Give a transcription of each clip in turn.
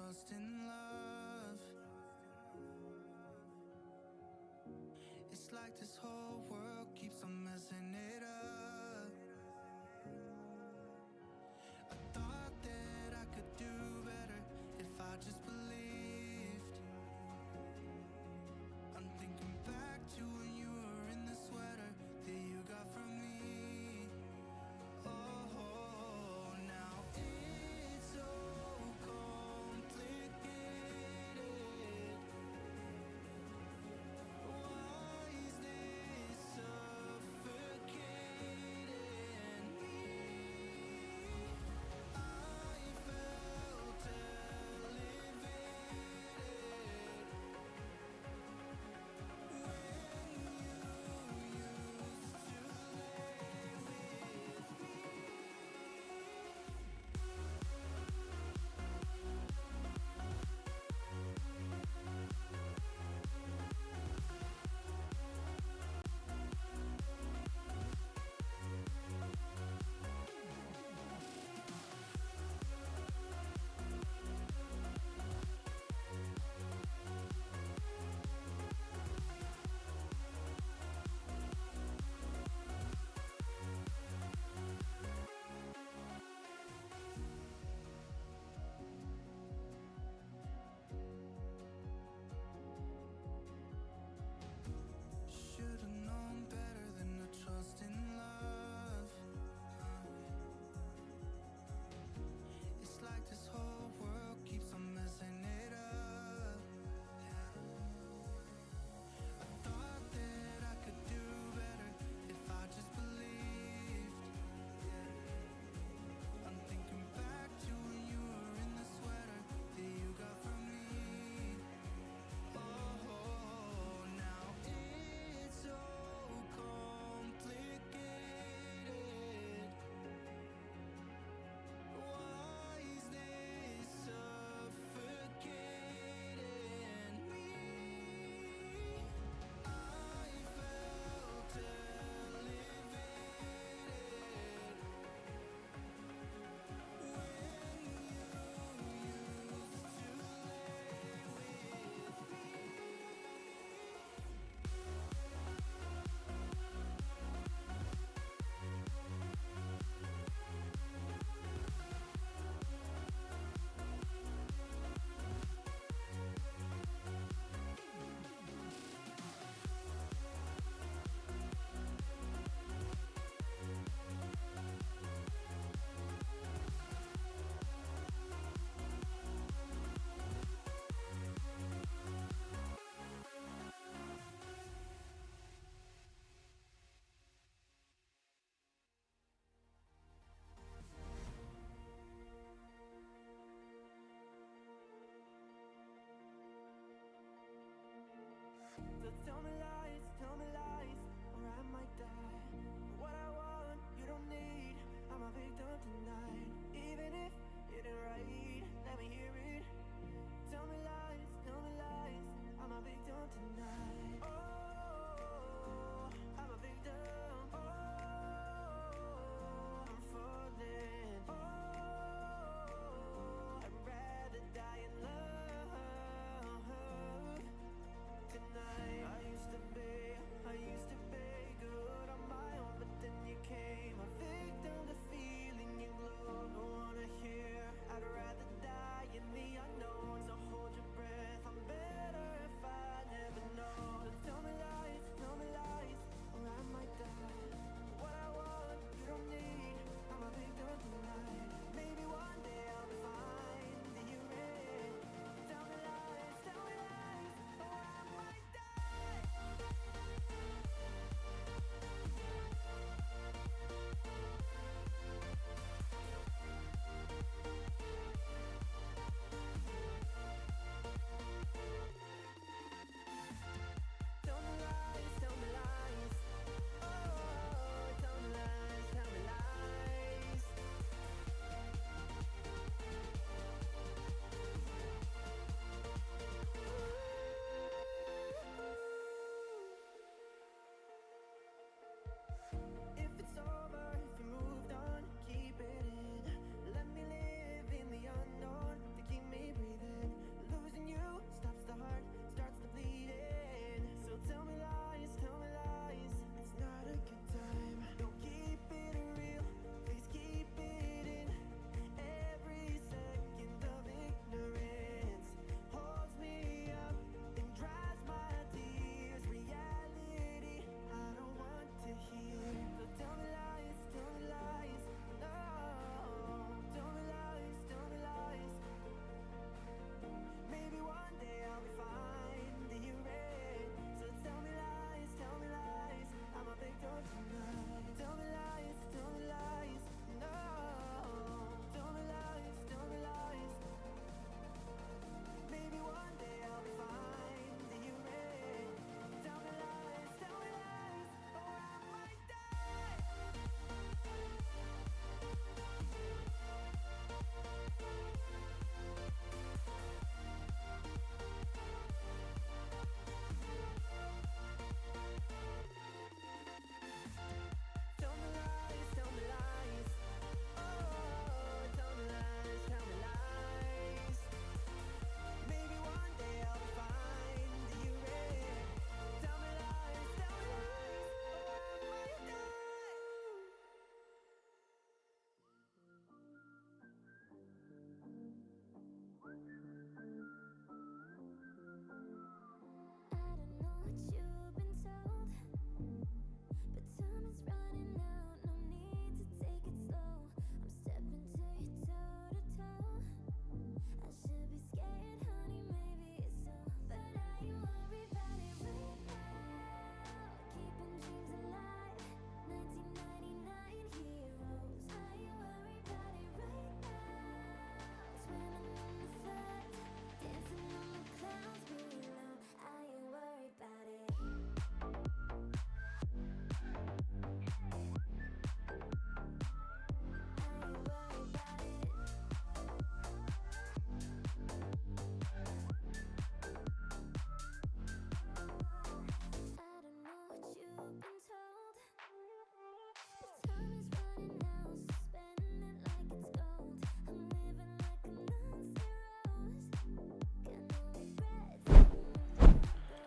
lost in love. It's like this whole world keeps on messing it up. I thought that I could do better if I just believed. I'm thinking back to when you were in the sweater that you got from me. Oh, now it's so complicated. Why is this suffocating?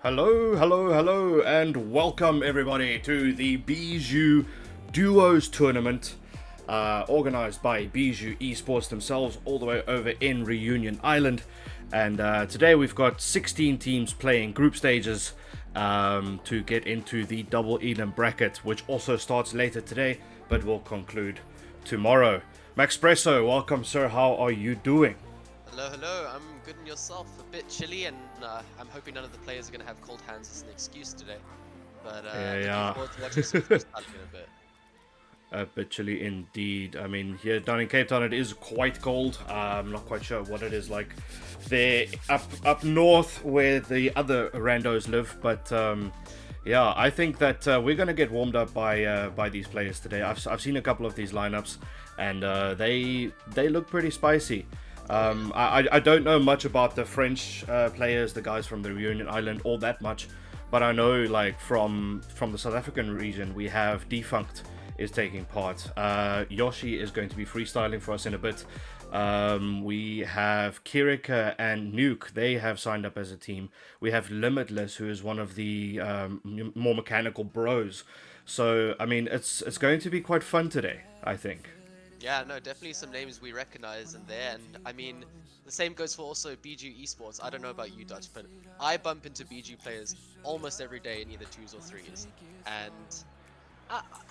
Hello, hello, hello, and welcome everybody to the Biju Duos Tournament, organized by Biju Esports themselves, all the way over in Reunion Island. And today we've got 16 teams playing group stages to get into the double elim bracket, which also starts later today, but will conclude tomorrow. Maxpresso, welcome, sir. How are you doing? Hello, hello. I'm good and yourself. A bit chilly, and I'm hoping none of the players are going to have cold hands as an excuse today. But looking Yeah. forward to watching some freestyling in a bit. A bit chilly indeed. I mean, here down in Cape Town, it is quite cold. I'm not quite sure what it is like there up north where the other randos live, but yeah, I think that we're gonna get warmed up by these players today. I've seen a couple of these lineups, and they look pretty spicy. I don't know much about the French players, the guys from the Reunion Island, all that much, but I know like from the South African region, we have Defunct is taking part. Yoshi is going to be freestyling for us in a bit. We have Kirika and Nuke. They have signed up as a team. We have Limitless, who is one of the more mechanical bros. So, I mean, it's going to be quite fun today, I think. Yeah, no, definitely some names we recognize in there. And I mean, the same goes for also Biju Esports. I don't know about you, Dutch, but I bump into Biju players almost every day in either 2s or 3s. And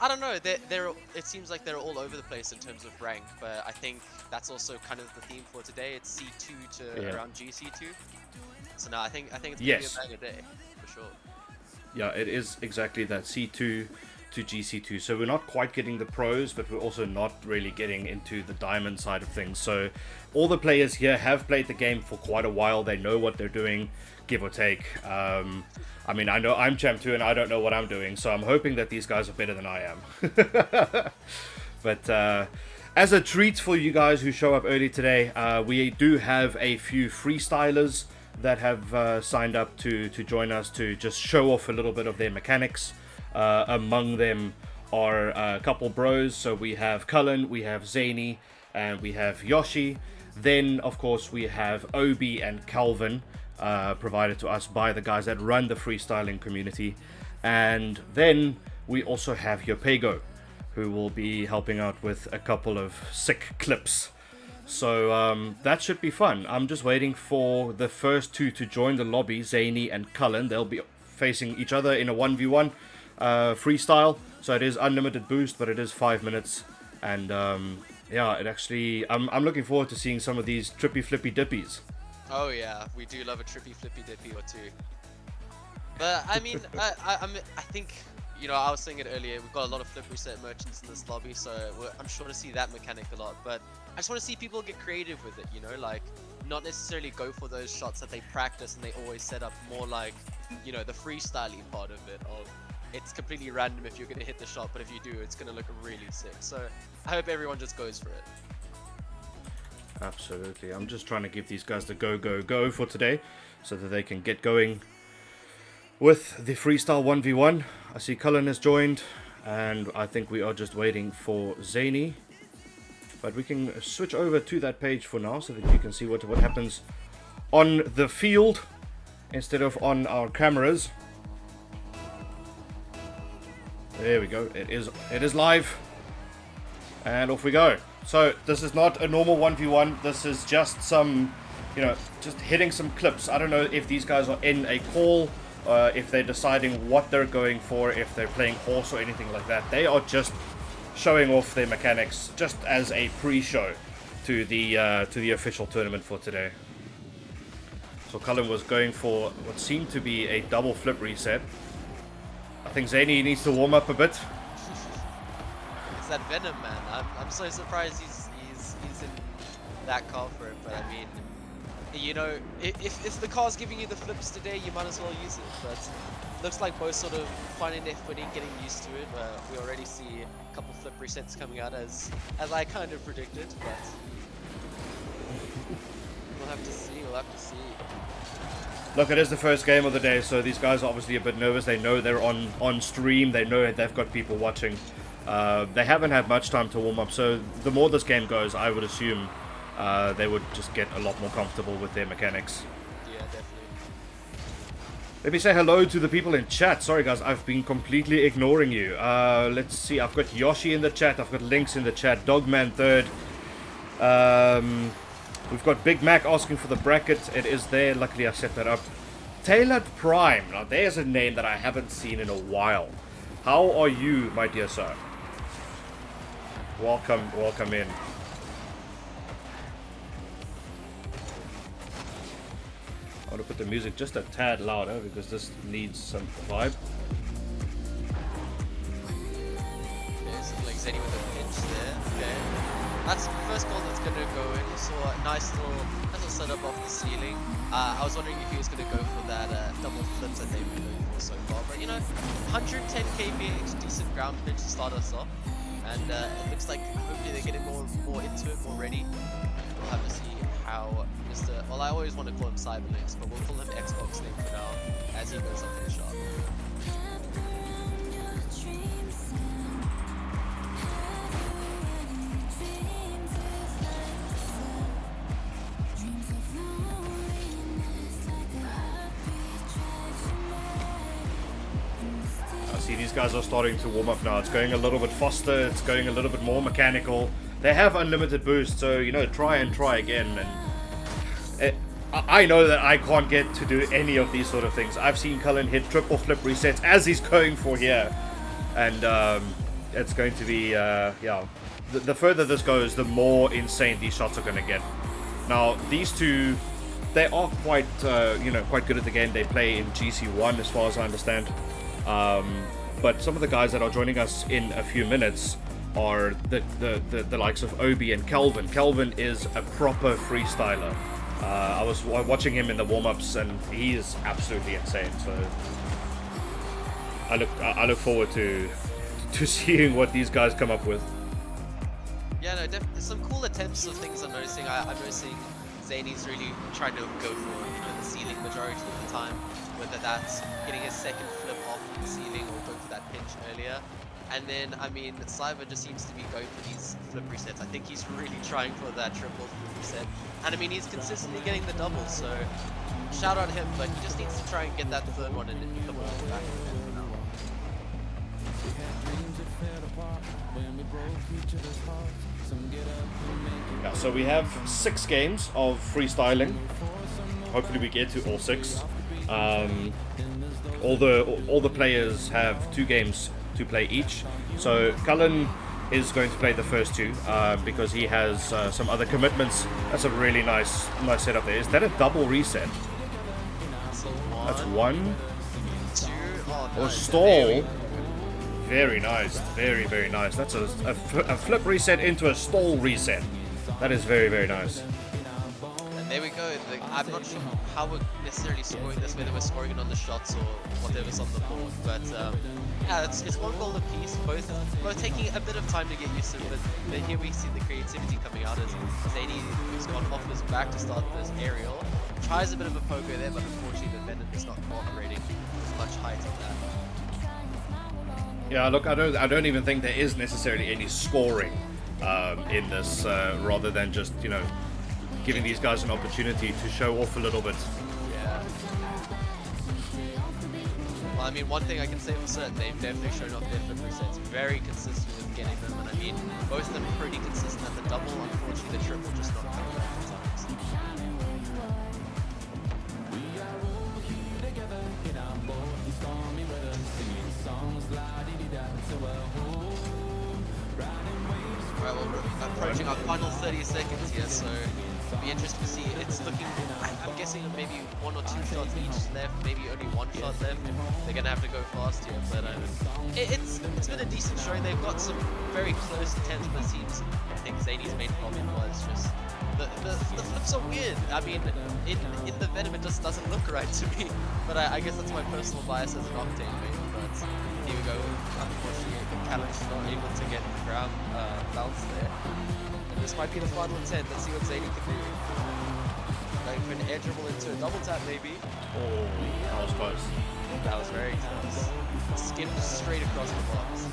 I don't know. It seems like they're all over the place in terms of rank, but I think that's also kind of the theme for today. It's C2 to around GC2. So no, I think it's gonna be a banger day for sure. Yeah, it is exactly that, C2 to GC2. So we're not quite getting the pros, but we're also not really getting into the diamond side of things. So all the players here have played the game for quite a while. They know what they're doing, give or take. I mean, I know I'm champ 2 and I don't know what I'm doing, so I'm hoping that these guys are better than I am. But as a treat for you guys who show up early today, we do have a few freestylers that have signed up to join us to just show off a little bit of their mechanics. Among them are a couple bros, so we have Cullen, we have Zany, and we have Yoshi. Then, of course, we have Obi and Calvin, provided to us by the guys that run the freestyling community. And then we also have Yopego, who will be helping out with a couple of sick clips. So that should be fun. I'm just waiting for the first two to join the lobby, Zany and Cullen. They'll be facing each other in a 1v1 freestyle. So it is unlimited boost, but it is 5 minutes. And yeah, it actually, I'm looking forward to seeing some of these trippy flippy dippies. Oh yeah, we do love a trippy flippy dippy or two. But I mean, I think, you know, I was saying it earlier, we've got a lot of flip reset merchants in this lobby, so I'm sure to see that mechanic a lot. But I just want to see people get creative with it, you know, like not necessarily go for those shots that they practice and they always set up, more like, you know, the freestyling part of it, of it's completely random if you're going to hit the shot, but if you do, it's going to look really sick. So I hope everyone just goes for it. Absolutely. I'm just trying to give these guys the go for today so that they can get going with the freestyle 1v1. I see Cullen has joined, and I think we are just waiting for Zany. But we can switch over to that page for now so that you can see what happens on the field instead of on our cameras. There we go. It is live. And off we go. So this is not a normal 1v1. This is just some, you know, just hitting some clips. I don't know if these guys are in a call, if they're deciding what they're going for, if they're playing horse or anything like that. They are just showing off their mechanics just as a pre-show to the official tournament for today. So Cullen was going for what seemed to be a double flip reset. I think Zany needs to warm up a bit. It's that Venom, man. I'm so surprised he's in that car for it. But I mean, you know, if the car's giving you the flips today, you might as well use it. But looks like both sort of finding their footing, getting used to it. We already see a couple flip resets coming out as I kind of predicted. But we'll have to see. We'll have to see. Look, it is the first game of the day, so these guys are obviously a bit nervous. They know they're on stream. They know they've got people watching. They haven't had much time to warm up, so the more this game goes, I would assume they would just get a lot more comfortable with their mechanics. Yeah, definitely. Let me say hello to the people in chat. Sorry guys, I've been completely ignoring you. Let's see, I've got Yoshi in the chat, I've got Lynx in the chat, Dogman third. We've got Big Mac asking for the bracket. It is there, luckily I set that up. Tailored Prime, now there's a name that I haven't seen in a while. How are you, my dear sir? Welcome, welcome in. I want to put the music just a tad louder because this needs some vibe. There's like Zeni with a pinch there. Okay. That's the first goal that's going to go in. We saw a nice little setup off the ceiling. I was wondering if he was going to go for that double flip that they've been going for so far. But you know, 110 kph, decent ground pinch to start us off. And it looks like hopefully they're getting more into it, more ready. We'll have to see how well, I always want to call him Cyberlinks, but we'll call him Xbox Link for now as he goes up to the shot. I see these guys are starting to warm up now. It's going a little bit faster, it's going a little bit more mechanical. They have unlimited boost, so you know, try again. And I know that I can't get to do any of these sort of things. I've seen Cullen hit triple flip resets as he's going for here, and it's going to be yeah. The further this goes, the more insane these shots are going to get. Now these two, they are quite you know, quite good at the game. They play in GC1 as far as I understand. But some of the guys that are joining us in a few minutes are the likes of Obi and Kelvin. Kelvin is a proper freestyler. I was watching him in the warm-ups and he is absolutely insane. So I look forward to seeing what these guys come up with. Yeah, no, definitely some cool attempts of things I'm noticing. I'm noticing Zany's really trying to go for, you know, the ceiling majority of the time, whether that's getting his second flip off the ceiling or going for that pinch earlier. And then, I mean, Cyber just seems to be going for these flip resets. I think he's really trying for that triple flip reset. And I mean, he's consistently getting the doubles, so shout out him, but he just needs to try and get that third one and come on back for now. Yeah, so we have 6 games of freestyling. Hopefully we get to all 6. All the players have 2 games to play each. So Cullen is going to play the first 2 because he has some other commitments. That's a really nice setup there. Is that a double reset? That's 1. 2. Oh, Or no, stall. Very nice. Very nice. That's a flip reset into a stall reset. That is very nice. And there we go. I'm not sure how we're necessarily scoring this, whether we're scoring it on the shots or whatever's on the board. But yeah, it's 1 goal apiece. Both taking a bit of time to get used to it. But here we see the creativity coming out as Zany, who's gone off his back to start this aerial, tries a bit of a pogo there, but unfortunately the Venom is not cooperating with much height on that. Yeah, look, I don't even think there is necessarily any scoring in this, rather than just, you know, giving these guys an opportunity to show off a little bit. Yeah. Well, I mean, one thing I can say for certain, they've definitely shown off their flip resets. Very consistent with getting them, and I mean, both of them pretty consistent at the double. Unfortunately, the triple just not coming out at times. Alright, well, we're approaching our final 30 seconds here, so it'll be interesting to see. It's looking, I'm guessing maybe 1 or 2 shots each left, maybe only 1 shot left. They're gonna have to go fast here, but it's been a decent showing. They've got some very close attempts, but it seems, I think Zany's main problem was just the flips are weird. I mean, in the Venom it just doesn't look right to me, but I guess that's my personal bias as an Octane maybe. But here we go. Unfortunately, Callum's not able to get the ground bounce there. And this might be the final attempt. Let's see what Zany can do. Going for an edge dribble into a double tap maybe. Oh, that was close. That was very close. Skimmed straight across the box.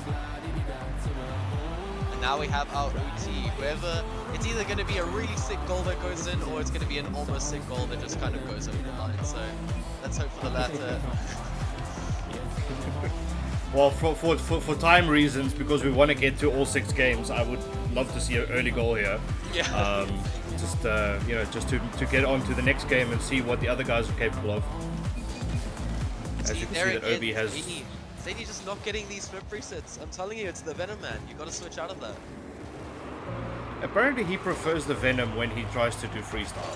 And now we have our OT. Whoever, it's either going to be a really sick goal that goes in, or it's going to be an almost sick goal that just kind of goes over the line. So let's hope for the latter. Well, for time reasons, because we want to get to all 6 games, I would love to see an early goal here. Yeah. Just you know, just to get on to the next game and see what the other guys are capable of. As you can see, that Obi has. Zadie just not getting these flip resets. I'm telling you, it's the Venom man. You got to switch out of that. Apparently, he prefers the Venom when he tries to do freestyle.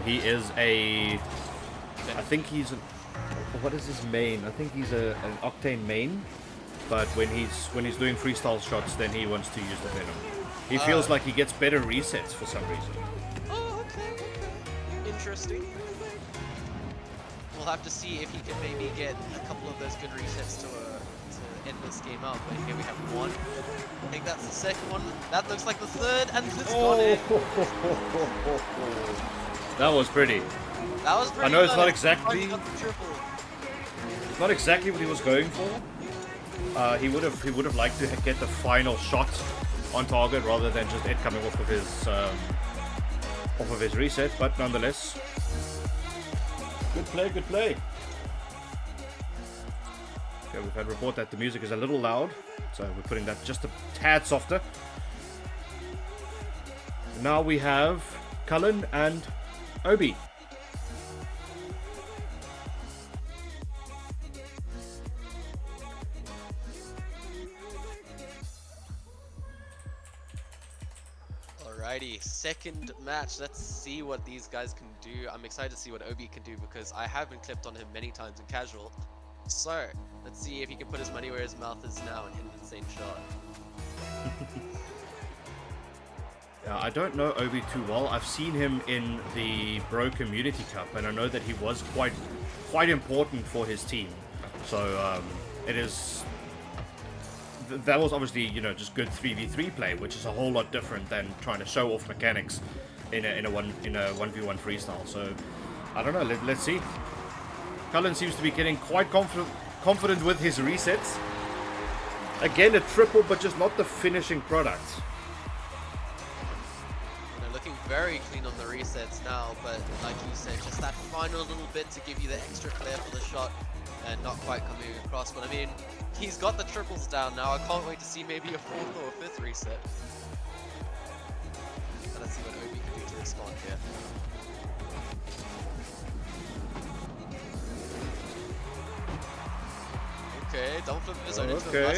He is a. I think he's. What is his main? I think he's an Octane main. But when he's doing freestyle shots, then he wants to use the Venom. He feels like he gets better resets for some reason. Oh, okay. Interesting. We'll have to see if he can maybe get a couple of those good resets to end this game out. But here we have one. I think that's the second one. That looks like the third, and it's got it. That was pretty. That was pretty. I know it's good. not exactly. He got the triple. It's not exactly what he was going for. He would have liked to get the final shot on target rather than just it coming off of his reset. But nonetheless, good play, good play. Okay, we've had a report that the music is a little loud, so we're putting that just a tad softer. Now we have Cullen and Obi. Alrighty, second match. Let's see what these guys can do. I'm excited to see what Obi can do because I have been clipped on him many times in casual. So, let's see if he can put his money where his mouth is now and hit an insane shot. Yeah, I don't know Obi too well. I've seen him in the Bro Community Cup, and I know that he was quite important for his team. So it is. That was obviously, you know, just good 3v3 play, which is a whole lot different than trying to show off mechanics in a 1v1 freestyle. So I don't know. Let's see. Cullen seems to be getting quite confident with his resets. Again, a triple, but just not the finishing product. They're looking very clean on the resets now, but like you said, just that final little bit to give you the extra flair for the shot and not quite coming across. But I mean, he's got the triples down now. I can't wait to see maybe a 4th or a 5th reset. So let's see what Obi can do to respond here. Okay, don't flip his own into the bus.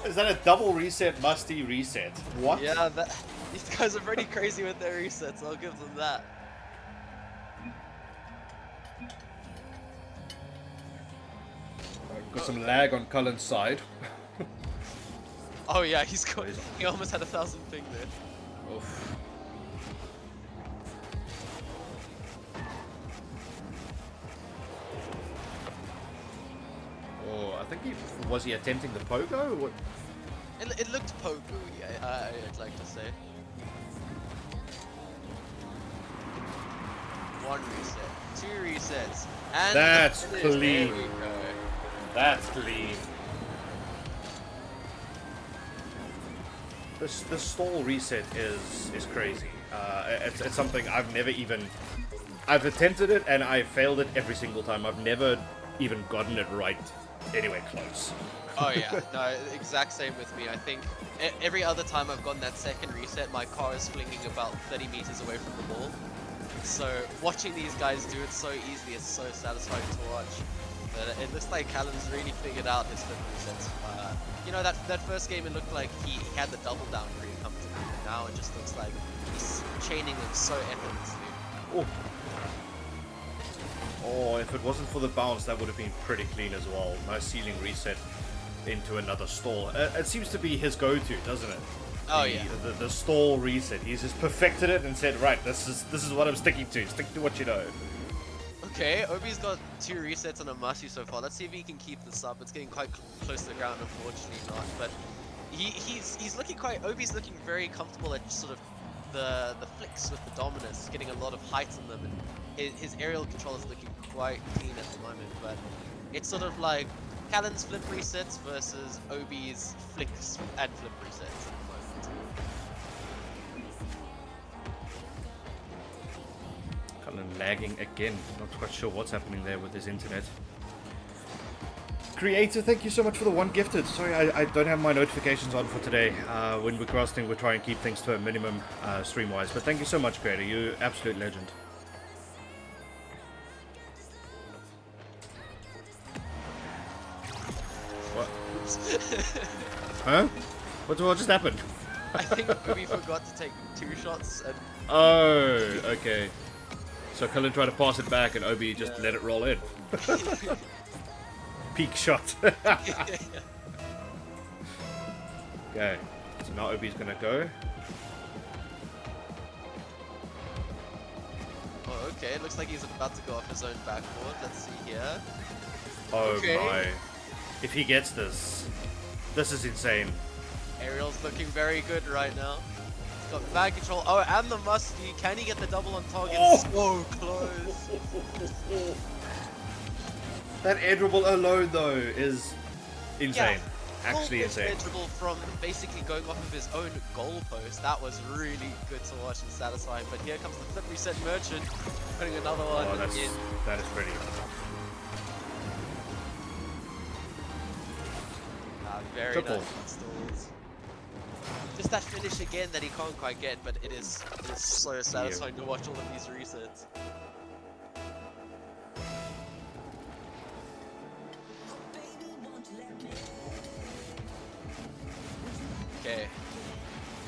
Is that a double reset, musty reset? What? Yeah, these guys are pretty crazy with their resets. I'll give them that. Got some lag on Cullen's side. Oh yeah, he almost had 1,000 ping there. Oof. Oh, I think was he attempting the pogo? What? It looked pogo, yeah, I'd like to say. One reset, 2 resets, and that's the clean. There we go. That's clean. The stall reset is crazy. It's something I've never even. I've attempted it and I failed it every single time. I've never even gotten it right anywhere close. Oh yeah, no, exact same with me. I think every other time I've gotten that second reset, my car is flinging about 30 meters away from the ball. So watching these guys do it so easily is so satisfying to watch. But it looks like Callan's really figured out his flip resets. You know, that first game it looked like he had the double down really comfortably, and now it just looks like he's chaining them so effortlessly. Oh. Oh, if it wasn't for the bounce, that would have been pretty clean as well. Nice ceiling reset into another stall. It seems to be his go-to, doesn't it? Oh yeah. The stall reset. He's just perfected it and said, right, this is what I'm sticking to. Stick to what you know. Okay, Obi's got 2 resets on a mushy so far. Let's see if he can keep this up. It's getting quite close to the ground, unfortunately not. But he's looking Obi's looking very comfortable at sort of the flicks with the dominus, getting a lot of height on them, and his aerial control is looking quite clean at the moment. But it's sort of like Callan's flip resets versus Obi's flicks and flip resets at the moment. Cullen lagging again. Not quite sure what's happening there with his internet. Creator, thank you so much for the one gifted. Sorry, I don't have my notifications on for today. When we're casting, we're trying to keep things to a minimum stream-wise. But thank you so much, Creator. You're absolute legend. What? Huh? What just happened? I think we forgot to take 2 shots and Oh, okay. So Cullen tried to pass it back and Obi just let it roll in. Peak shot. Okay, so now Obi's gonna go. oh, okay, it looks like he's about to go off his own backboard. Let's see here. Oh Okay. my. If he gets this, this is insane. Ariel's looking very good right now. He's got bag control. Oh, and the musty. Can he get the double on target? Oh! So close. That air dribble alone though is insane. Actually insane. Dribble from basically going off of his own goalpost. That was really good to watch and satisfying. But here comes the flip reset merchant, putting another one Oh, in. that is pretty. Very Triple. nice installs. Just that finish again that he can't quite get, but it is so satisfying to watch all of these resets. Okay,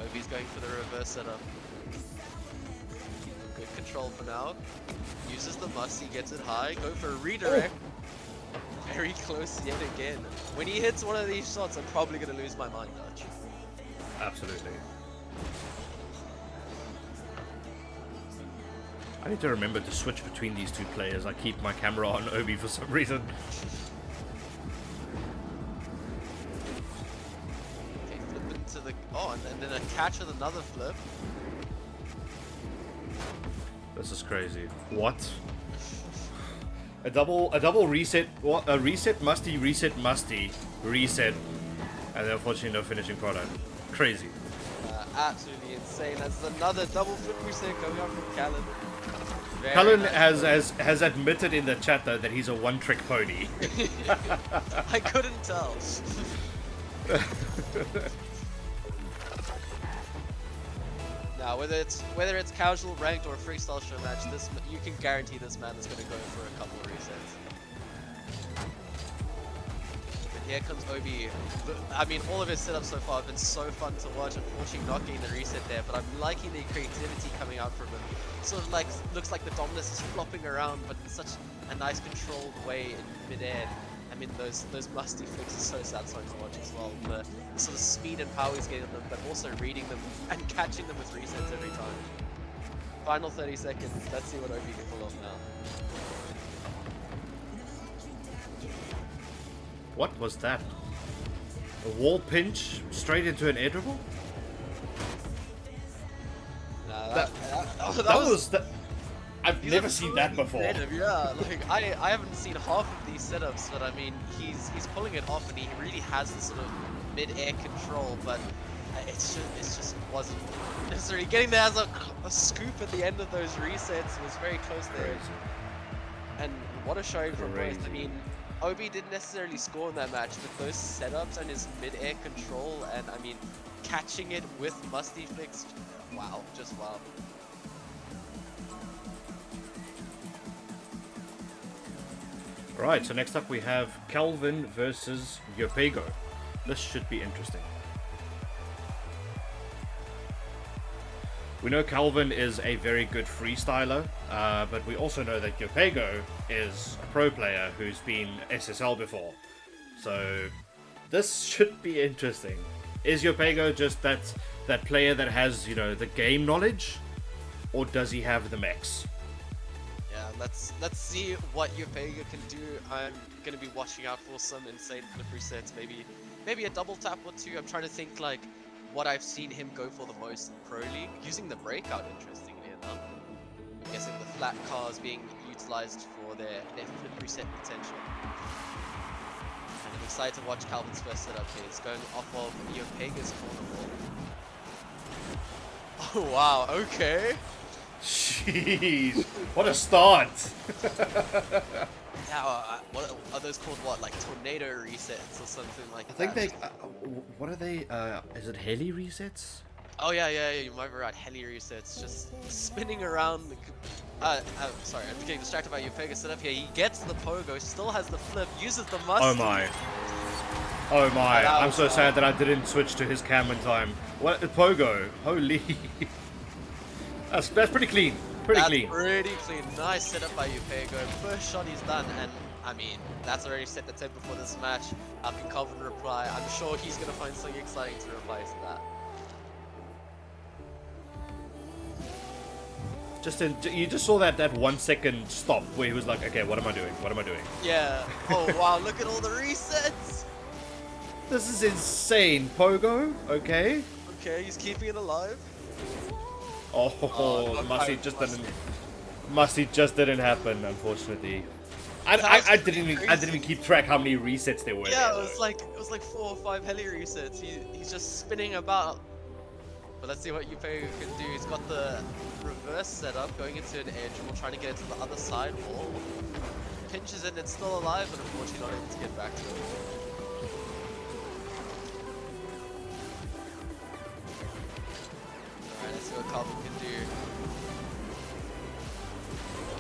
Obi's going for the reverse setup. Good control for now. Uses the musty, gets it high, go for a redirect. Very close yet again. When he hits one of these shots, I'm probably going to lose my mind, Dutch. Absolutely. I need to remember to switch between these two players. I keep my camera on Obi for some reason. Okay, flip into the... Oh, and then a catch with another flip. This is crazy. What? A double reset, what? A reset musty, reset, and then unfortunately no finishing product. Crazy. Absolutely insane. That's another double flip reset coming out from Callan. Very Cullen nice. has admitted in the chat though that he's a one-trick pony. I couldn't tell. Now, whether it's casual, ranked, or a freestyle show match, you can guarantee this man is going to go for a couple of resets. But here comes Obi. I mean, all of his setups so far have been so fun to watch. Unfortunately, not getting the reset there, but I'm liking the creativity coming out from him. Sort of like looks like the Dominus is flopping around, but in such a nice controlled way in midair. I mean, those musty flicks are so satisfying to watch as well. The sort of speed and power he's getting them, but also reading them and catching them with resets every time. Final 30 seconds. Let's see what Obi can pull off now. What was that? A wall pinch straight into an air dribble? Nah, That was I've never seen that before. Yeah, like I haven't seen half of these setups, but I mean he's pulling it off and he really has this sort of mid-air control, but it's just wasn't necessarily getting there as a scoop at the end of those resets was very close there. Crazy. And what a showing from both. I Crazy. mean, Obi didn't necessarily score in that match, but those setups and his mid-air control and I mean catching it with musty flicks, wow, just wow. Right, so next up we have Calvin versus Yopego. This should be interesting. We know Calvin is a very good freestyler, but we also know that Yopego is a pro player who's been SSL before. So this should be interesting. Is Yopego just that player that has, you know, the game knowledge, or does he have the mechs? Yeah, let's see what Yopega can do. I'm gonna be watching out for some insane flip resets, maybe a double tap or two. I'm trying to think like what I've seen him go for the most in Pro League, using the breakout interestingly enough. I'm guessing the flat cars being utilized for their flip reset potential. And excited to watch Calvin's first setup here. He's going off of Yopega's corner ball. Oh wow, okay. Jeez, what a start! Yeah, what are those called? What, like tornado resets or something like that? I think they. What are they? Is it heli resets? Oh yeah, you might be right. Heli resets, just spinning around. Sorry, I'm getting distracted by Yopega setup here. He gets the pogo, still has the flip, uses the must. Oh my. Oh my, I'm so sad that I didn't switch to his cam in time. What? Pogo, holy. That's pretty clean. Pretty clean. Pretty clean. Nice setup by Yopega. First shot he's done, and I mean, that's already set the tempo for this match. How can Calvin reply? I'm sure he's going to find something exciting to reply to that. You just saw that 1 second stop where he was like, okay, what am I doing? What am I doing? Yeah. Oh wow, look at all the resets. This is insane, Pogo. Okay. Okay, he's keeping it alive. Oh, Musty just didn't happen, unfortunately. I didn't even keep track how many resets there were. Yeah, it was like 4 or 5 heli resets. He's just spinning about. But let's see what Yopega can do. He's got the reverse setup, going into an edge wall, trying to get it to the other side wall. Pinches it, and it's still alive, but unfortunately not able to get back to it. Alright, let's see what Calvin can do.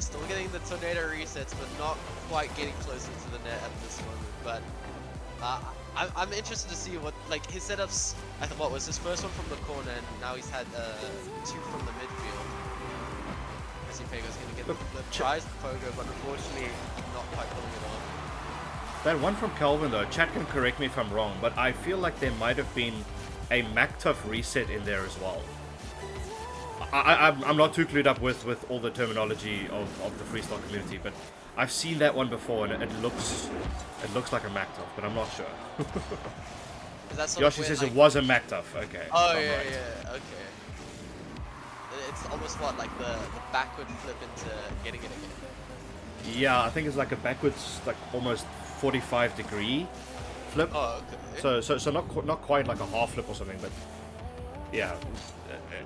Still getting the tornado resets, but not quite getting closer to the net at this moment. But I'm interested to see what, like, his setups. I thought what was his first one from the corner, and now he's had 2 from the midfield. As Yopega's gonna get the flip, tries the pogo, but unfortunately not quite pulling it off. That one from Calvin though, chat can correct me if I'm wrong, but I feel like there might have been a MacTuff reset in there as well. I'm not too clued up with all the terminology of the freestyle community, but I've seen that one before, and it looks like a MacTuff, but I'm not sure. Is that Yoshi says it was a MacTuff. Okay. Oh I'm yeah, right. yeah, okay. It's almost what, like the backward flip into getting it again. Yeah, I think it's like a backwards, like almost 45-degree flip. Oh, okay. So not quite like a half flip or something, but yeah,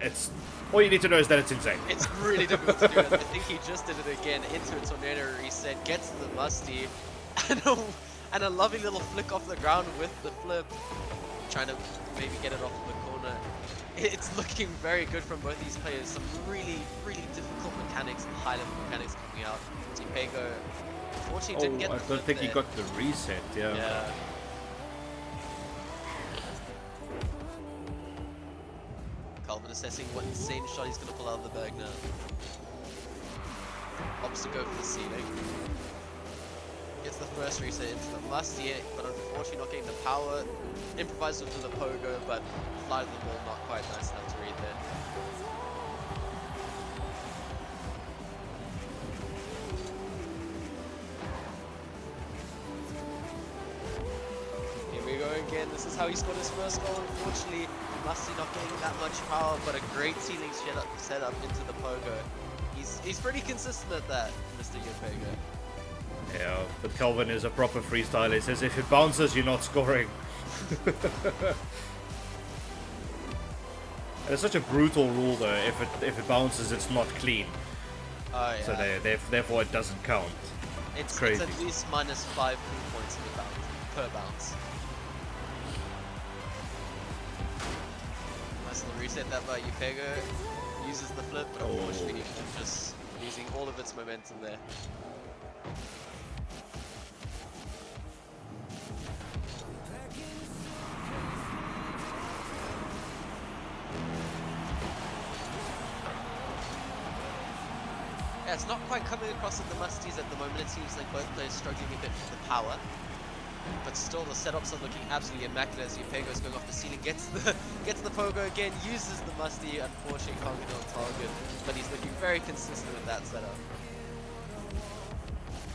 it's all you need to know is that it's insane. It's really difficult to do it. I think he just did it again into a tornado reset, gets to the musty, and a lovely little flick off the ground with the flip, trying to maybe get it off the corner. It's looking very good from both these players. Some really, really difficult mechanics and high-level mechanics coming out. Yopega, unfortunately, didn't get the I flip don't think he there. got the reset. Yeah. Calvin assessing what insane shot he's going to pull out of the bag now. Opts to go for the ceiling. Gets the first reset into the musty, but unfortunately not getting the power. Improvises with the pogo, but flies the ball not quite nice enough to read there. Here we go again. This is how he scored his first goal. Unfortunately, Musty not getting that much power, but a great ceiling setup into the pogo. He's pretty consistent at that, Mr. Yopega. Yeah, but Calvin is a proper freestyler. He says if it bounces, you're not scoring. It's such a brutal rule though. If it bounces, it's not clean. Oh yeah. So therefore it doesn't count. It's crazy. It's at least minus 5 points per bounce. Nice little reset that by Yopega. Uses the flip, but unfortunately just losing all of its momentum there. Yeah, it's not quite coming across at the musties at the moment. It seems like both players struggling a bit with the power. But still, the setups are looking absolutely immaculate as Yopega's going off the ceiling, gets the pogo again, uses the musty, unfortunately can't get on target, but he's looking very consistent with that setup.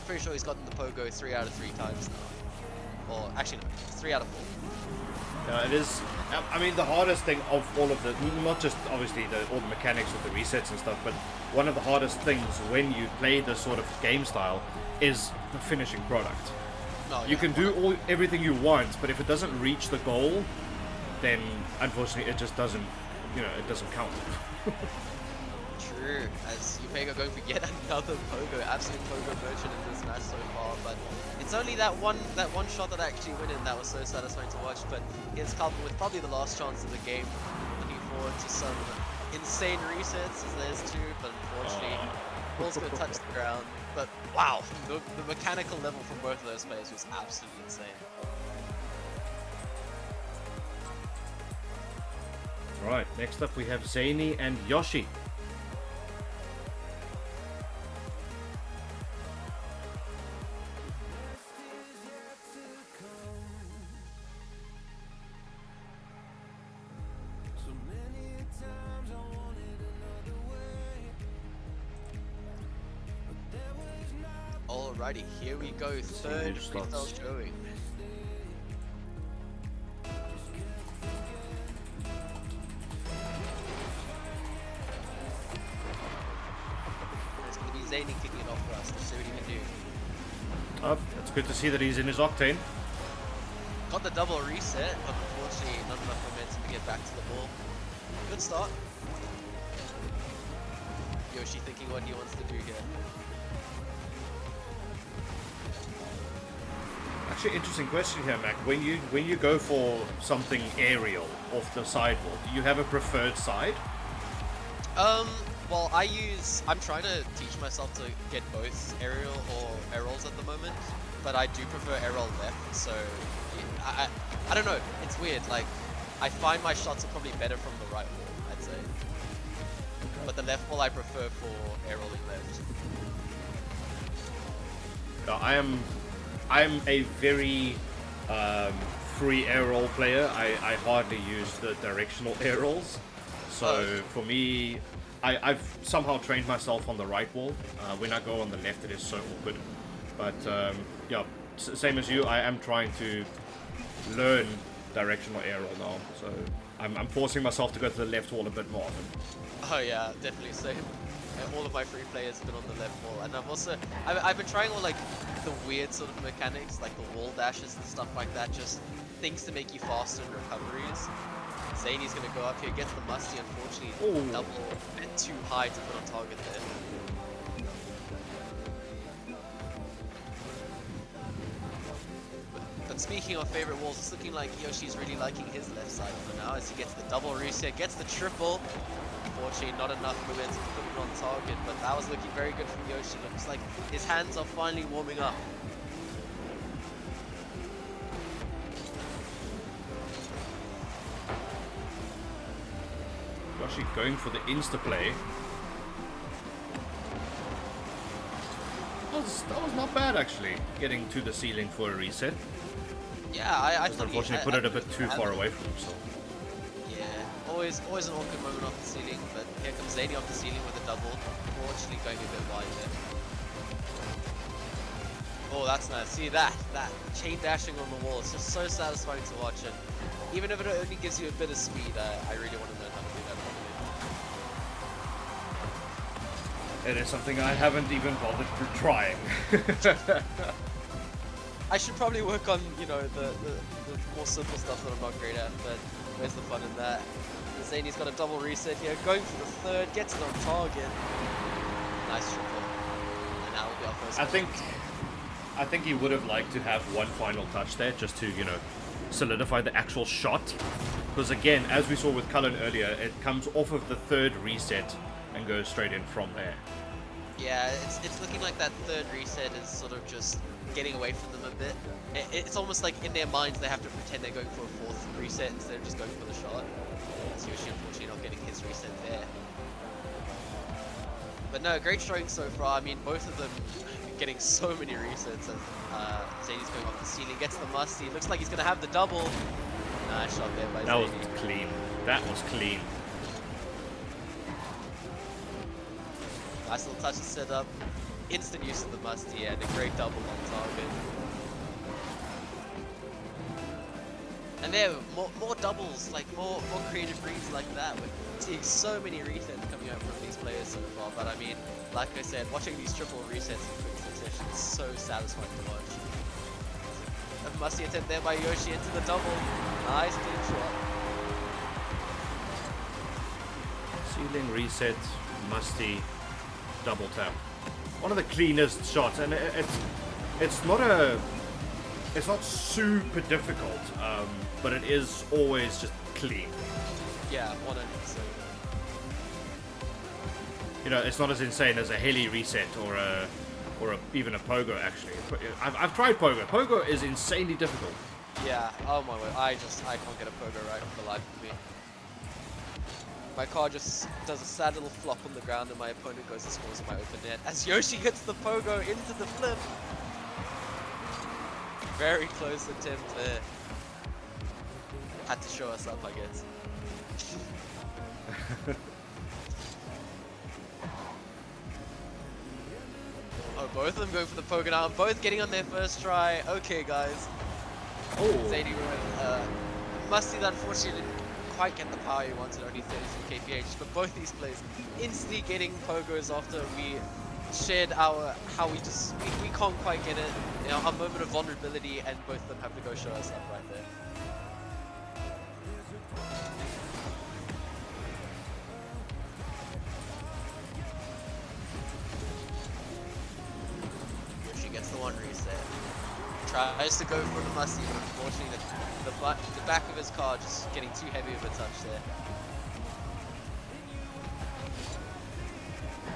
Pretty sure he's gotten the pogo 3 out of 3 times now. Or actually no, 3 out of 4. Yeah, it is. I mean, the hardest thing of all of the, not just obviously all the mechanics with the resets and stuff, but one of the hardest things when you play this sort of game style is the finishing product. Oh, You yeah, can do everything you want, but if it doesn't reach the goal, then unfortunately it just doesn't, it doesn't count. True, as Upega going for yet another pogo, absolute pogo merchant in this match so far, but it's only that one shot that actually went in that was so satisfying to watch. But here's Calvin with probably the last chance of the game, looking forward to some insane resets, as there's two, but unfortunately ball's gonna touch the ground. But wow, the mechanical level from both of those players was absolutely insane. Right, next up we have Zany and Yoshi. Alrighty, here we go, third freestyle showing. It's going to be Zany kicking it off for us. Let's see what he can do. Oh, it's good to see that he's in his octane. Got the double reset, but unfortunately not enough momentum to get back to the ball. Good start. Yoshi thinking what he wants to do here. Actually, interesting question here, Mac. When you go for something aerial off the sideboard, do you have a preferred side? Well, I'm trying to teach myself to get both aerial or aerials at the moment, but I do prefer aerial left, so I don't know, it's weird, like, I find my shots are probably better from the right wall, I'd say. But the left wall I prefer for aerialing left. I am a very free aerial player. I hardly use the directional aerials. So for me, I've somehow trained myself on the right wall. When I go on the left, it is so awkward. But yeah, same as you, I am trying to learn directional aerial now. So I'm forcing myself to go to the left wall a bit more often. Oh yeah, definitely same. All of my free players have been on the left wall, and I've been trying all like the weird sort of mechanics, like the wall dashes and stuff like that, just things to make you faster in recoveries. Zany's gonna go up here, gets the musty, unfortunately. Ooh. Double and too high to put on target there. But speaking of favorite walls, it's looking like Yoshi's really liking his left side for now, as he gets the double reset, gets the triple. Unfortunately, not enough momentum to put it on target, but that was looking very good from Yoshi. Looks like his hands are finally warming up. Yoshi going for the insta-play. That was not bad, actually, getting to the ceiling for a reset. Yeah, I just unfortunately put it a bit too far away from himself. Yeah, always an awkward moment off the ceiling, but here comes Zany off the ceiling with a double. Unfortunately going a bit wide there. Oh, that's nice. See that chain dashing on the wall. It's just so satisfying to watch, and even if it only gives you a bit of speed, I really want to learn how to do that properly. It is something I haven't even bothered trying. I should probably work on, the more simple stuff that I'm not great at, but where's the fun in that? Zany's got a double reset here, going for the third, gets it on target. Nice triple. And that will be our first goal. I think he would have liked to have one final touch there, just to, solidify the actual shot. Because again, as we saw with Cullen earlier, it comes off of the third reset and goes straight in from there. Yeah, it's looking like that third reset is sort of just getting away from them a bit. It's almost like in their minds they have to pretend they're going for a fourth reset instead of just going for the shot. It's usually unfortunately not getting his reset there. But no, great showing so far. I mean, both of them getting so many resets as Zany's going off the ceiling, gets the musty. Looks like he's going to have the double. Nice shot there by Zany. That was clean. That was clean. Nice little touch to set up. Instant use of the musty and a great double on target. And there, more doubles, like more creative reads like that. We're seeing so many resets coming out from these players so far. But I mean, like I said, watching these triple resets in quick succession is so satisfying to watch. A musty attempt there by Yoshi into the double. Nice clean shot. Ceiling reset, musty, double tap. One of the cleanest shots, and it's not super difficult, but it is always just clean. Yeah, 100%. You know, it's not as insane as a heli reset or even a pogo. Actually, I've tried pogo. Pogo is insanely difficult. Yeah. Oh my word. I can't get a pogo right for the life of me. My car just does a sad little flop on the ground, and my opponent goes and scores in my open net. As Yoshi gets the pogo into the flip. Very close attempt there. Had to show us up, I guess. Oh, both of them going for the pogo now. Both getting on their first try. Okay, guys. Oh. Zadie ruined. Musty, unfortunately, didn't quite get the power he wanted, only 33 kph. But both these players instantly getting pogos after we shared our we can't quite get it. You know, our moment of vulnerability, and both of them have to go show us up right there. Yoshi gets the one reset. Tries to go for the musty, but unfortunately the back of his car just getting too heavy of a touch there.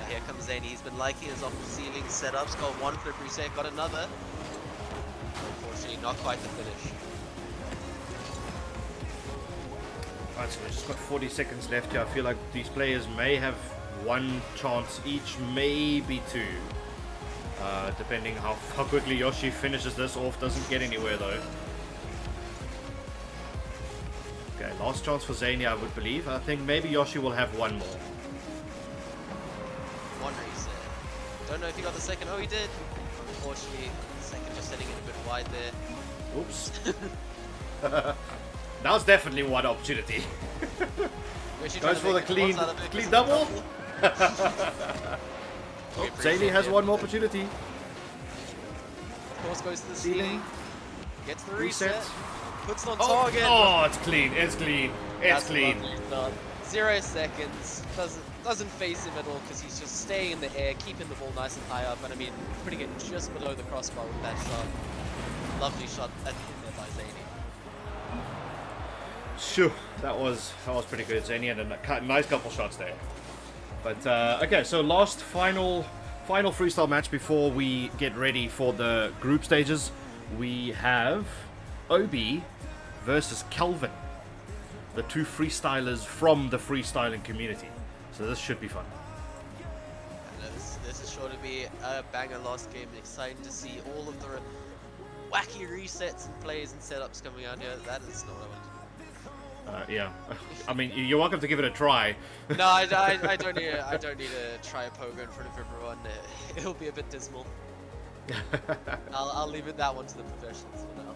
And here comes Zany. He's been liking his off the ceiling setups. Got one flip reset, got another. Unfortunately, not quite the finish. Right, so we've just got 40 seconds left here. I feel like these players may have one chance each, maybe two. Depending how quickly Yoshi finishes this off. Doesn't get anywhere though. Okay, last chance for Zany, I would believe. I think maybe Yoshi will have one more. One reset. Don't know if he got the second. Oh, he did. Unfortunately, the second just setting it a bit wide there. Oops. That was definitely one opportunity. Goes for the clean double. Oh, Zany has one more opportunity. Of course, goes to the ceiling. Gets the reset. Puts it on target. Oh, it's clean. It's clean. It's clean. 0 seconds. Doesn't face him at all because he's just staying in the air, keeping the ball nice and high up. And I mean, putting it just below the crossbar with that shot. Lovely shot at the end there by Zany. Sure, that was pretty good. Zany had a nice couple shots there. But okay, so last final freestyle match before we get ready for the group stages. We have Obi versus Calvin, the two freestylers from the freestyling community. So this should be fun. This is sure to be a banger last game. Exciting to see all of the wacky resets and plays and setups coming out here. That is not what I wanted to do. Yeah, I mean, you're welcome to give it a try. No, I don't need to try a pogo in front of everyone. It'll be a bit dismal. I'll leave that one to the professionals for now.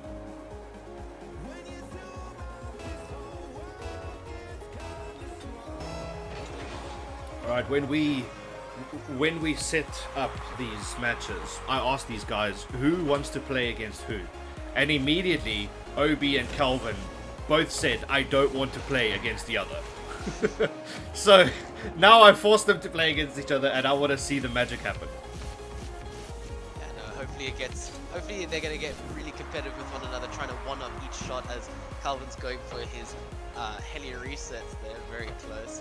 All right, when we set up these matches, I asked these guys who wants to play against who, and immediately Obi and Calvin both said, I don't want to play against the other. So now I forced them to play against each other, and I want to see the magic happen. Yeah, no, hopefully they're going to get really competitive with one another, trying to one-up each shot as Calvin's going for his heli resets there, very close.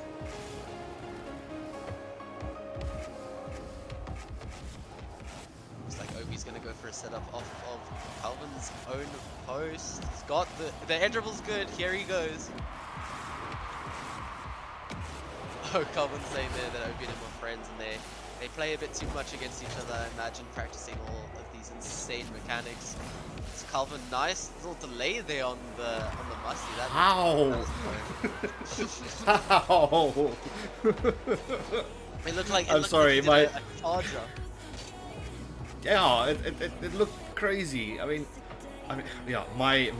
Looks like Obi's going to go for a setup off of Calvin's own post. He's got the edge dribble's good. Here he goes. Oh, Calvin's saying there that Obi and him are friends, and they play a bit too much against each other. I imagine practicing all of these insane mechanics. It's Calvin, nice little delay there on the musty. How? How? It looked like I'm sorry, my a charger. Yeah, it looked crazy. I mean, yeah, my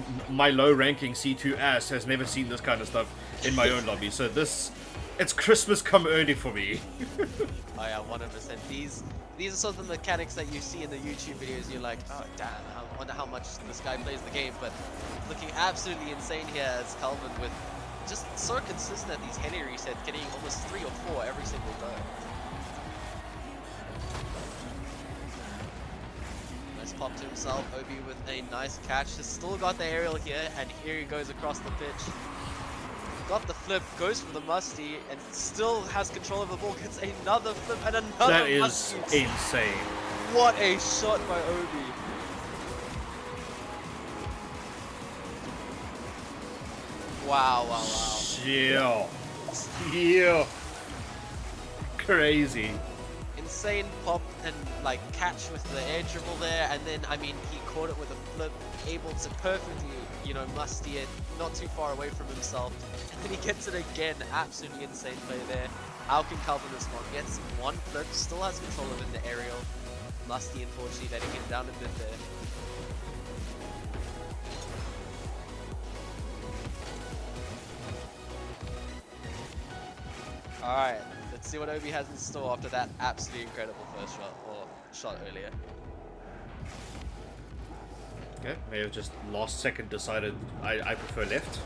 low-ranking C2 ass has never seen this kind of stuff in my own lobby. So it's Christmas come early for me. Oh yeah, 100%. These are sort of the mechanics that you see in the YouTube videos. You're like, oh damn, I wonder how much this guy plays the game. But looking absolutely insane here as Calvin with just so consistent at these heli resets, getting almost 3 or 4 every single go. Nice pop to himself. Obi with a nice catch. Has still got the aerial here, and here he goes across the pitch. Got the flip, goes for the musty, and still has control of the ball. Gets another flip and another That is musty. insane. What a shot by Obi. Wow. Yeah. Crazy. Insane pop and like catch with the air dribble there, and then I mean he caught it with a flip, able to perfectly, you know, musty it, not too far away from himself, and then he gets it again. Absolutely insane play there. How can Calvin respond? Gets one flip, still has control of it in the aerial. Musty unfortunately letting him down a bit there. Alright, let's see what Obi has in store after that absolutely incredible first shot, or shot earlier. Okay, may have just last second decided I prefer left.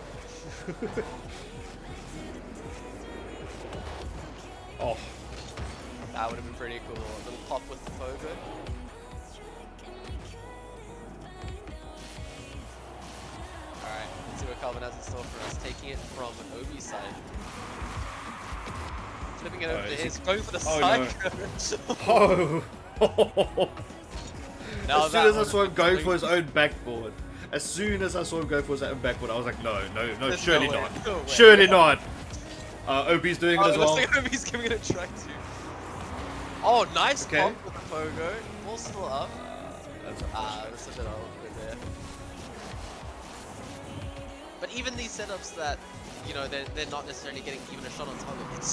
Oh. That would have been pretty cool. A little pop with the pogo. Alright, let's see what Calvin has in store for us. Taking it from Obi's side. Flipping it over to his, going for the side. No. Oh. Now as soon as I saw him going for his own backboard, I was like, no, surely no way, not. no way. Surely not. Obi's doing it as well. Looks like Obi's giving it a try too. Oh, nice Okay. pump with the pogo. Ball's still up. That's That's a bit awkward there. But even these setups that, you know, they're not necessarily getting even a shot on target. It's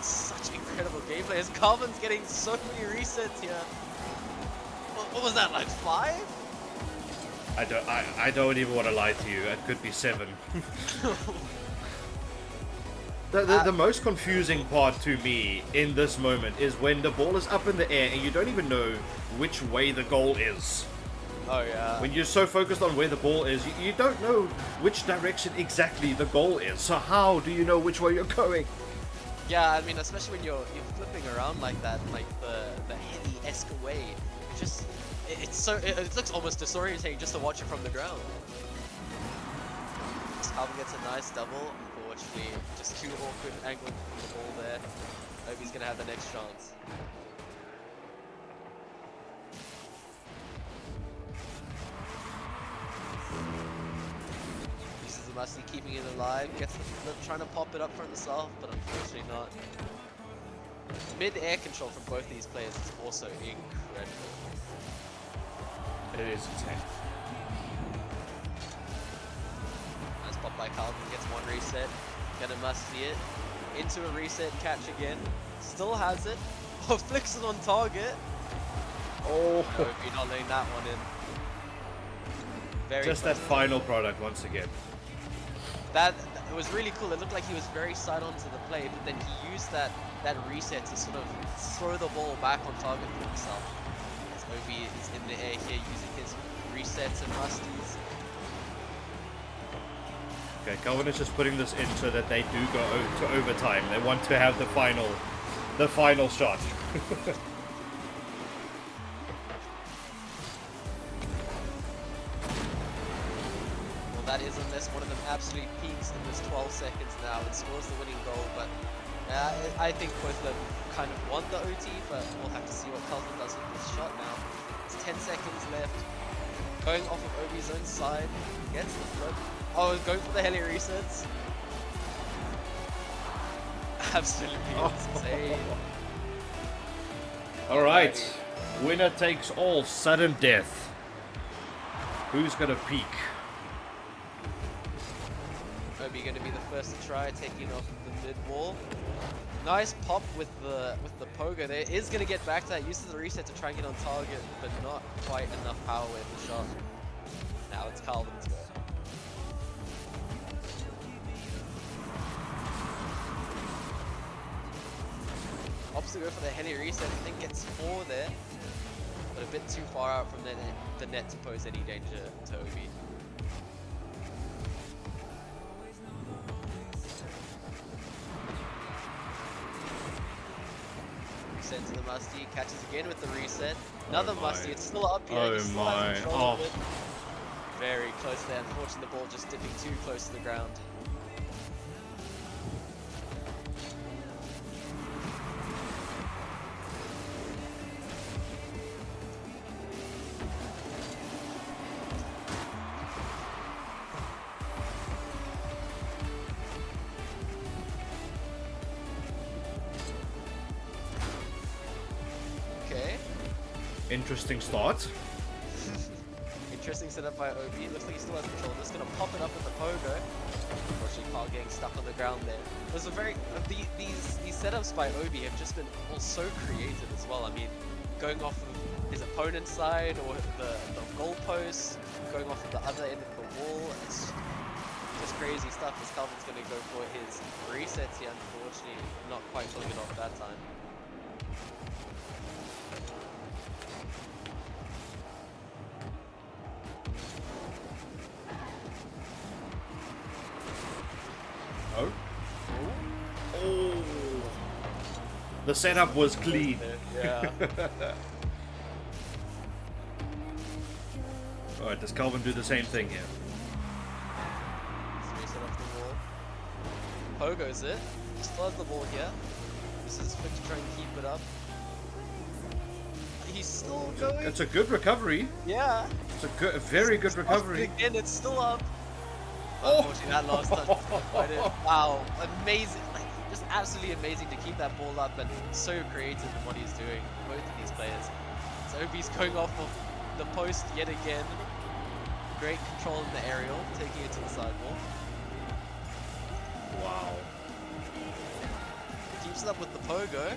such incredible gameplay. As Calvin's getting so many resets here. What was that, like 5? I don't even want to lie to you. It could be 7. The most confusing part to me in this moment is when the ball is up in the air and you don't even know which way the goal is. Oh yeah. When you're so focused on where the ball is, you don't know which direction exactly the goal is. So how do you know which way you're going? Yeah, I mean, especially when you're flipping around like that, like the heavy-esque way. It looks almost disorientating just to watch it from the ground. Calvin gets a nice double. Unfortunately, just too awkward angling from the ball there. Obi's gonna have the next chance. Uses the musty, keeping it alive. Gets the flip, trying to pop it up for himself, but unfortunately not. Mid-air control from both these players is also incredible. It is insane. Nice pop by Calvin, gets one reset. Gonna musty it. Into a reset, catch again. Still has it. Oh, flicks it on target. Oh, No, if you're not letting that one in. Very just close. that final product once again. That it was really cool. It looked like he was very side on to the play, but then he used that reset to sort of throw the ball back on target for himself. As Obi is in the air here using his resets and musties. Okay, Calvin is just putting this in so that they do go to overtime. They want to have the final shot. Well, that is unless one of them absolutely peaks in this 12 seconds now and scores the winning goal, but I think both of them kind of want the OT, but we'll have to see what Calvin does with this shot now. It's 10 seconds left. Going off of Obi's own side, gets the flip. Oh, going for the heli resets. Absolutely insane. Alright, winner takes all, sudden death. Who's gonna peak? Obi going to be the first to try, taking off the mid wall. Nice pop with the pogo there. Is going to get back to that. Uses the reset to try and get on target, but not quite enough power with the shot. Now it's Calvin's go. Opts to go for the heady reset. I think gets 4 there, but a bit too far out from the net to pose any danger to Obi. Reset to the Musty, catches again with the reset. Another Musty, it's still up here. Oh my. Oh. Very close there. Unfortunately, the ball just dipping too close to the ground. Okay. Interesting start. Interesting setup by Obi. It looks like he still has control. Just gonna pop it up with the pogo. Unfortunately, Carl getting stuck on the ground there. It was a very these setups by Obi have just been all so creative as well. I mean, going off of his opponent's side or the goalpost, going off of the other end of the wall. It's just crazy stuff. As Calvin's gonna go for his resets here. Unfortunately, not quite pulling it off that time. Oh. Oh. The setup was clean. Yeah. Alright, does Calvin do the same thing here? Let's reset off the wall. Pogo's it. Still has the ball here. This is fit to try and keep it up. He's still going. It's a good recovery. Yeah. It's a very good recovery. Again, it's still up. Oh. Unfortunately, that last touch was quite it. Wow, amazing. Like, just absolutely amazing to keep that ball up and so creative in what he's doing, both of these players. So Obi's going off of the post yet again. Great control in the aerial, taking it to the sidewall. Wow. Keeps it up with the pogo.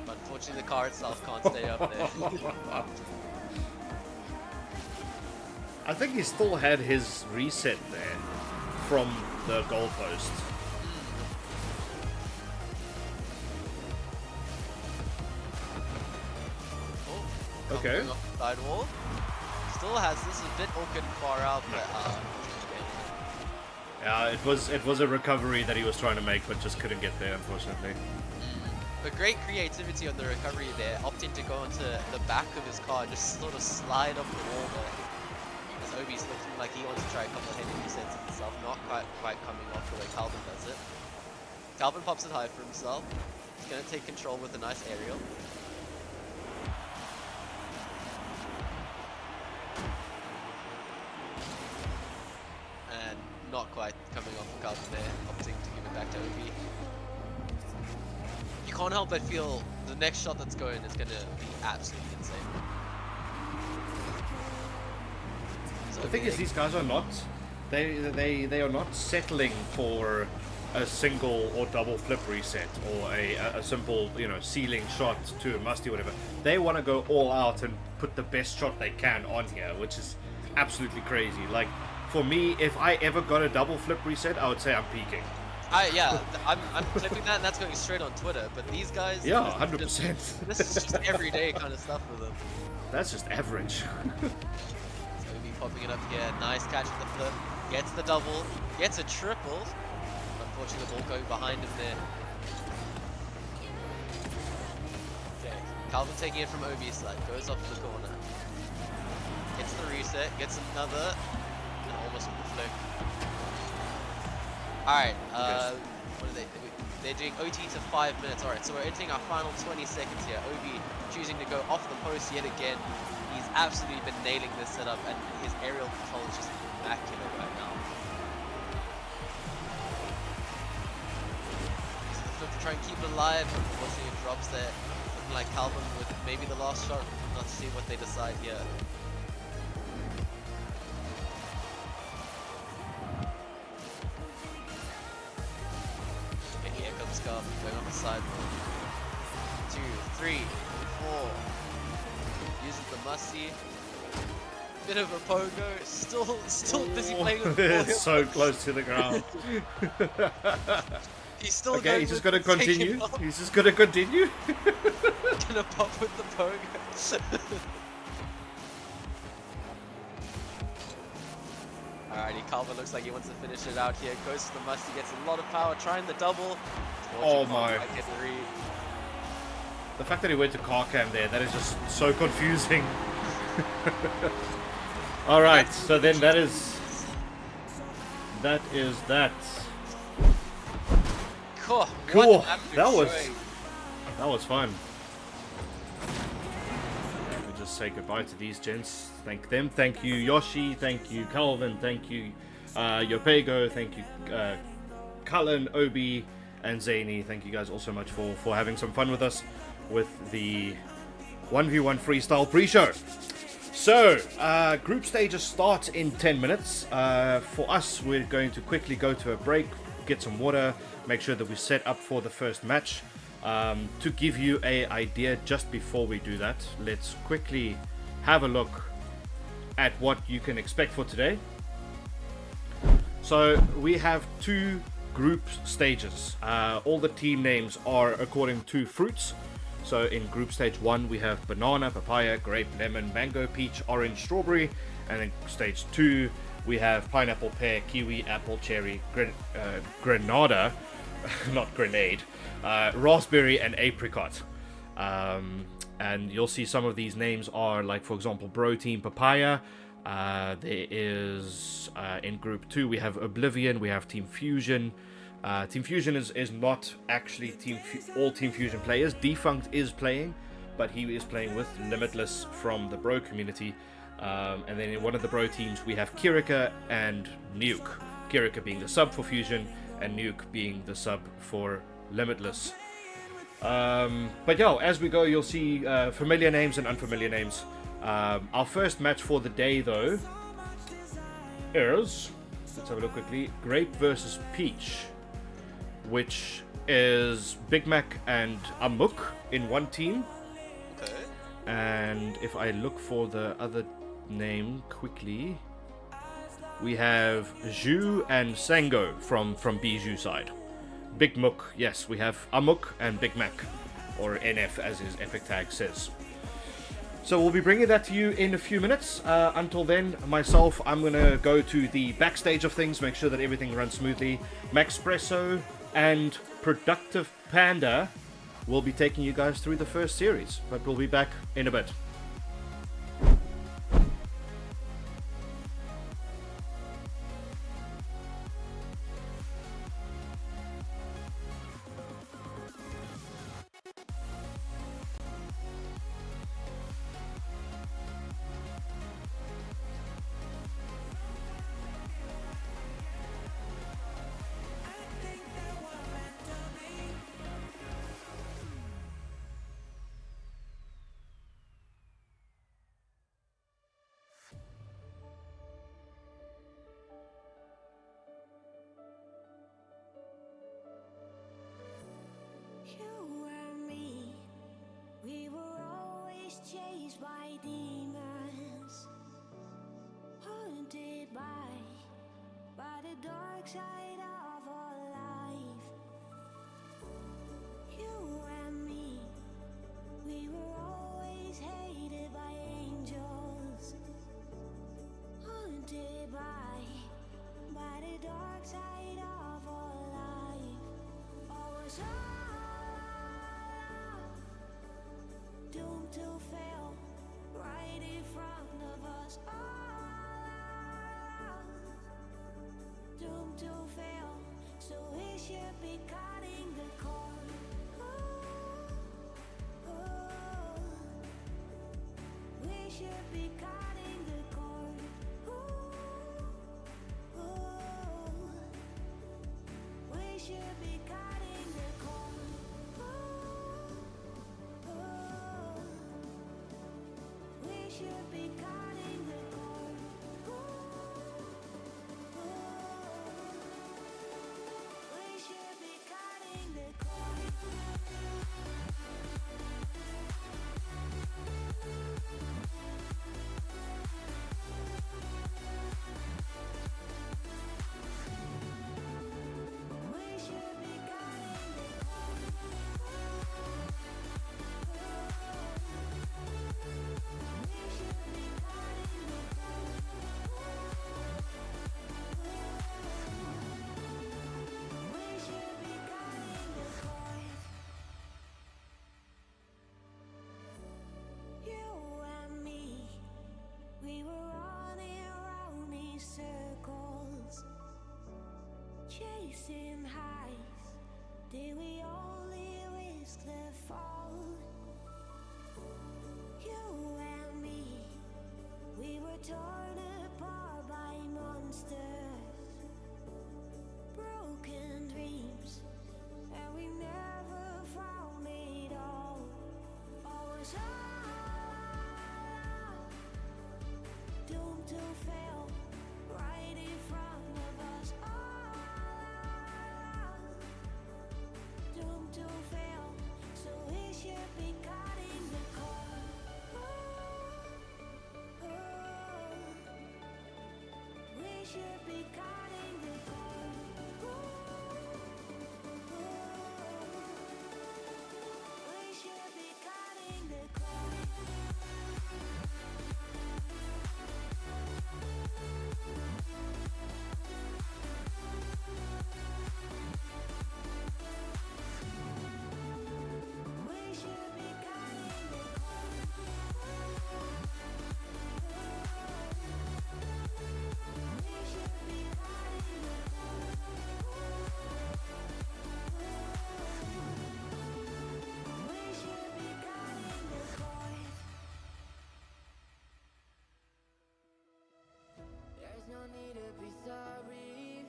But unfortunately, the car itself can't stay up there. I think he still had his reset there from the goalpost. Oh, okay. Off the sidewall. Still has this a bit awkward and far out, but yeah, it was a recovery that he was trying to make, but just couldn't get there, unfortunately. But great creativity on the recovery there, opting to go onto the back of his car and just sort of slide off the wall there. As Obi's looking like he wants to try a couple of heavy resets himself, not quite coming off the way Calvin does it. Calvin pops it high for himself. He's going to take control with a nice aerial. And not quite coming off of Calvin there, opting to give it back to Obi. You can't help but feel the next shot that's going is going to be absolutely insane. So The thing is, these guys are not, they are not settling for a single or double flip reset or a simple, you know, ceiling shot to a musty or whatever. They want to go all out and put the best shot they can on here, which is absolutely crazy. Like, for me, if I ever got a double flip reset, I would say I'm peaking. Yeah, I'm clipping that and that's going straight on Twitter, but these guys... Yeah, 100%. This is just everyday kind of stuff with them. That's just average. So Obi popping it up here, nice catch with the flip, gets the double, gets a triple. Unfortunately, the ball going behind him there. Okay, Calvin taking it from Obi's side, goes off to the corner. Gets the reset, gets another, and almost with the flick. Alright, what are they? They're doing OT to 5 minutes. Alright, so we're entering our final 20 seconds here. Obi choosing to go off the post yet again. He's absolutely been nailing this setup, and his aerial control is just immaculate right now. So the flip to try and keep it alive. Unfortunately, it drops there. Looking like Calvin with maybe the last shot. Not to see what they decide here. Going on the sidewall. 2, 3, 4. Uses the musty. Bit of a pogo. Still busy playing with the ball. It's so close to the ground. He's still Okay, going he's just with gonna the taking continue. off. He's just gonna continue. Gonna pop with the pogo. Alrighty, Calvin looks like he wants to finish it out here. Goes for the must. He gets a lot of power. Trying the double. Oh my. I get the read. The fact that he went to car cam there, that is just so confusing. Alright, so then that is that. Cool. Cool. What an That epic was showing. that was fun. Let me just say goodbye to these gents. Thank them. Thank you, Yoshi. Thank you, Calvin. Thank you, Yopego. Thank you, Cullen, Obi, and Zany. Thank you guys all so much for having some fun with us with the 1v1 freestyle pre-show. So, group stages start in 10 minutes. For us, we're going to quickly go to a break, get some water, make sure that we set up for the first match. To give you an idea, just before we do that, let's quickly have a look at what you can expect for today. So, we have 2 group stages. All the team names are according to fruits. So in group stage 1 we have banana, papaya, grape, lemon, mango, peach, orange, strawberry, and in stage 2 we have pineapple, pear, kiwi, apple, cherry, granada, not grenade, raspberry, and apricot. And you'll see some of these names are like, for example, bro team papaya. There is in group 2 we have oblivion, we have team fusion. Team Fusion is not actually all Team Fusion players. Defunct is playing, but he is playing with Limitless from the Bro community. And then in one of the Bro teams, we have Kirika and Nuke. Kirika being the sub for Fusion, and Nuke being the sub for Limitless. But yeah, as we go, you'll see familiar names and unfamiliar names. Our first match for the day, though, is, let's have a look quickly, Grape versus Peach, which is Big Mac and Amuk in one team. Okay. And if I look for the other name quickly, we have Zhu and Sango from Biju side. Big Mook, yes, we have Amuk and Big Mac, or NF as his epic tag says. So we'll be bringing that to you in a few minutes. Until then, myself, I'm going to go to the backstage of things, make sure that everything runs smoothly. Maxpresso and Productive Panda will be taking you guys through the first series, but we'll be back in a bit. You and me, we were always chased by demons, haunted by the dark side of our life. You and me, we were always hated by angels, haunted by the dark side of our life. Always doomed to fail, right in front of us all. Doomed to fail, so we should be cutting the cord. Ooh, we should be cutting the cord. Ooh, we should be cutting the cord. We should be cutting the cord. We should be cutting the cord. chasing highs. Did we only risk the fall? You and me, we were torn apart by monsters, broken dreams, and we never found it all. Always doomed to fail, right in front of us. Doomed to fail, so we should be cutting the cord. We should be cutting the cord. We should be cutting the cord. We should be cutting the cord. We should be cutting the cord. We should be cutting the cord. There's no need to be sorry.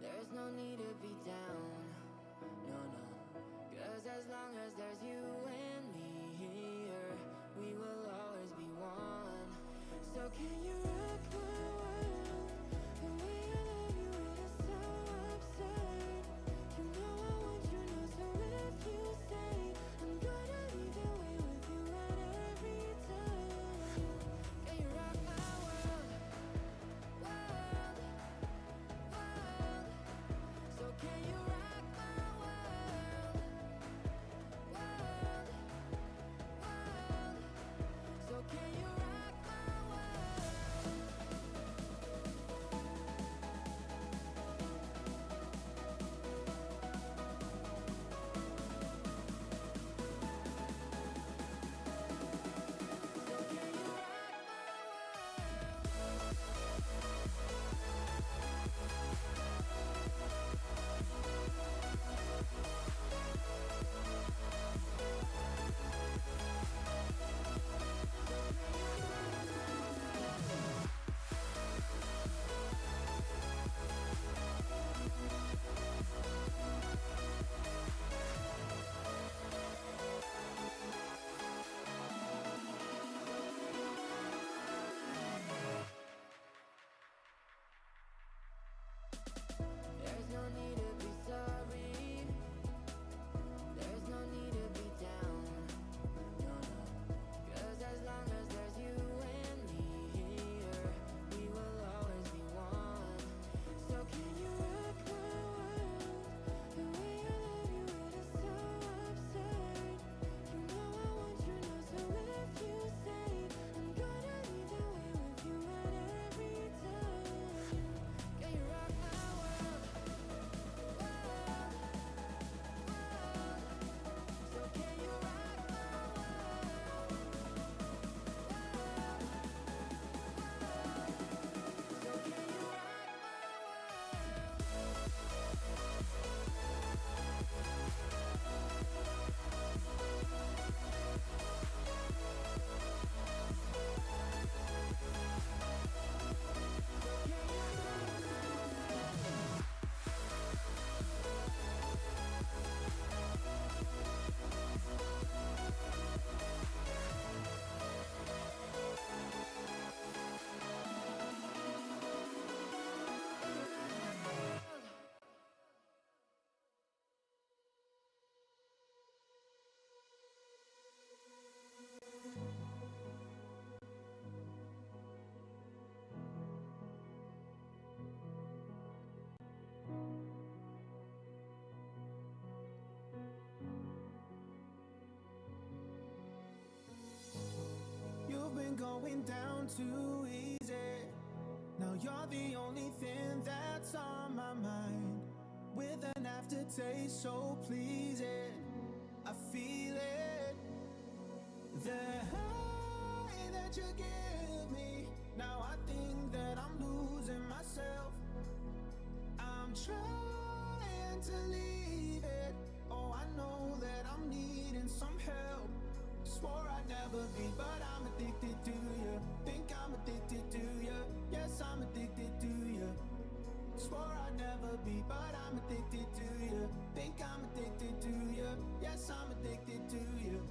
There's no need to be down. No, no. 'Cause as long as there's you and me here, we will always be one. So can you rock my world? The way I love you, it is so absurd. You know I want you now, so if you say I'm gonna leave the way with you at every turn. Can you rock my world? World, world. So can you rock my world? World, world. So can you rock my world? So can you rock my world? There's no need to be sorry. There's no need to be down. No, no. 'Cause as long as there's you and me here, we will always be one. So can you rock my world? The way I love you, it is so absurd. You know I want you now, so if you say I'm gonna leave the way with you at every turn. Can you rock my world? World, world. So can you rock my world? World, world. So can you rock my world? You've been going down too easy. Now you're the only thing that's on my mind. With an aftertaste so pleasing, I feel it. The high that you give me. Now I think that I'm losing myself. I'm I'm trying to leave it. Oh, I know that I'm needing some help. Swore I'd never be, but I'm addicted to you. Think I'm addicted to you. Yes, I'm addicted to you. Swore I'd never be, but I'm addicted to you. Think I'm addicted to you. Yes, I'm addicted to you.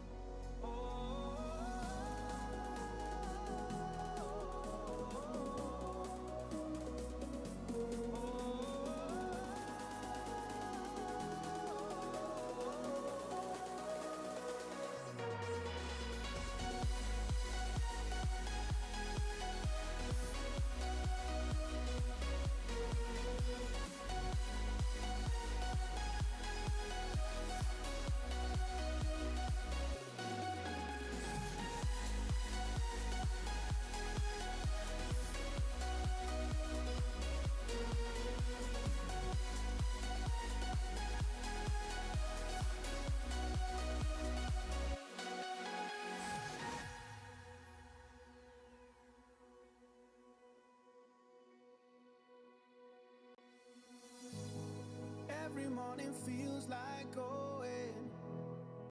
Every morning feels like going.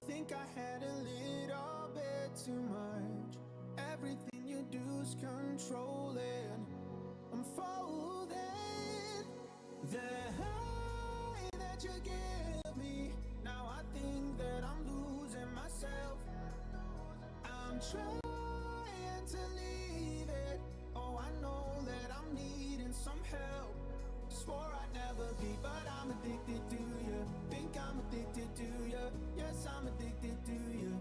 Think I had a little bit too much. Everything you do's controlling. I'm folding. The high that you give me. Now I think that I'm losing myself. I'm trying to leave it. Oh, I know that I'm needing some help. Swore I'd never be, but I'm addicted to you. Think I'm addicted to you. Yes, I'm addicted to you.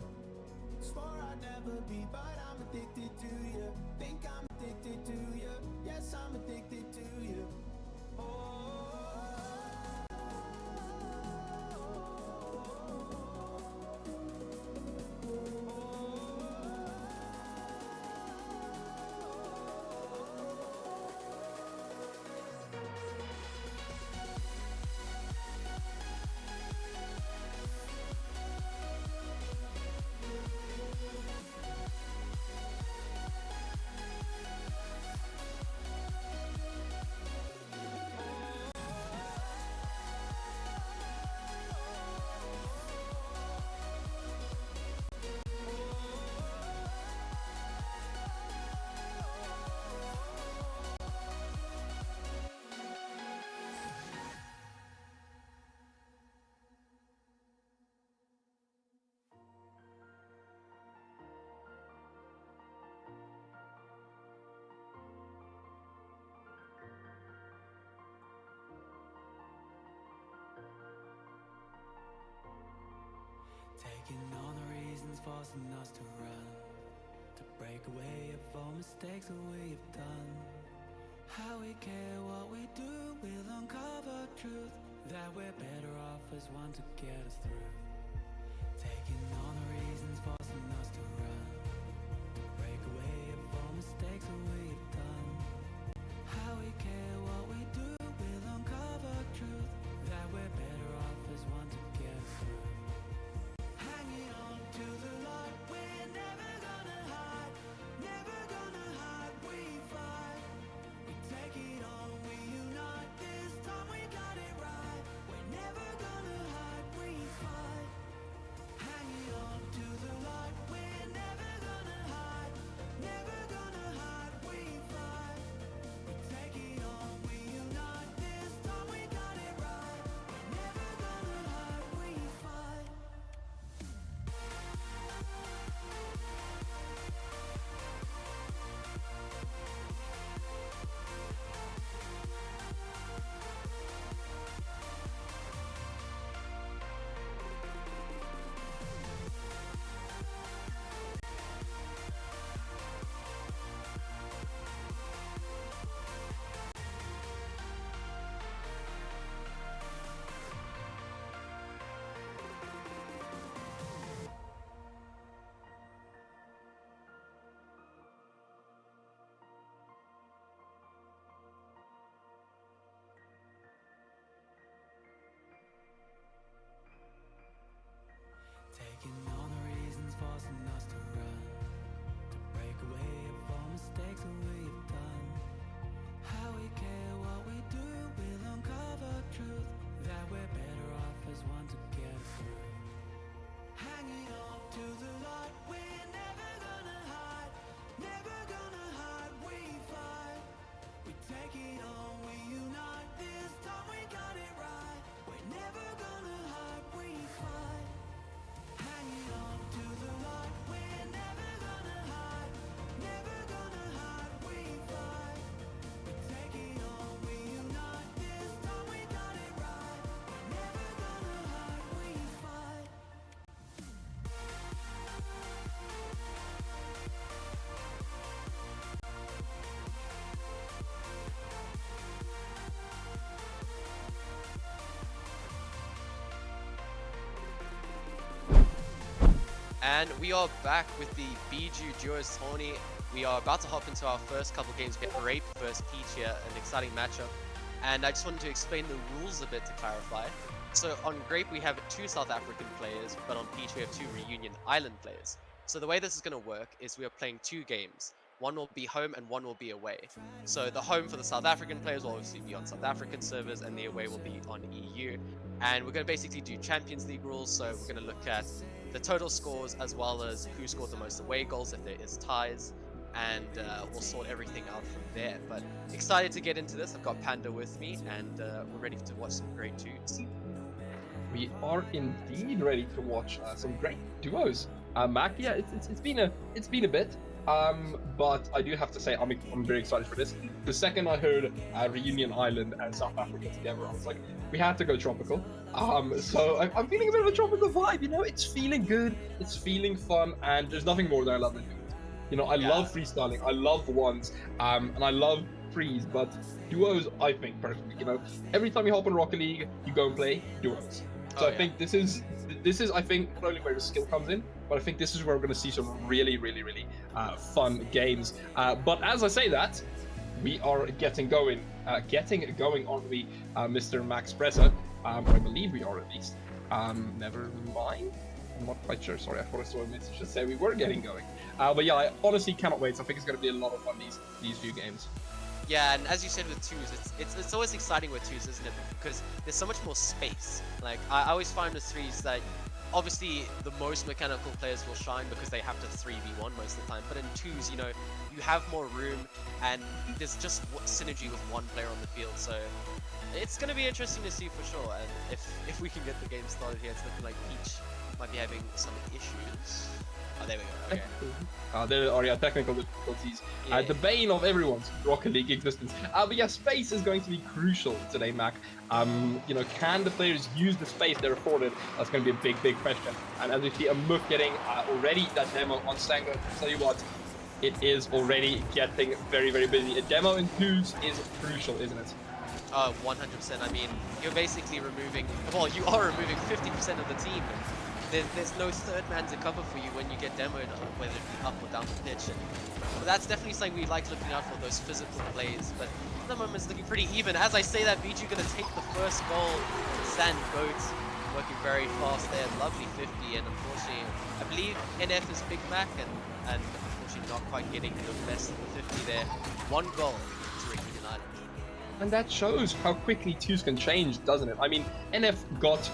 Swore I'd never be, but I'm addicted to you. Think I'm addicted to you. Yes, I'm addicted to you. Taking all the reasons forcing us to run, to break away of all mistakes that we have done. How we care what we do, we'll uncover truth, that we're better off as one to get us through. Taking all the reasons forcing us to run, to break away of all mistakes that we have done. How we care what we do, we'll uncover truth, that we're better off as one to get us through. Hanging on to the light, we're never gonna hide, never gonna hide, we fight. We take it on, we unite, this time we got it right. We're never gonna hide, we fight. Hanging on. And we are back with the Biju Duos Tournament. We are about to hop into our first couple games. We have Grape versus Peach here, an exciting matchup. And I just wanted to explain the rules a bit to clarify. So on Grape we have 2 South African players, but on Peach we have 2 Reunion Island players. So the way this is going to work is we are playing 2 games. One will be home and one will be away. So the home for the South African players will obviously be on South African servers and the away will be on EU. And we're going to basically do Champions League rules, so we're going to look at the total scores as well as who scored the most away goals if there is ties, and we'll sort everything out from there. But excited to get into this. I've got Panda with me, and we're ready to watch some great twos. We are indeed ready to watch some great duos. Mac, yeah, it's been a bit, but I do have to say I'm very excited for this. The second I heard Reunion Island and South Africa together, I was like, we had to go tropical. So I'm feeling a bit of a tropical vibe. You know, it's feeling good, it's feeling fun, and there's nothing more that I love than duos. You know, I love freestyling, I love ones, and I love threes, but duos, I think personally, you know, every time you hop on Rocket League, you go and play duos. So I think this is I think not only where the skill comes in, but I think this is where we're going to see some really fun games. But as I say that, we are getting going on the Mr. Max Pressa. I believe we are at least. Never mind. I'm not quite sure. Sorry, I thought I saw a message that said we were getting going. But yeah, I honestly cannot wait. So I think it's going to be a lot of fun these few games. Yeah, and as you said with twos, it's always exciting with twos, isn't it? Because there's so much more space. Like I always find with threes that obviously the most mechanical players will shine because they have to 3v1 most of the time. But in twos, you know, you have more room and there's just synergy with one player on the field. So it's going to be interesting to see for sure. And if we can get the game started here, it's looking like Peach might be having some issues. Oh, there we go. Okay. There are technical difficulties. The bane of everyone's Rocket League existence. But yeah, space is going to be crucial today, Mac. You know, can the players use the space they're afforded? That's going to be a big question. And as we see Amuk getting already that demo on Sango, I'll tell you what, it is already getting very busy. A demo in twos is crucial, isn't it? 100%. I mean, you're basically removing, well, you are removing 50% of the team. There's no third man to cover for you when you get demoed, whether it be up or down the pitch. And that's definitely something we like looking out for, those physical plays. But at the moment, it's looking pretty even. As I say that, Biju going to take the first goal. Sand Goat working very fast there. Lovely 50. And unfortunately, I believe NF is Big Mac, and unfortunately not quite getting the best of the 50 there. 1 goal to Reunion Island. And that shows how quickly twos can change, doesn't it? I mean, NF got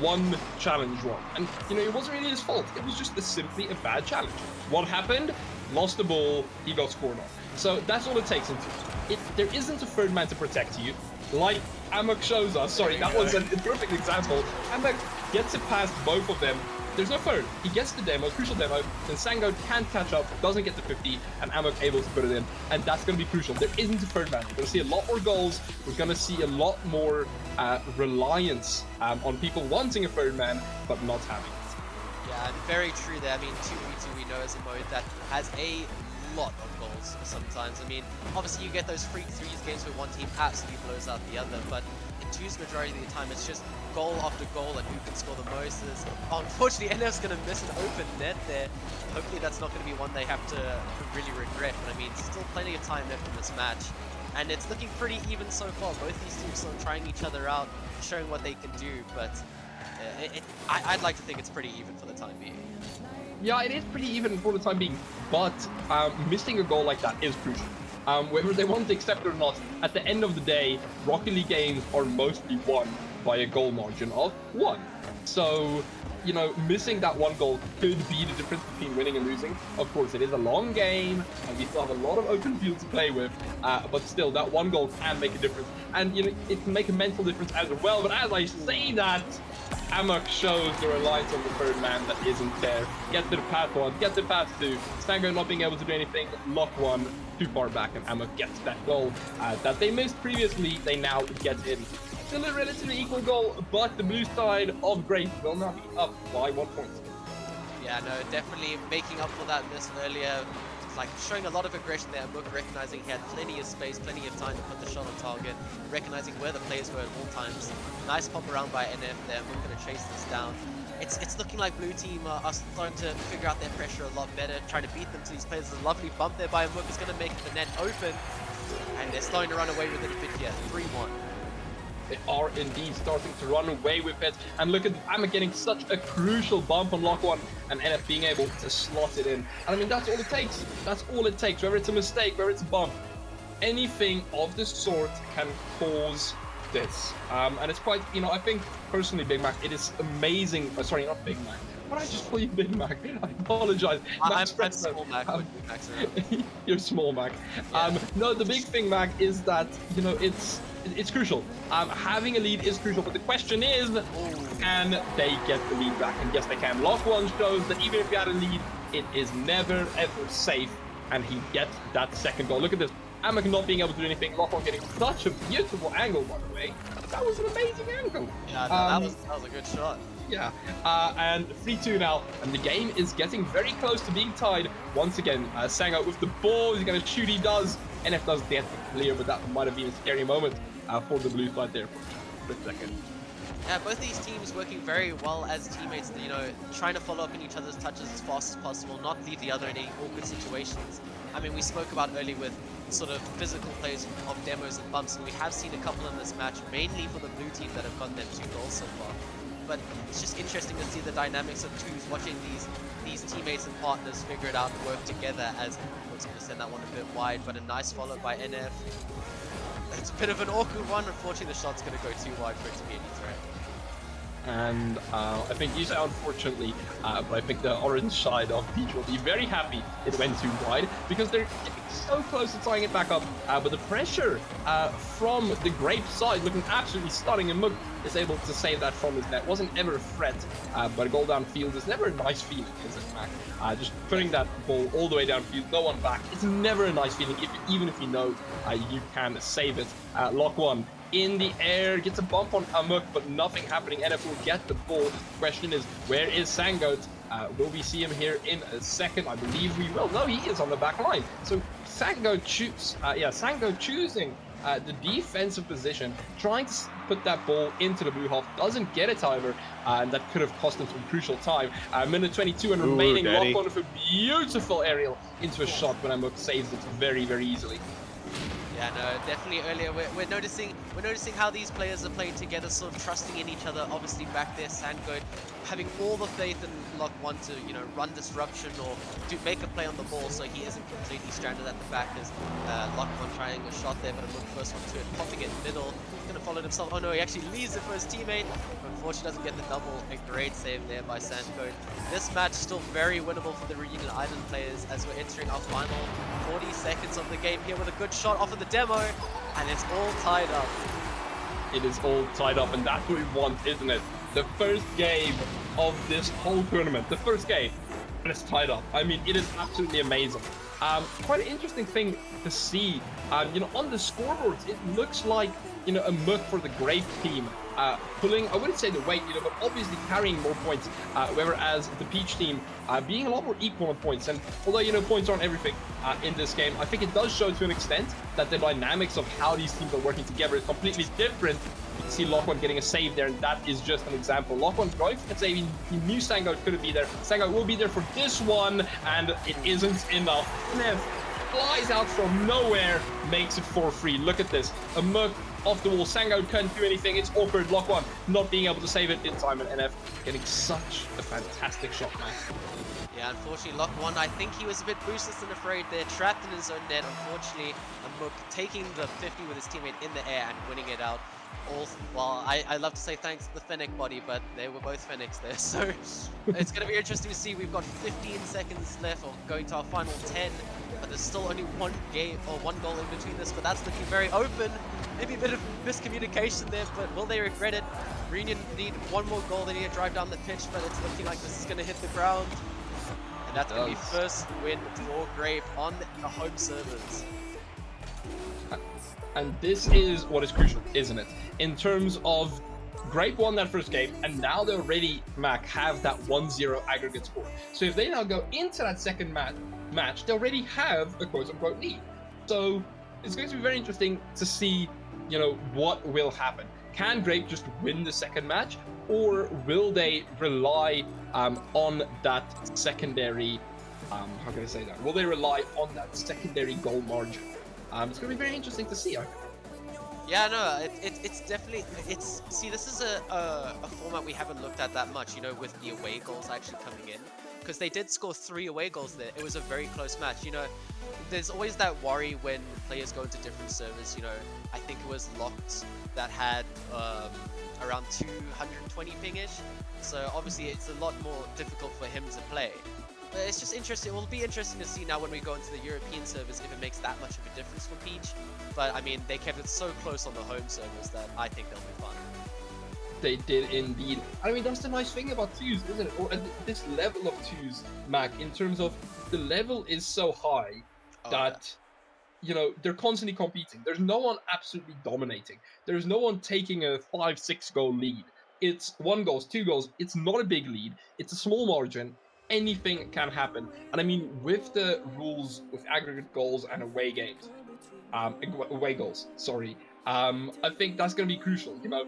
one challenge wrong, and you know, it wasn't really his fault. It was just simply a bad challenge. What happened? Lost the ball, he got scored on. So that's all it takes in twos. There isn't a third man to protect you, like Amok shows us. Sorry, that was a perfect example. Amok gets it past both of them. There's no third. He gets the demo, crucial demo, then Sango can't catch up, doesn't get the 50, and Amok able to put it in, and that's going to be crucial. There isn't a third man. We're going to see a lot more goals. We're going to see a lot more reliance on people wanting a third man, but not having it. Yeah, and very true there. I mean, 2v2 we know is a mode that has a lot of goals sometimes. I mean, obviously you get those freak threes games where one team absolutely blows out the other, but in twos majority of the time it's just goal after goal and who can score the most. Unfortunately, NF's going to miss an open net there. Hopefully that's not going to be one they have to really regret, but I mean, still plenty of time left in this match. And it's looking pretty even so far. Both these teams still trying each other out, showing what they can do, but I'd like to think it's pretty even for the time being. Yeah, it is pretty even for the time being, but missing a goal like that is crucial. Whether they want to accept it or not, at the end of the day, Rocket League games are mostly won by a goal margin of 1. So, you know, missing that 1 goal could be the difference between winning and losing. Of course, it is a long game, and we still have a lot of open field to play with, but still, that 1 goal can make a difference. And, you know, it can make a mental difference as well, but as I say that, Amok shows the reliance on the third man that isn't there. Get to the path 1, get to the path 2. Stango not being able to do anything, lock 1, too far back, and Amok gets that goal that they missed previously. They now get in. Still a relatively equal goal, but the blue side of Grape will not be up by 1 point. Yeah, no, definitely making up for that miss earlier. like showing a lot of aggression there. Mook recognizing he had plenty of space, plenty of time to put the shot on target, recognizing where the players were at all times. Nice pop around by NF there. Mook gonna chase this down. It's looking like blue team are starting to figure out their pressure a lot better, trying to beat them to these players. There's a lovely bump there by Mook. Is gonna make the net open, and they're starting to run away with it a bit here. 3-1. They are indeed starting to run away with it. And look at Amma getting such a crucial bump on lock one and NF being able to slot it in. And I mean, that's all it takes. That's all it takes. Whether it's a mistake, whether it's a bump, anything of this sort can cause this. And it's quite, you know, I think personally, Big Mac, it is amazing. Sorry, not Big Mac. Why did I just call you Big Mac? I apologize. I'm small Mac. Mac's around. You're small Mac. Yeah. No, the big thing, Mac, is that, you know, it's crucial. Having a lead is crucial, but the question is, can they get the lead back? And yes, they can. Lock one shows that even if you had a lead, it is never ever safe, and he gets that second goal. Look at this. Amak not being able to do anything. Lock one getting such a beautiful angle, by the way. That was an amazing angle. Yeah, that was a good shot. Yeah, and 3-2 now, and the game is getting very close to being tied. Once again, Sango with the ball, he's going to shoot, he does. NF does get clear, but that might have been a scary moment for the blue side there for a second. Yeah, both these teams working very well as teammates, you know, trying to follow up in each other's touches as fast as possible, not leave the other in any awkward situations. I mean, we spoke about earlier with sort of physical plays of demos and bumps, and we have seen a couple in this match, mainly for the blue team that have gotten them 2 goals so far. But it's just interesting to see the dynamics of twos, watching these teammates and partners figure it out and work together. As Mook's going to send that one a bit wide, but a nice follow by NF. It's a bit of an awkward one. Unfortunately, the shot's going to go too wide for it to be any threat. And I think you say unfortunately, but I think the orange side of Biju will be very happy it went too wide, because they're getting so close to tying it back up. But the pressure from the grape side looking absolutely stunning, and Mook is able to save that from his net. Wasn't ever a threat, but a goal downfield is never a nice feeling, is it, Mac? Just putting that ball all the way downfield, no one back, it's never a nice feeling, even if you know you can save it. Lock one in the air, gets a bump on Amuk, but nothing happening. NF will get the ball. The question is, where is Sangoat? Will we see him here in a second? I believe we will. No, he is on the back line. So Sango choosing the defensive position, trying to put that ball into the blue half. Doesn't get it, however, and that could have cost him some crucial time. Minute 22 and remaining. Lock on with a beautiful aerial into a shot, but Amuk saves it very, very easily. Yeah, no, definitely earlier we're noticing how these players are playing together, sort of trusting in each other. Obviously back there, Sandgoat having all the faith in Lock 1 to, you know, run disruption or to make a play on the ball, so he isn't completely stranded at the back. As Lock 1 trying a shot there, but a look first one to it, popping it middle. He's gonna follow himself. Oh no, he actually leaves it for his teammate. Unfortunately, doesn't get the double. A great save there by Sandgoat. This match still very winnable for the Reunion Island players as we're entering our final 40 seconds of the game here with a good shot off of the demo, and it's all tied up. It is all tied up, and that's what we want, isn't it? The first game of this whole tournament, the first game, and it's tied up. I mean, it is absolutely amazing. Quite an interesting thing to see. You know, on the scoreboards, it looks like, you know, a Mook for the Grape team pulling, I wouldn't say the weight, you know, but obviously carrying more points, whereas the Peach team being a lot more equal on points. And although, you know, points aren't everything in this game, I think it does show to an extent that the dynamics of how these teams are working together is completely different. You can see Lock 1 getting a save there, and that is just an example. Lock 1's going for that save. He knew Sango couldn't be there. Sango will be there for this one, and it isn't enough. Nev flies out from nowhere, makes it 4-3. Look at this. A Mook off the wall. Sango can't do anything. It's awkward. Lock 1 not being able to save it in time, and NF getting such a fantastic shot, man. Yeah, unfortunately, Lock 1, I think he was a bit boostless and afraid there, trapped in his own net. Unfortunately, Mook taking the 50 with his teammate in the air and winning it out. Well, I love to say thanks to the Fennec body, but they were both Fennecs there, so it's going to be interesting to see. We've got 15 seconds left, or going to our final 10, but there's still only one goal in between this, but that's looking very open. Maybe a bit of miscommunication there, but will they regret it? Reunion need one more goal. They need to drive down the pitch, but it's looking like this is going to hit the ground. And that's going to be first win for Grape on the home servers. And this is what is crucial, isn't it? In terms of Grape won that first game, and now they already, Mac, have that 1-0 aggregate score. So if they now go into that second match, they already have a quote-unquote lead. So it's going to be very interesting to see, you know, what will happen. Can Grape just win the second match, or will they rely on that secondary, how can I say that? Will they rely on that secondary goal margin? It's going to be very interesting to see, I think. Yeah, no, it's definitely, see, this is a format we haven't looked at that much, you know, with the away goals actually coming in, because they did score 3 away goals there. It was a very close match, you know. There's always that worry when players go into different servers, you know. I think it was Locked that had around 220 ping-ish, so obviously it's a lot more difficult for him to play. But it's just interesting. It will be interesting to see now when we go into the European servers if it makes that much of a difference for Peach. But I mean, they kept it so close on the home servers that I think they'll be fun. They did indeed. I mean, that's the nice thing about twos, isn't it? Or at this level of twos, Mac, in terms of the level is so high that, you know, they're constantly competing. There's no one absolutely dominating. There's no one taking a 5-6 goal lead. It's 1 goal, 2 goals. It's not a big lead. It's a small margin. Anything can happen. And I mean, with the rules with aggregate goals and away games, away goals, sorry, I think that's going to be crucial. You know,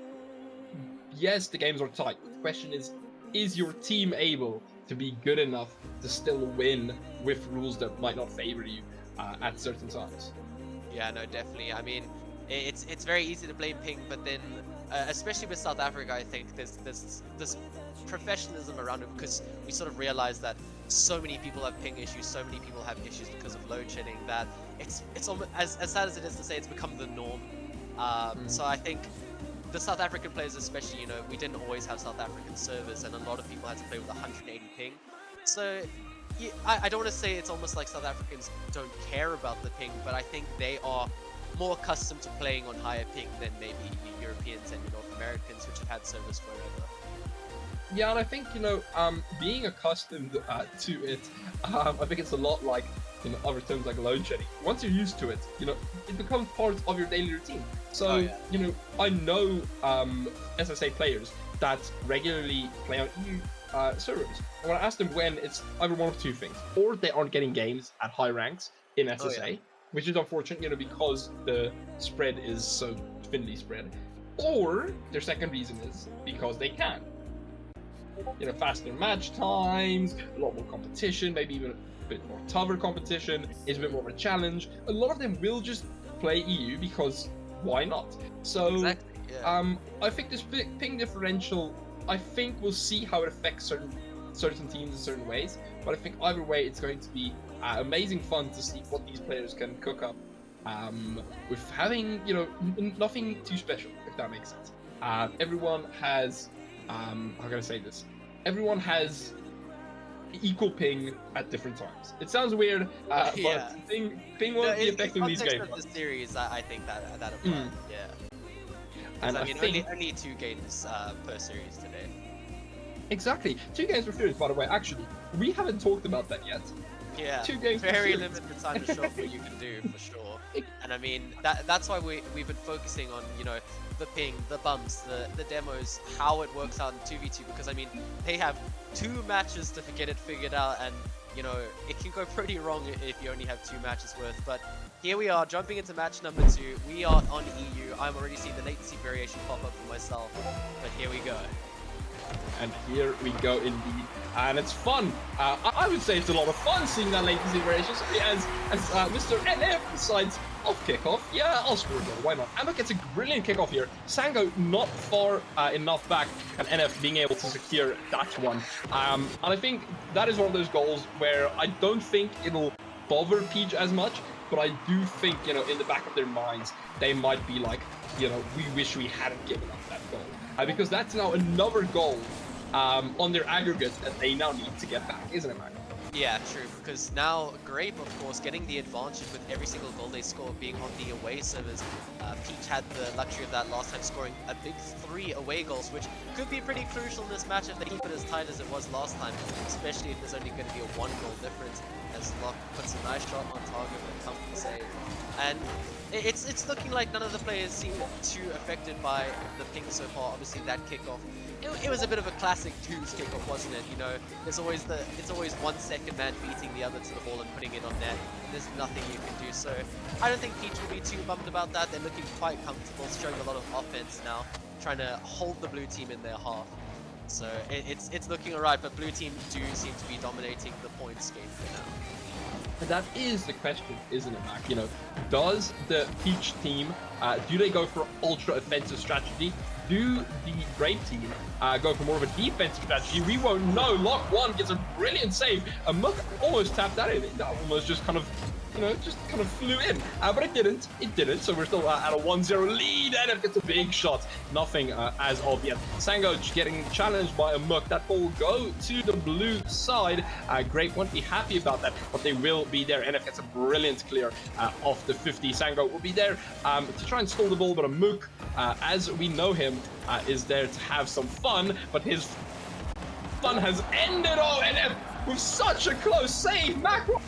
yes, the games are tight. But the question is your team able to be good enough to still win with rules that might not favor you at certain times? Yeah, no, definitely. I mean, it's very easy to blame Ping, but then, especially with South Africa, I think there's this professionalism around it, because we sort of realize that so many people have ping issues, so many people have issues because of load shedding, that it's almost, as sad as it is to say, it's become the norm. So I think the South African players especially, you know, we didn't always have South African servers, and a lot of people had to play with 180 ping. So yeah, I don't want to say it's almost like South Africans don't care about the ping, but I think they are more accustomed to playing on higher ping than maybe Europeans and North Americans, which have had servers forever. Yeah, and I think, you know, being accustomed to it, I think it's a lot like, you know, other terms like load shedding. Once you're used to it, you know, it becomes part of your daily routine. So, you know, I know SSA players that regularly play on EU servers. And when I ask them when, it's either one of two things. Or they aren't getting games at high ranks in SSA, which is unfortunate, you know, because the spread is so thinly spread. Or their second reason is because they can. You know, faster match times, a lot more competition, maybe even a bit more tougher competition, is a bit more of a challenge. A lot of them will just play EU because why not? So, Exactly, yeah. I think this ping differential, I think we'll see how it affects certain teams in certain ways, but I think either way it's going to be amazing fun to see what these players can cook up with having, you know, nothing too special, if that makes sense. Everyone has, how can I say this? Everyone has equal ping at different times. It sounds weird, but ping won't be affecting these games. In the context of the series, I think that applies, yeah. And I mean, think only 2 games per series today. exactly 2 games per series. By the way, actually, we haven't talked about that yet. Yeah, 2 games per very series. limited time to show what you can do, for sure. And I mean, that's why we've been focusing on, you know, the ping, the bumps, the demos, how it works out in 2v2, because I mean, they have 2 matches to get it figured out, and you know, it can go pretty wrong if you only have 2 matches worth. But here we are, jumping into match number 2. We are on EU. I'm already seeing the latency variation pop up for myself, but here we go. And here we go indeed, and it's fun. I would say it's a lot of fun seeing that latency variation, as Mr. NF decides off kickoff. Yeah, I'll score a goal, why not? And look, it's a brilliant kickoff here. Sango not far enough back, and NF being able to secure that one. And I think that is one of those goals where I don't think it'll bother Peach as much, but I do think, you know, in the back of their minds, they might be like, you know, we wish we hadn't given up that goal. Because that's now another goal on their aggregate that they now need to get back, isn't it, man? Yeah, true, because now Grape, of course, getting the advantage with every single goal they score being on the away servers. Peach had the luxury of that last time, scoring a big 3 away goals, which could be pretty crucial in this match if they keep it as tight as it was last time, especially if there's only going to be a 1 goal difference, as Locke puts a nice shot on target with a comfy save. And it's looking like none of the players seem too affected by the ping so far. Obviously, that kickoff, it was a bit of a classic twos kickoff, wasn't it? You know, it's always 1 second man beating the other to the ball and putting it on net. And there's nothing you can do. So I don't think Peach will be too bummed about that. They're looking quite comfortable, showing a lot of offense now, trying to hold the blue team in their half. So it's looking alright, but blue team do seem to be dominating the points game for now. And that is the question, isn't it, Mac? You know, does the Peach team, do they go for ultra offensive strategy? Do the Grape team go for more of a defensive strategy? We won't know. Lock 1 gets a brilliant save. A Muck almost tapped that in. That almost just kind of, you know, just kind of flew in. But it didn't. It didn't. So we're still at a 1-0 lead. NF gets a big shot. Nothing as of yet. Sango getting challenged by a Muck. That ball will go to the blue side. Grape won't be happy about that, but they will be there. NF gets a brilliant clear off the 50. Sango will be there to try and stall the ball, but a Mook, as we know him, is there to have some fun, but his fun has ended. Oh, NF with such a close save. Mac, what?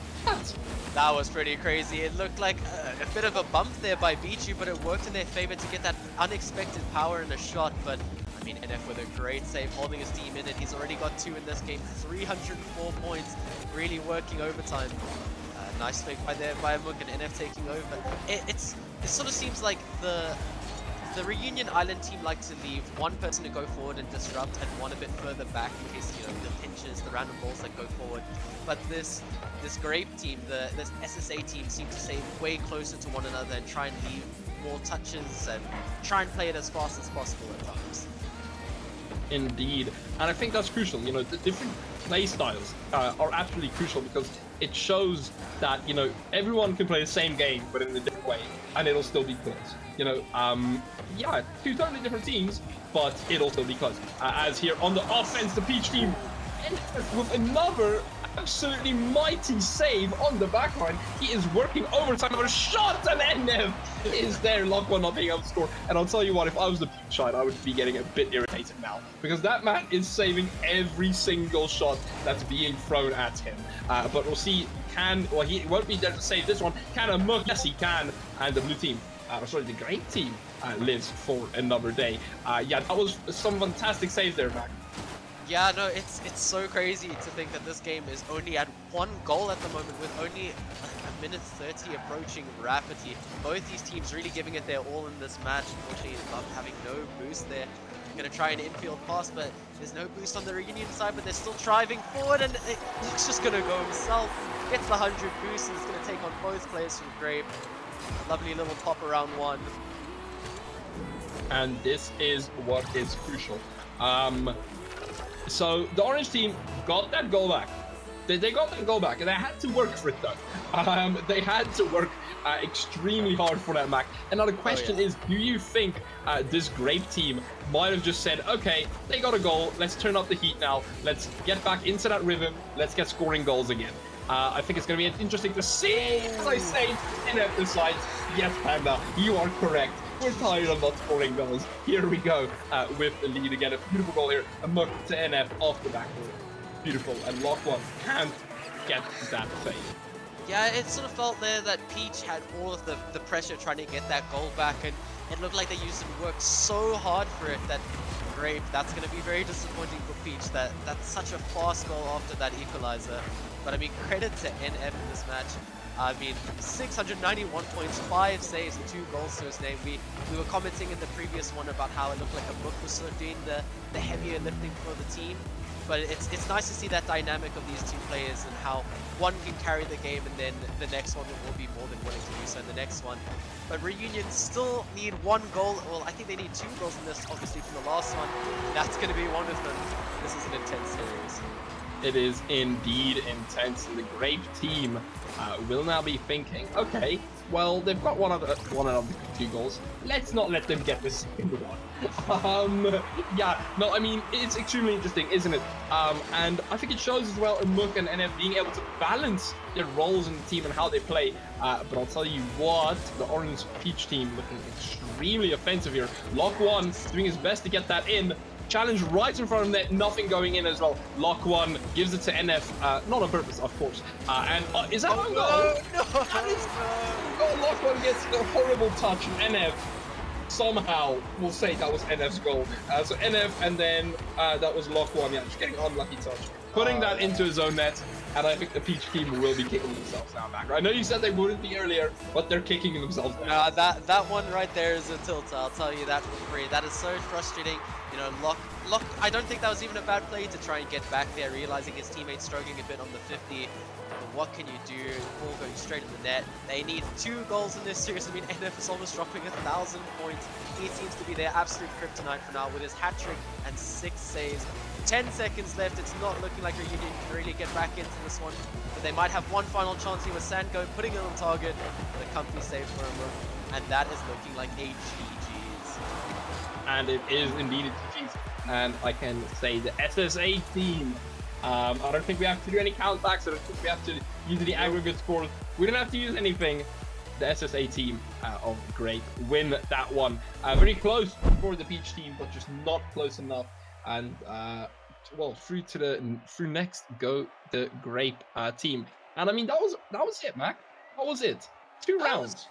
That was pretty crazy. It looked like a bit of a bump there by Biju, but it worked in their favor to get that unexpected power in a shot. But I mean, NF with a great save, holding his team in it. He's already got 2 in this game, 304 points, really working overtime. Nice fake by Mook, and NF taking over. It sort of seems like the Reunion Island team like to leave one person to go forward and disrupt, and one a bit further back in case, you know, the pinches, the random balls that go forward. But this Grape team, this SSA team, seem to stay way closer to one another and try and leave more touches and try and play it as fast as possible at times. Indeed, and I think that's crucial. You know, the different play styles are absolutely crucial, because it shows that, you know, everyone can play the same game but in a different way, and it'll still be close. You know, yeah, 2 totally different teams, but it'll still be close. As here on the offense, the Peach team with another absolutely mighty save on the backline. He is working overtime of a shot, and NF is there. Lock 1 not being able to score. And I'll tell you what, if I was the Peach side, I would be getting a bit irritated now, because that man is saving every single shot that's being thrown at him. But we'll see, he won't be there to save this one. Can a Muck? Yes, he can. And the blue team, sorry, the Grape team lives for another day. Yeah, that was some fantastic saves there, Mac. Yeah, no, it's so crazy to think that this game is only at 1 goal at the moment, with only a minute 30 approaching rapidly. Both these teams really giving it their all in this match. Unfortunately, Love having no boost there. Gonna try an infield pass, but there's no boost on the Reunion side, but they're still driving forward, and Luke's just gonna go himself. Gets the 100 boost, and is gonna take on both players from Grape. Lovely little pop around 1. And this is what is crucial. So the orange team got that goal back. They got that goal back, and they had to work for it though. They had to work extremely hard for that, Mac. And now the question is, do you think this Grape team might have just said, okay, they got a goal, let's turn up the heat now, let's get back into that rhythm, let's get scoring goals again. I think it's going to be interesting to see, as I say, NF decides, yes, Panda, you are correct. We're tired of not scoring goals. Here we go with the lead again. A beautiful goal here. A Muck to NF off the backboard. Beautiful. And Lock 1 can't get that save. Yeah, it sort of felt there that Peach had all of the pressure trying to get that goal back, and it looked like they used to work so hard for it that Grape, that's going to be very disappointing for Peach. That's such a fast goal after that equalizer. But I mean, credit to NF in this match. I mean, 691 points, 5 saves, and 2 goals to his name. We were commenting in the previous one about how it looked like a Book was sort of doing the heavier lifting for the team. But it's nice to see that dynamic of these 2 players and how one can carry the game and then the next one will be more than willing to do so in the next one. But Reunion still need 1 goal. Well, I think they need 2 goals in this, obviously, from the last one. That's going to be one of them. This is an intense series. It is indeed intense, and the Grape team will now be thinking, okay, well, they've got one of the 2 goals. Let's not let them get the second one. Yeah, no, I mean, it's extremely interesting, isn't it? And I think it shows as well in Mook and NF being able to balance their roles in the team and how they play. But I'll tell you what, the Orange Peach team looking extremely offensive here. Lock 1 doing his best to get that in. Challenge right in front of net, nothing going in as well. Lock 1 gives it to NF, not on purpose, of course. And is that on goal? No, That is... Oh, Lock 1 gets a horrible touch, and NF somehow will say that was NF's goal. So NF, and then that was Lock 1, yeah, just getting unlucky touch. Putting that into his own net, and I think the Peach team will be kicking themselves now back. I know you said they wouldn't be earlier, but they're kicking themselves now. that one right there is a tilt. I'll tell you that for free. That is so frustrating. You know, Lock. I don't think that was even a bad play to try and get back there, realizing his teammate's struggling a bit on the 50. But what can you do? Ball going straight in the net. They need 2 goals in this series. I mean, NF is almost dropping 1,000 points. He seems to be their absolute kryptonite for now with his hat trick and 6 saves. 10 seconds left. It's not looking like Reunion can really get back into this one. But they might have one final chance here with Sango putting it on target. But a comfy save for a look. And that is looking like a GG's. And it is indeed a GG's. And I can say the SSA team. I don't think we have to do any countbacks. I don't think we have to use the aggregate scores. We don't have to use anything. The SSA team of Grape win that one. Very close for the Peach team, but just not close enough. And well, through next go the Grape team. And I mean that was it, Mac. That was it. 2 rounds.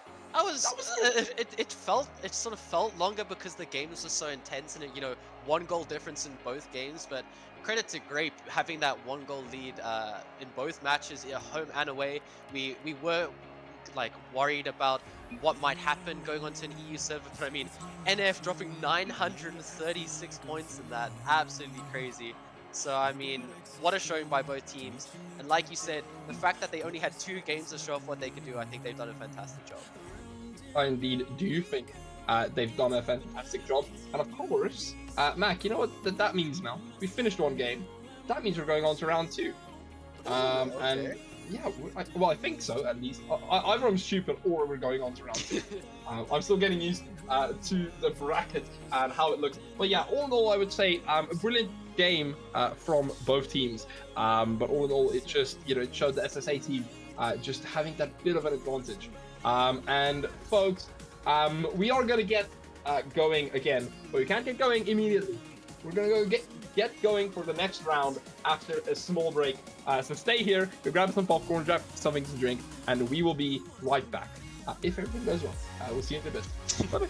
It sort of felt longer because the games were so intense and you know, 1 goal difference in both games. But credit to Grape having that 1 goal lead in both matches, home and away. We were like worried about what might happen going onto an EU server, but I mean, NF dropping 936 points in that, absolutely crazy. So I mean, what a showing by both teams. And like you said, the fact that they only had 2 games to show off what they could do, I think they've done a fantastic job. I indeed do think they've done a fantastic job. And of course, Mac, you know what that means now? We finished 1 game. That means we're going on to round 2. Okay. And yeah, well, I think so, at least. Either I'm stupid or we're going on to round 2. I'm still getting used to the bracket and how it looks. But yeah, all in all, I would say a brilliant game from both teams. But all in all, it just, you know, it showed the SSA team just having that bit of an advantage. And folks, we are going to get going again, but we can't get going immediately. We're going to go get going for the next round after a small break. So stay here, go grab some popcorn, grab something to drink, and we will be right back. If everything goes well, we'll see you in a bit. Bye-bye.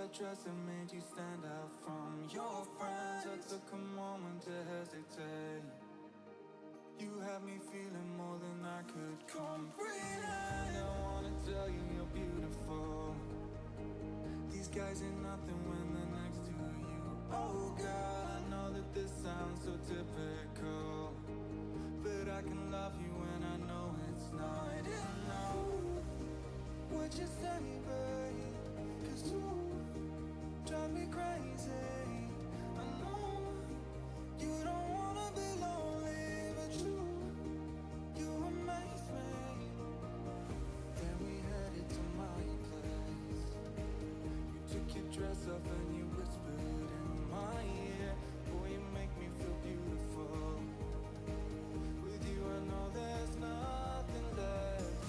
that dress that made you stand out from your friends. I took a moment to hesitate. You had me feeling more than I could comprehend. I wanna tell you you're beautiful. These guys ain't nothing when they're next to you. Oh God, I know that this sounds so typical, but I can love you when I know it's not enough. What you say, babe? 'Cause you drive me crazy. I know you don't wanna be lonely, but you amaze me. Then we headed to my place. You took your dress off and you whispered in my ear. Boy, you make me feel beautiful. With you I know there's nothing left.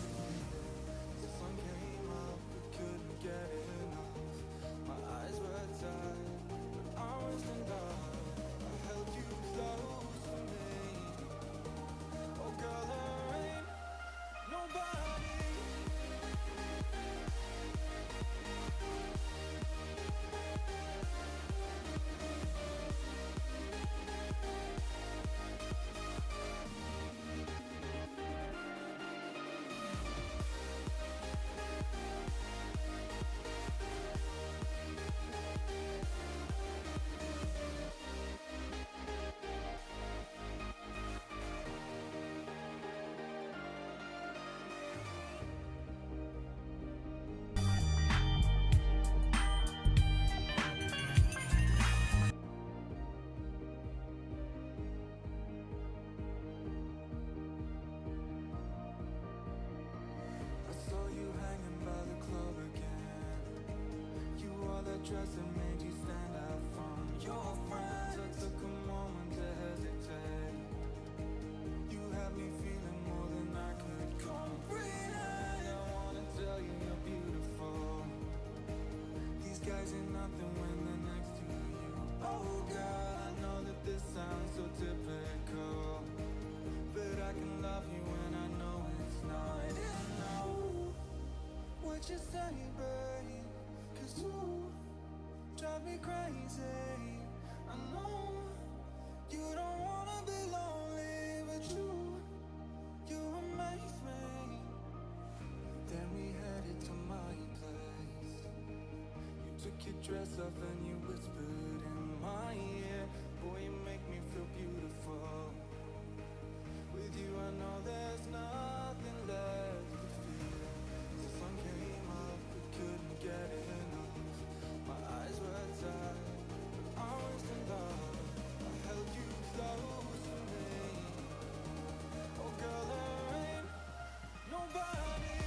The sun came up, we couldn't get enough. My eyes were tired, but I was in love. I held you close to me. Oh girl, there ain't nobody. I saw you hanging by the club again. You wore that dress that made you stand out from your friends. I took a moment to hesitate. You had me feeling more than I could comprehend. I wanna tell you you're beautiful. These guys ain't nothing when they're next to you. Oh God, I know that this sounds so typical, but I can love you when I know it's not enough. What you say, babe? 'Cause you drive me crazy. I know you don't wanna be lonely, but you amaze me. Then we headed to my place. You took your dress off and you whispered in my ear. Boy, you make me feel beautiful. With you I know there's nothing left to fear. The sun came up, we couldn't get enough. My eyes were tired, but I was in love. I held you close to me. Oh girl, there ain't nobody.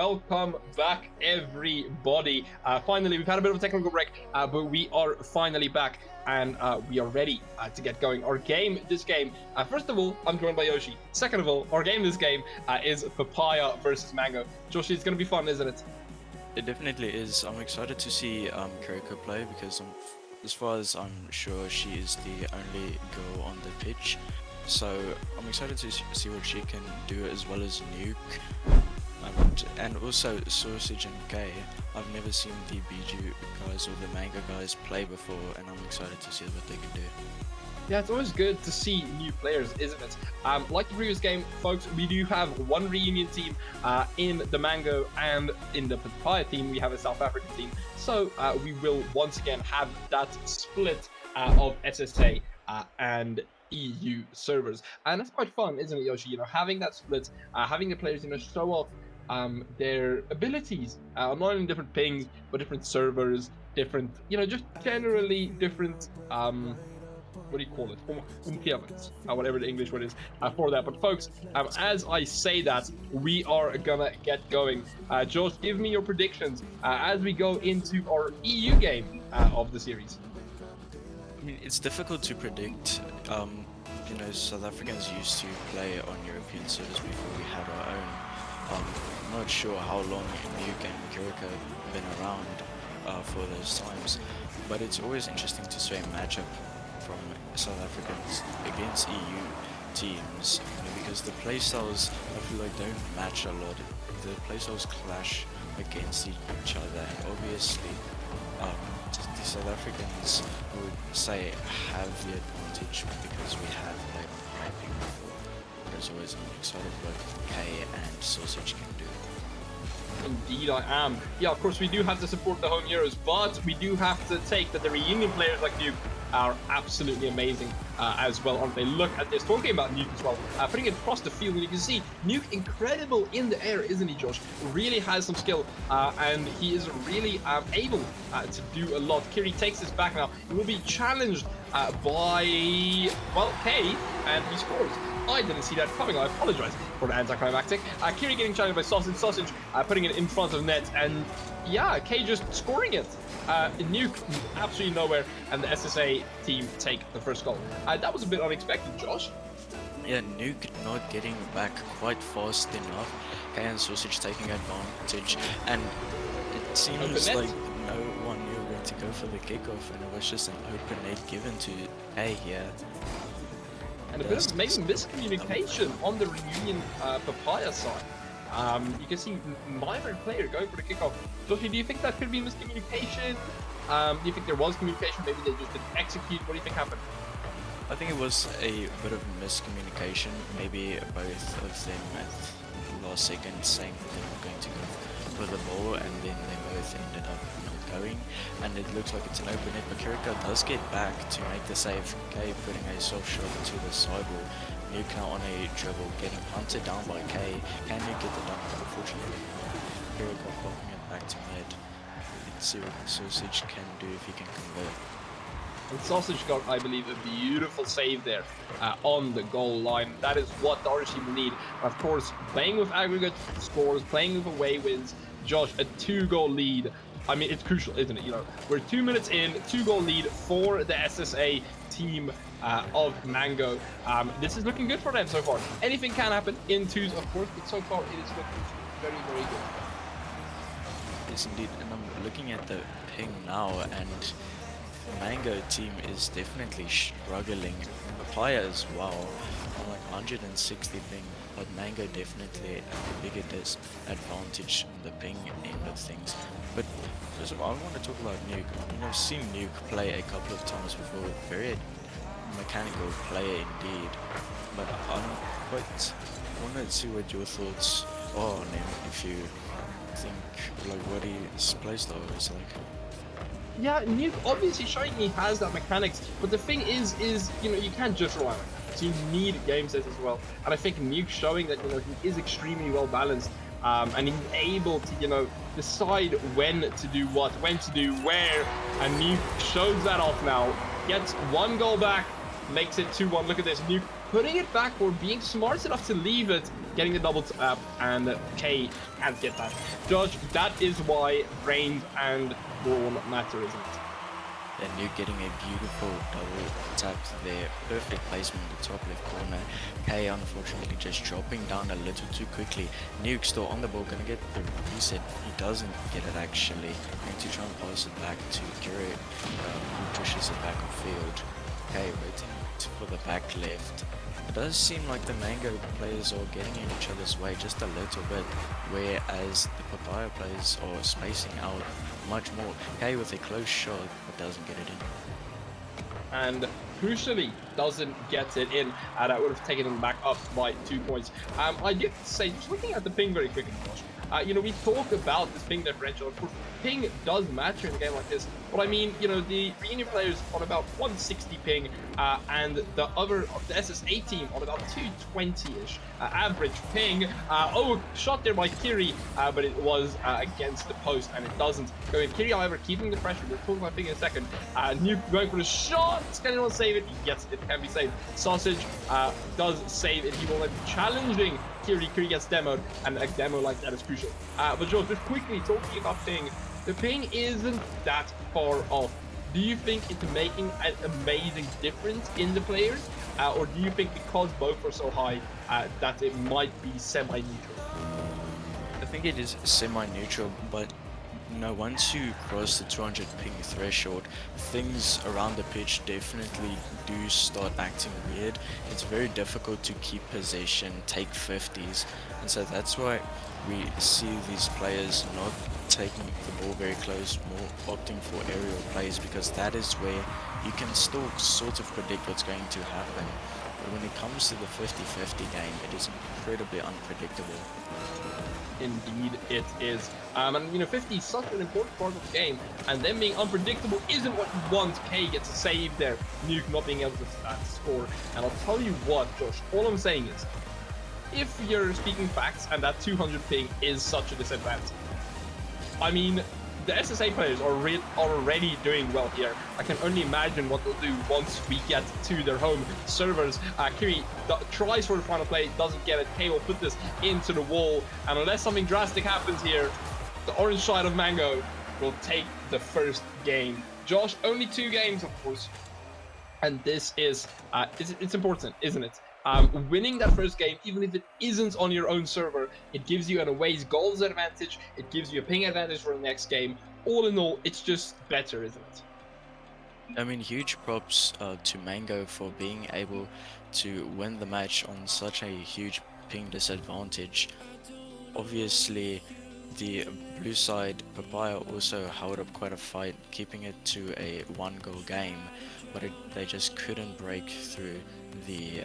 welcome back, everybody. Finally, we've had a bit of a technical break, but we are finally back, and we are ready to get going. Our game this game, first of all, I'm joined by Yoshi. Second of all, our game this game is Papaya versus Mango. Joshi, it's going to be fun, isn't it? It definitely is. I'm excited to see Kiriko play because as far as I'm sure, she is the only girl on the pitch. So I'm excited to see what she can do, as well as Nuke. And also Sausage and Kay. I've never seen the Biju guys or the Mango guys play before, and I'm excited to see what they can do. Yeah, it's always good to see new players, isn't it? Like the previous game, folks, we do have one reunion team in the Mango, and in the Papaya team, we have a South African team. So we will once again have that split of SSA and EU servers. And that's quite fun, isn't it, Yoshi? You know, having that split, having the players, you know, show off their abilities, not only different pings, but different servers, different, you know, just generally different, what do you call it? Whatever the English word is for that. But folks, as I say that, we are gonna get going. Josh, give me your predictions as we go into our EU game of the series. I mean, it's difficult to predict. You know, South Africans used to play on European servers before we had our own. I'm not sure how long Nuke and Kiriko have been around for those times, but it's always interesting to see a matchup from South Africans against EU teams, you know, because the playstyles, I feel like, don't match a lot. The playstyles clash against each other, and obviously the South Africans would say have the advantage because we have played on high ping before. But as always, I'm excited what Kay and Sausage can do. Indeed I am. Yeah, of course we do have to support the home heroes, but we do have to take that the reunion players like Nuke are absolutely amazing as well, aren't they? Look at this. Talking about Nuke as well, putting it across the field, and you can see Nuke incredible in the air, isn't he, Josh? Really has some skill, and he is really able to do a lot. Kiri takes this back now. He will be challenged by, well, Kay, and he scores. I didn't see that coming. I apologize for the anticlimactic. Kiri getting challenged by Sausage, putting it in front of net, and yeah, Kay just scoring it. Nuke absolutely nowhere, and the SSA team take the first goal. That was a bit unexpected, Josh. Yeah, Nuke not getting back quite fast enough. Kay and Sausage taking advantage, and it seems like no one knew where to go for the kickoff, and it was just an open net given to Kay here. And a bit of maybe miscommunication on the reunion Papaya side. You can see neither player going for the kickoff. Joshi, do you think that could be miscommunication? Do you think there was communication? Maybe they just didn't execute? What do you think happened? I think it was a bit of miscommunication. Maybe both of them at the last second saying that they were going to go for the ball, and then they both ended up not going. And it looks like it's an open net, but Kiriko does get back to make the save. Kay putting a soft shot to the sidewall. Nuke now on a dribble, getting hunted down by Kay. Can Nuke get the dunk? Unfortunately, Kiriko popping it back to mid. Let's see what Sausage can do if he can convert. And Sausage got, I believe, a beautiful save there on the goal line. That is what the Irish team will need. Of course, playing with aggregate scores, playing with away wins. Josh, a 2-goal lead. I mean, it's crucial, isn't it? You know, we're 2 minutes in, 2-goal lead for the SSA team of Mango. This is looking good for them so far. Anything can happen in twos, of course, but so far it is looking very, very good. Yes, indeed. And I'm looking at the ping now, and Mango team is definitely struggling. Papaya as well, on like 160 ping, but Mango definitely at the bigger disadvantage on the ping end of things. But first of all, I want to talk about Nuke. I mean, I've seen Nuke play a couple of times before, very mechanical player indeed. But I want to see what your thoughts are on him, if you think like what his playstyle is like. Yeah, Nuke obviously showing he has that mechanics, but the thing is you know, you can't just rely on it. So you need game sets as well. And I think Nuke showing that, you know, he is extremely well balanced, and he's able to, you know, decide when to do what, when to do where, and Nuke shows that off now. Gets 1 goal back, makes it 2-1. Look at this, Nuke putting it back or being smart enough to leave it, getting the double tap, and K can't get that. Josh, that is why range and brawn matter, isn't it? And you're getting a beautiful double tap there. Perfect placement in the top left corner. K unfortunately just dropping down a little too quickly. Nuke still on the ball, gonna get the reset. He doesn't get it actually. Going to try and pass it back to Kiri, who pushes it back on field. K waiting for the back left. It does seem like the Mango players are getting in each other's way just a little bit, whereas the Papaya players are spacing out much more. K with a close shot, but doesn't get it in. And crucially, doesn't get it in. That would have taken him back up by 2 points. I did say, just looking at the ping very quickly, Josh. We talk about this ping differential. Of course, ping does matter in a game like this. But I mean, the Reunion players on about 160 ping, and the SSA team on about 220-ish average ping. Shot there by Kiri, but it was against the post, and it doesn't go in. Kiri, however, keeping the pressure. We'll talk about ping in a second. Nuke going for the shot. Can anyone save it? Yes, it can be saved. Sausage does save it. He will then be challenging Kiri. Kiri gets demoed, and a demo like that is crucial. But George, just quickly talking about ping. The ping isn't that far off. Do you think it's making an amazing difference in the players? Or do you think because both are so high that it might be semi-neutral? I think it is semi-neutral, but once you cross the 200 ping threshold, things around the pitch definitely do start acting weird. It's very difficult to keep possession, take 50s, and so that's why we see these players not taking the ball very close, more opting for aerial plays, because that is where you can still sort of predict what's going to happen. But when it comes to the 50-50 game, it is incredibly unpredictable. Indeed it is. And 50 is such an important part of the game, and them being unpredictable isn't what you want. K gets a save there, Nuke not being able to score. And I'll tell you what, Josh, all I'm saying is, if you're speaking facts and that 200 ping is such a disadvantage, I mean, the SSA players are already doing well here. I can only imagine what they'll do once we get to their home servers. Kiri tries for the final play, doesn't get it. K will put this into the wall, and unless something drastic happens here, the orange side of Mango will take the first game. Josh, only 2 games, of course, and this is it's important, isn't it? Winning that first game, even if it isn't on your own server, it gives you an away goals advantage, it gives you a ping advantage for the next game. All in all, it's just better, isn't it? I mean, huge props to Mango for being able to win the match on such a huge ping disadvantage. Obviously, the blue side, Papaya, also held up quite a fight, keeping it to a 1-goal game, but they just couldn't break through the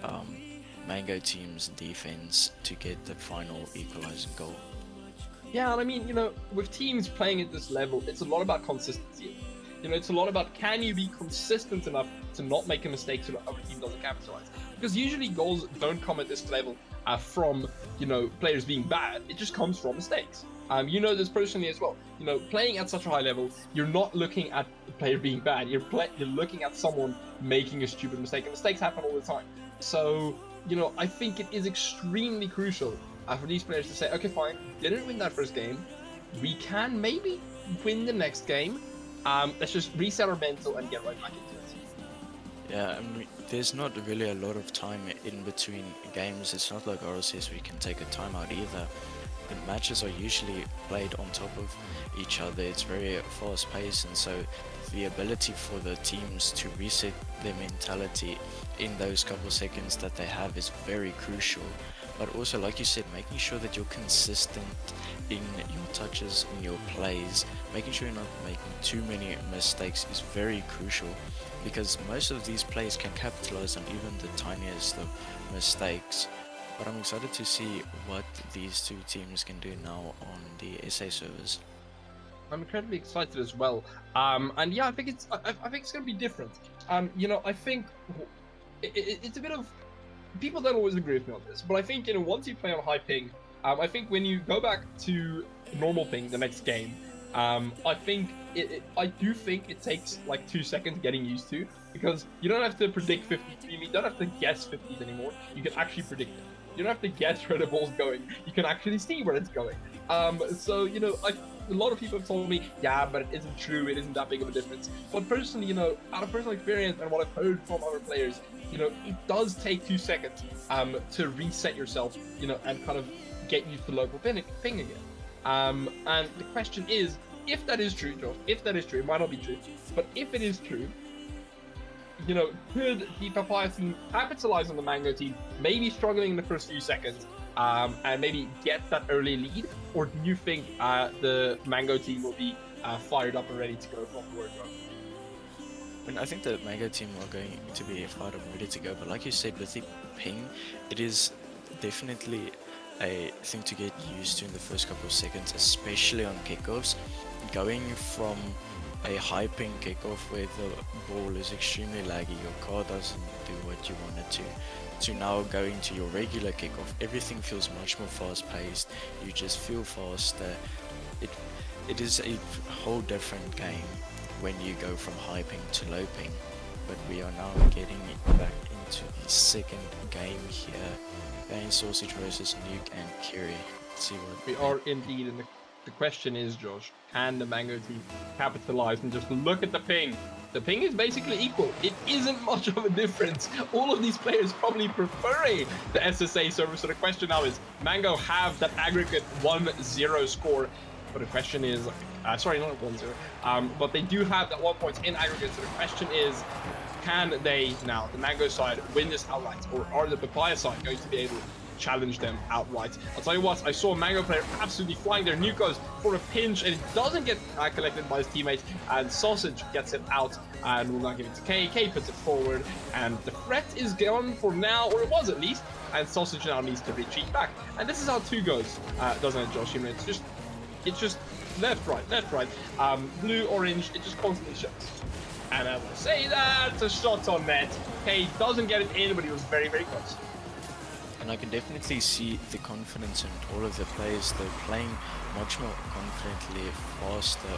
Mango team's defense to get the final equalizing goal. Yeah, and I mean, with teams playing at this level, it's a lot about consistency. It's a lot about, can you be consistent enough to not make a mistake so the other team doesn't capitalize? Because usually goals don't come at this level from, players being bad. It just comes from mistakes. This personally as well. Playing at such a high level, you're not looking at the player being bad. You're looking at someone making a stupid mistake, and mistakes happen all the time. So, I think it is extremely crucial for these players to say, okay, fine, didn't win that first game. We can maybe win the next game. Let's just reset our mental and get right back into it. Yeah, I mean, there's not really a lot of time in between games. It's not like RLCS where you can take a timeout either. The matches are usually played on top of each other. It's very fast paced, and so the ability for the teams to reset their mentality in those couple seconds that they have is very crucial. But also, like you said, making sure that you're consistent in your touches, in your plays, making sure you're not making too many mistakes is very crucial, because most of these plays can capitalize on even the tiniest of mistakes. But I'm excited to see what these two teams can do now on the SA servers. I'm incredibly excited as well. And yeah, I think it's going to be different. I think it's a bit of, people don't always agree with me on this, but I think once you play on high ping, I think when you go back to normal ping the next game, I think I do think it takes like 2 seconds getting used to, because you don't have to predict 50. You don't have to guess 50s anymore. You can actually predict them. You don't have to guess where the ball's going. You can actually see where it's going. So a lot of people have told me, yeah, but it isn't true. It isn't that big of a difference. But personally, out of personal experience and what I've heard from other players, it does take 2 seconds to reset yourself, and kind of get used to local ping again. And the question is, if that is true, Josh, if that is true, it might not be true, but if it is true, could the Papaya team capitalize on the Mango team, maybe struggling in the first few seconds, and maybe get that early lead? Or do you think the Mango team will be fired up and ready to go from the word go? I mean, I think the Mango team are going to be fired up and ready to go, but like you said, with the ping, it is definitely a thing to get used to in the first couple of seconds, especially on kickoffs. Going from a high ping kickoff where the ball is extremely laggy, your car doesn't do what you want it to now going to your regular kickoff, everything feels much more fast paced, you just feel faster. It is a whole different game when you go from high ping to low ping, but we are now getting back into the second game here. Bane Sausage versus Nuke and Kiri. Let's see what we are indeed, and the question is, Josh, can the Mango team capitalize? And just look at the ping. The ping is basically equal. It isn't much of a difference. All of these players probably preferring the SSA server. So the question now is, Mango have that aggregate 1-0 score, but the question is, sorry, not 1-0, but they do have that 1 point in aggregate. So the question is, can they now, the Mango side, win this outright, or are the Papaya side going to be able to challenge them outright? I'll tell you what, I saw a Mango player absolutely flying their Nuke goes for a pinch, and it doesn't get collected by his teammates, and Sausage gets it out and will not give it to K. K puts it forward, and the threat is gone for now, or it was at least, and Sausage now needs to retreat back. And this is how 2 goes, doesn't it, Josh? It's just left, right. Blue, orange, it just constantly shows. And I will say that, a shot on net. K doesn't get it in, but he was very, very close. And I can definitely see the confidence in all of the players. They're playing much more confidently, faster,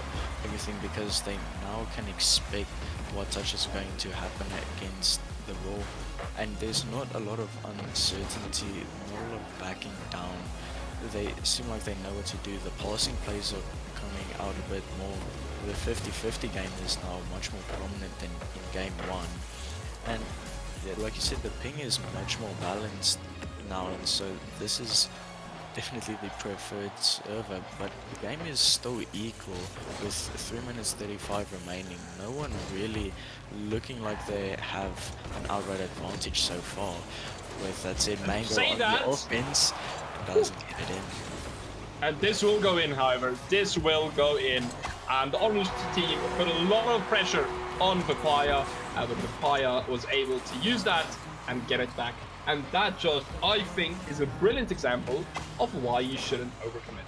everything, because they now can expect what touches are going to happen against the wall. And there's not a lot of uncertainty, not a lot of backing down. They seem like they know what to do. The passing plays are coming out a bit more. The 50-50 game is now much more prominent than in game 1. And yeah, like you said, the ping is much more balanced now, and so this is definitely the preferred server, but the game is still equal with 3 minutes 35 remaining. No one really looking like they have an outright advantage so far. With that said, Mango on the offense doesn't get it in. And this will go in, however. This will go in. The orange team put a lot of pressure on Papaya, but Papaya was able to use that and get it back. And that just, I think, is a brilliant example of why you shouldn't overcommit.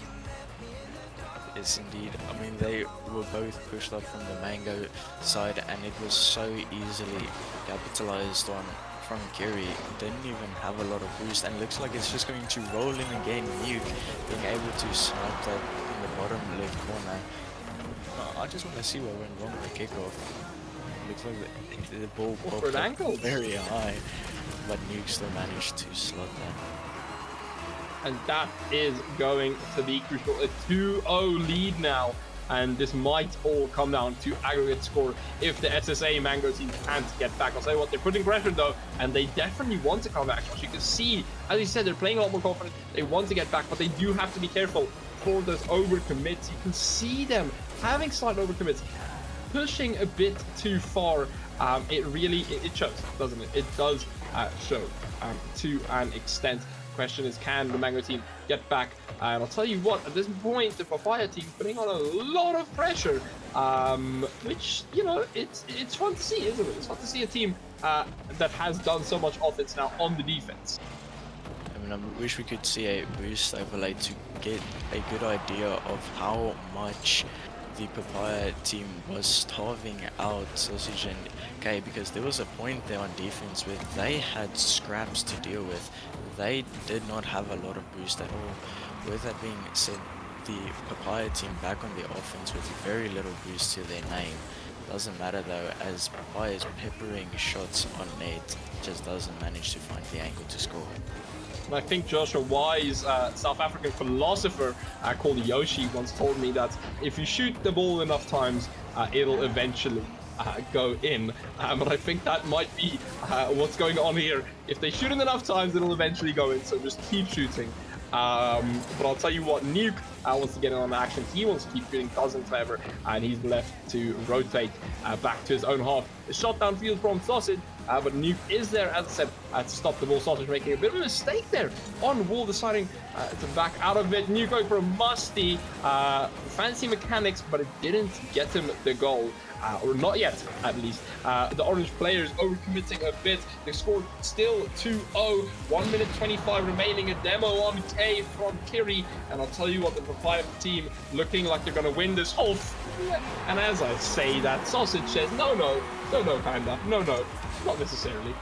Yes, indeed. I mean, they were both pushed up from the Mango side, and it was so easily capitalized on from Kiri. Didn't even have a lot of boost, and looks like it's just going to roll in again. Nuke being able to snipe that in the bottom left corner. I just want to see what went wrong with the kickoff. Looks like the ball popped up very high, but Nuke still managed to slot that. And that is going to be crucial. A 2-0 lead now, and this might all come down to aggregate score if the SSA Mango team can't get back. I'll tell you what, they're putting pressure though, and they definitely want to come back. As you can see, as you said, they're playing a lot more confident. They want to get back, but they do have to be careful for those overcommits. You can see them having slight overcommits, pushing a bit too far. It shows, doesn't it? It does show to an extent. Question is, can the Mango team get back? And I'll tell you what, at this point, the Papaya team putting on a lot of pressure, which, it's fun to see, isn't it? It's fun to see a team that has done so much offense now on the defense. I mean, I wish we could see a boost overlay to get a good idea of how much the Papaya team was starving out Sausage and K, because there was a point there on defense where they had scraps to deal with. They did not have a lot of boost at all. With that being said, the Papaya team back on the offense with very little boost to their name. Doesn't matter though, as Papaya is peppering shots on net, just doesn't manage to find the angle to score. And I think Josh, a wise South African philosopher called Yoshi once told me that if you shoot the ball enough times, it'll eventually go in. And I think that might be what's going on here. If they shoot it enough times, it'll eventually go in. So just keep shooting. But I'll tell you what, Nuke wants to get in on action. He wants to keep shooting, doesn't clever, and he's left to rotate back to his own half. A shot downfield from Sausage, but Nuke is there, as I said, to stop the ball. Sausage making a bit of a mistake there on wall, deciding to back out of it. Nuke going for a musty, fancy mechanics, but it didn't get him the goal. Or not yet, at least. The orange players overcommitting a bit. They scored still 2-0. 1 minute 25 remaining. A demo on K from Kiri. And I'll tell you what, the Papaya team looking like they're going to win this whole And as I say that, Sausage says, no, Panda. No, not necessarily.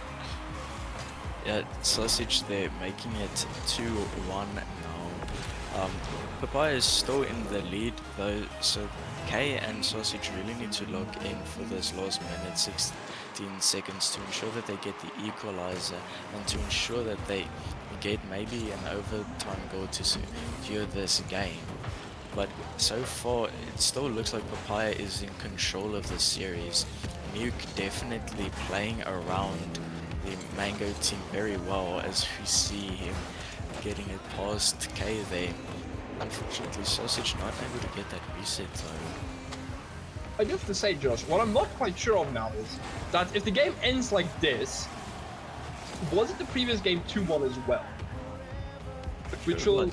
Yeah, Sausage, they're making it 2-1 now. Papaya is still in the lead though, so K and Sausage really need to lock in for this last minute, 16 seconds, to ensure that they get the equalizer and to ensure that they get maybe an overtime goal to secure this game. But so far, it still looks like Papaya is in control of this series. Nuke definitely playing around the Mango team very well, as we see him getting it past K there. Unfortunately, Sausage not able to get that reset though. I do have to say, Josh, what I'm not quite sure of now is that if the game ends like this, was it the previous game 2-1 as well? Which will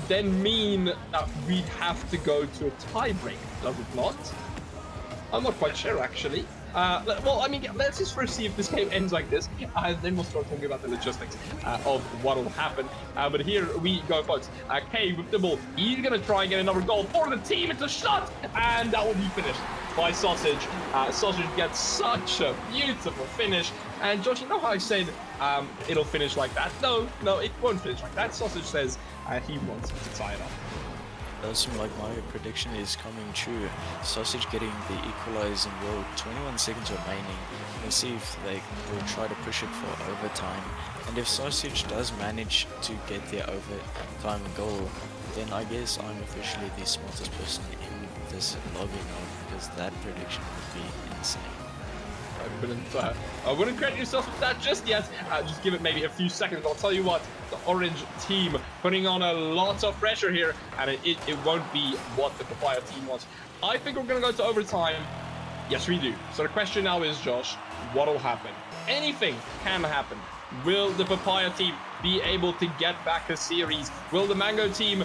then mean that we'd have to go to a tiebreak, does it not? I'm not quite sure, actually. Well, I mean, let's just first see if this game ends like this, and then we'll start talking about the logistics of what will happen. But here we go, folks. K with the ball. He's going to try and get another goal for the team. It's a shot, and that will be finished by Sausage. Sausage gets such a beautiful finish. And Josh, you know how I said it'll finish like that? No, it won't finish like that. Sausage says he wants to tie it up. Does seem like my prediction is coming true. Sausage getting the equalizing goal, 21 seconds remaining. We'll see if they will try to push it for overtime. And if Sausage does manage to get the overtime goal, then I guess I'm officially the smartest person in this lobby now, because that prediction would be insane. I wouldn't credit yourself with that just yet. Just give it maybe a few seconds. I'll tell you what, the orange team putting on a lot of pressure here, and it won't be what the Papaya team wants. I think we're going to go to overtime. Yes, we do. So the question now is, Josh, what will happen? Anything can happen. Will the Papaya team be able to get back the series? Will the Mango team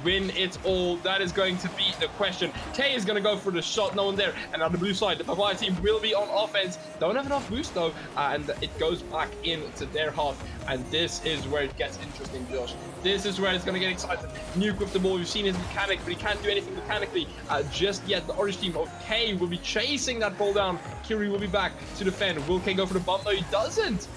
win it all? That is going to be the question. K is going to go for the shot, no one there. And on the blue side, the Papaya team will be on offense. Don't have enough boost though, and it goes back into their half. And this is where it gets interesting, Josh. This is where it's going to get exciting. Nuke with the ball. We've seen his mechanic, but he can't do anything mechanically just yet. The orange team of K will be chasing that ball down. Kiri will be back to defend. Will K go for the bump? No, he doesn't.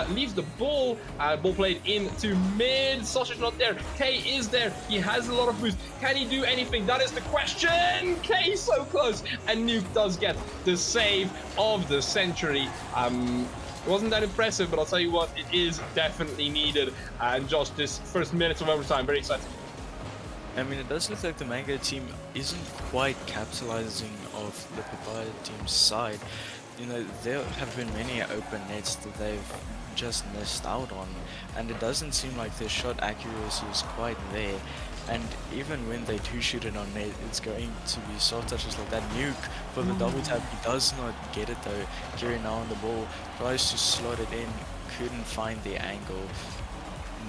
Leaves the ball. Ball played into mid. Sausage not there. K is there. He has a lot of boost. Can he do anything? That is the question. K so close. And Nuke does get the save of the century. It wasn't that impressive, but I'll tell you what, it is definitely needed. And Josh, this first minutes of overtime, very exciting. I mean, it does look like the Mango team isn't quite capitalizing off the Papaya team's side. You know, there have been many open nets that they've just missed out on, and it doesn't seem like their shot accuracy is quite there. And even when they do shoot it on net, it's going to be soft touches like that. Nuke for the double tap, he does not get it though. Kiri now on the ball, tries to slot it in, couldn't find the angle.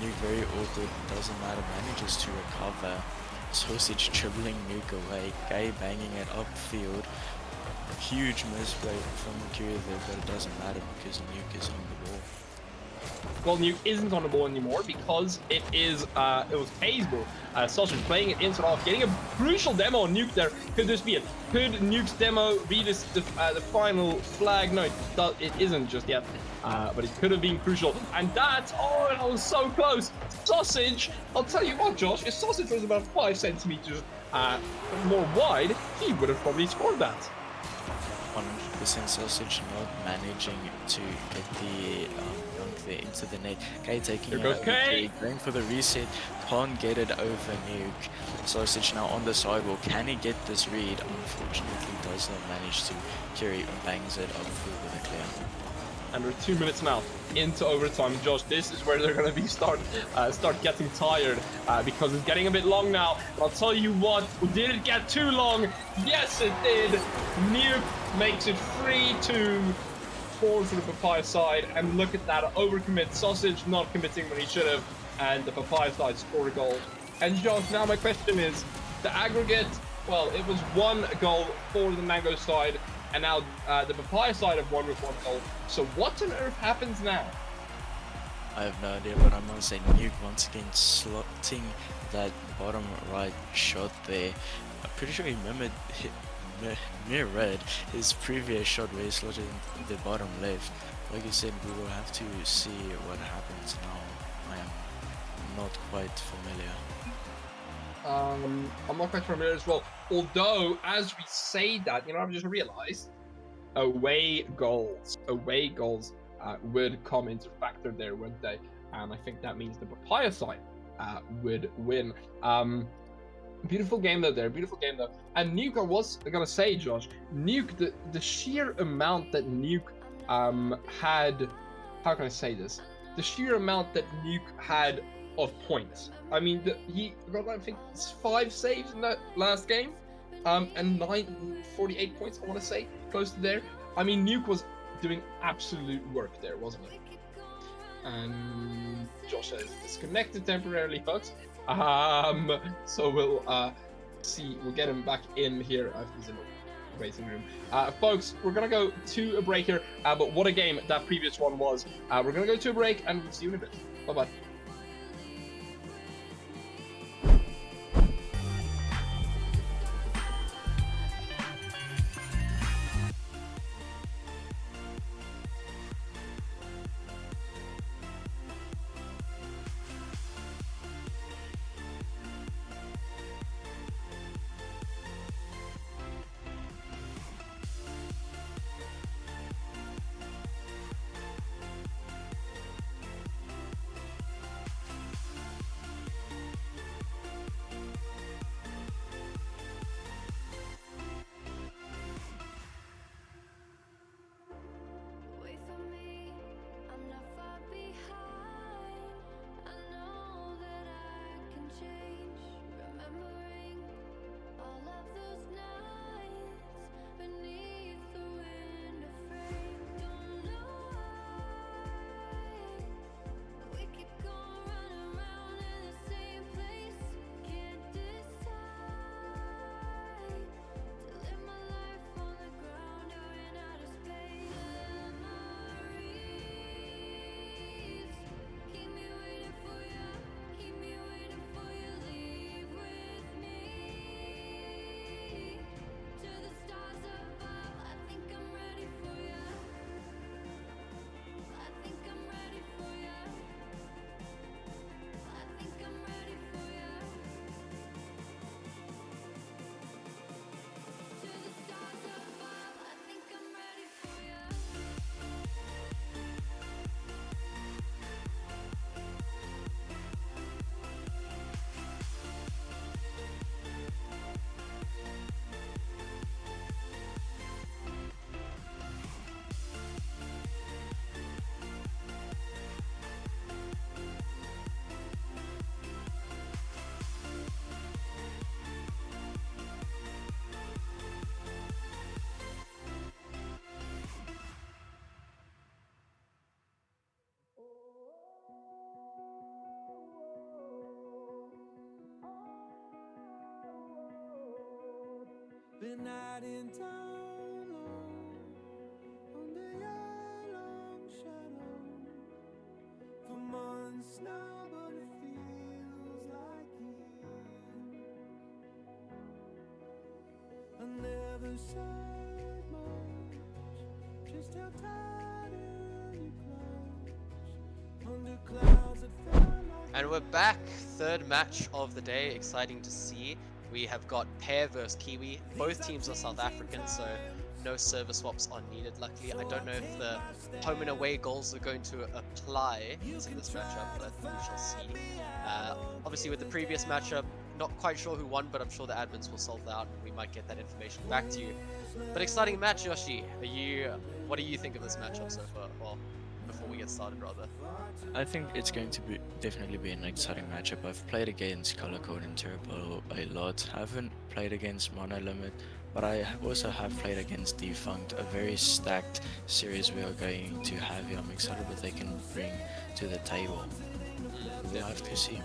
Nuke very awkward, doesn't matter, manages to recover. Sausage dribbling Nuke away, Gay banging it upfield. Huge misplay from Kiri there, but it doesn't matter because Nuke is on the ball. Well, Nuke isn't on the ball anymore because it was Hayes' ball. Sausage playing it inside off, getting a crucial demo on Nuke there. Could this be it? Could Nuke's demo be the final flag? No, it isn't just yet. But it could have been crucial. And that was so close. Sausage, I'll tell you what, Josh, if Sausage was about 5 centimeters more wide, he would have probably scored that. 100% Sausage not managing to get the dunk there into the net. Kay taking Here it goes over, Kay. going for the reset, can't get it over Nuke. Sausage now on the sidewall, can he get this read? Unfortunately does not manage to. Kerry bangs it up through with a clear. And we're 2 minutes now into overtime. Josh, this is where they're going to be start getting tired because it's getting a bit long now. But I'll tell you what, did it get too long? Yes, it did. Nuke makes it 3-2 for the Papaya side. And look at that, overcommit. Sausage not committing when he should have. And the Papaya side score a goal. And Josh, now my question is, the aggregate, well, it was 1 goal for the Mango side. And now the Papaya side have won with 1 goal. So what on earth happens now? I have no idea, but I'm gonna say Nuke once again slotting that bottom right shot there. I'm pretty sure he mirrored his previous shot where he slotted in the bottom left. Like you said, we will have to see what happens now. I am not quite familiar. I'm not quite familiar as well. Although, as we say that, I've just realized away goals would come into factor there, wouldn't they? And I think that means the Papaya side would win. Beautiful game though there, beautiful game though. And Nuke, I was gonna say, Josh, Nuke, the sheer amount that Nuke had, how can I say this? The sheer amount that Nuke had of points. I mean, he got, I think, 5 saves in that last game, and 48 points, I want to say, close to there. I mean, Nuke was doing absolute work there, wasn't he? And Josh has disconnected temporarily, folks. So we'll see, we'll get him back in here. He's in the waiting room. Folks, we're gonna go to a break here, but what a game that previous one was. We're gonna go to a break and we'll see you in a bit. Bye-bye. Wait for me, I'm not far behind. I know that I can change. Remembering all of those nights beneath the window frame. Don't know why we keep going round in the same place. Can't decide to live my life on the ground or in outer space. Keep me waiting for you, keep me waiting for you. Leave with me to the stars above. I think I'm ready for you. I think I'm ready for you. I think I'm ready for you. To the stars above. I think I'm ready for you. Been hiding down low under your long shadow. And we're back, third match of the day, exciting to see. We have got Pair versus Kiwi. Both teams are South African, so no server swaps are needed, luckily. I don't know if the home and away goals are going to apply to this matchup, but we shall see. Obviously with the previous matchup, not quite sure who won, but I'm sure the admins will solve that out and we might get that information back to you. But exciting match, Yoshi. What do you think of this matchup so far? Well, before we get started, rather. I think it's going to be definitely be an exciting matchup. I've played against Color Code and Turbo a lot. I haven't played against Mono Limit, but I also have played against Defunct, a very stacked series we are going to have here. I'm excited what they can bring to the table. We'll have to see.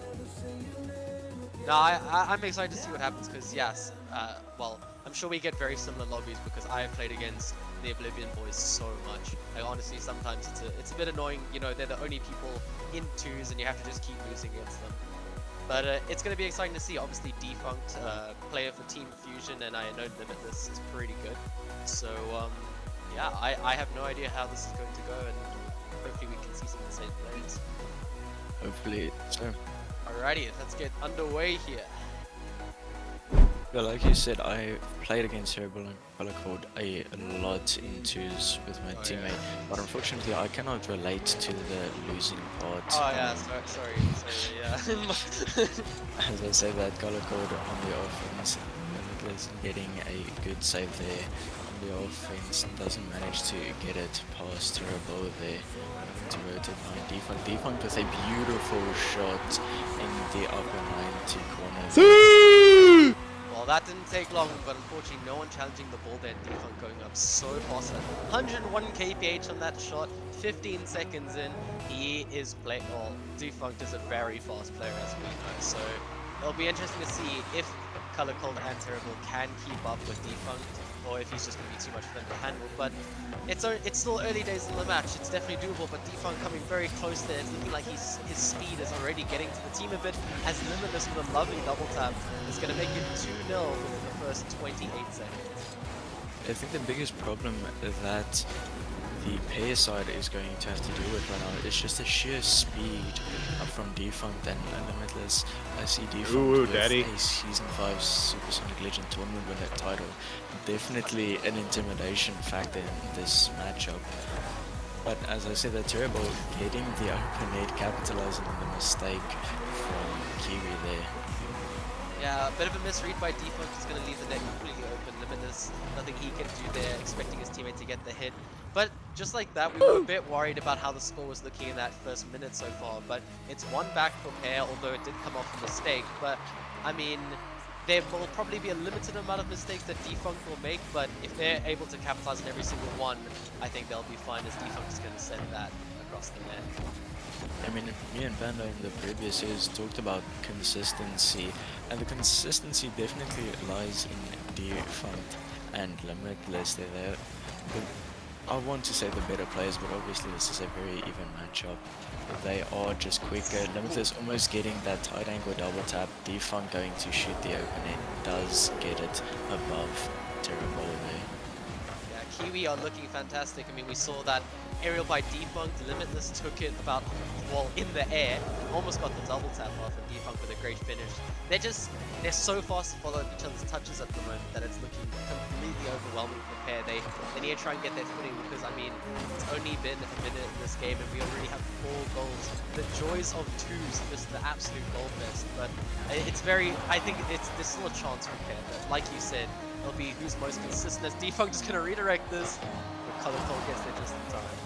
No, I'm excited to see what happens because yes, well, I'm sure we get very similar lobbies because I have played against the Oblivion boys so much. Like honestly, sometimes it's a bit annoying. You know, they're the only people in twos, and you have to just keep losing against them. But it's going to be exciting to see. Obviously, Defunct, player for Team Fusion, and I know Limitless is pretty good. So yeah, I have no idea how this is going to go, and hopefully we can see some of the same players. Hopefully so. Alrighty, let's get underway here. Well, like you said, I played against Cerebral and Color Code a lot in twos with my teammate, but unfortunately I cannot relate to the losing part. Oh yeah, sorry, yeah. As I say that, Color Code on the offense is getting a good save there. On the offense, doesn't manage to get it past Cerebral there. To rotate behind Defunct. Defunct with a beautiful shot in the upper 90 corner. Well, that didn't take long, but unfortunately no one challenging the ball there. Defunct going up so fast. 101 kph on that shot, 15 seconds in. He is playing, well, Defunct is a very fast player as we know, so it'll be interesting to see if Color Cold and Terrible can keep up with Defunct, or if he's just going to be too much for them to handle. But it's still early days in the match. It's definitely doable, but Defunct coming very close there. It's looking like his speed is already getting to the team a bit, as Limitless with a lovely double tap is going to make it 2-0 within the first 28 seconds. I think the biggest problem that the pair side is going to have to deal with right now is just the sheer speed from Defunct and Limitless. I see Defunct with daddy. a Season 5 Supersonic Legend Tournament winner title. Definitely an intimidation factor in this matchup. But as I said, they're terrible getting the open net, capitalizing on the mistake from Kiwi there. Yeah, a bit of a misread by Defunct is going to leave the net completely open. Limitless, nothing he can do there, expecting his teammate to get the hit. But just like that, we were a bit worried about how the score was looking in that first minute so far. But it's one back for pair, although it did come off a mistake. But I mean, there will probably be a limited amount of mistakes that Defunct will make. But if they're able to capitalize on every single one, I think they'll be fine, as Defunct is going to send that across the net. I mean, me and Panda in the previous years talked about consistency, and the consistency definitely lies in Defunct and Limitless. They're I want to say the better players, but obviously this is a very even matchup. They are just quicker. Limitless almost getting that tight angle double tap. Defunct going to shoot the opening, does get it above Terrible there. Yeah, Kiwi are looking fantastic. I mean, we saw that aerial by Defunct. Limitless took it about, well, in the air, almost got the double tap off, and Defunct with a great finish. They're so fast to follow each other's touches at the moment that it's looking completely overwhelming for the pair. They need to try and get their footing because, I mean, it's only been a minute in this game and we already have 4 goals. The joys of twos, just the absolute goal fest. But it's very, I think there's still a chance for pair. But like you said, it'll be who's most consistent, as Defunct is going to redirect this. But Color Cold gets there just in time.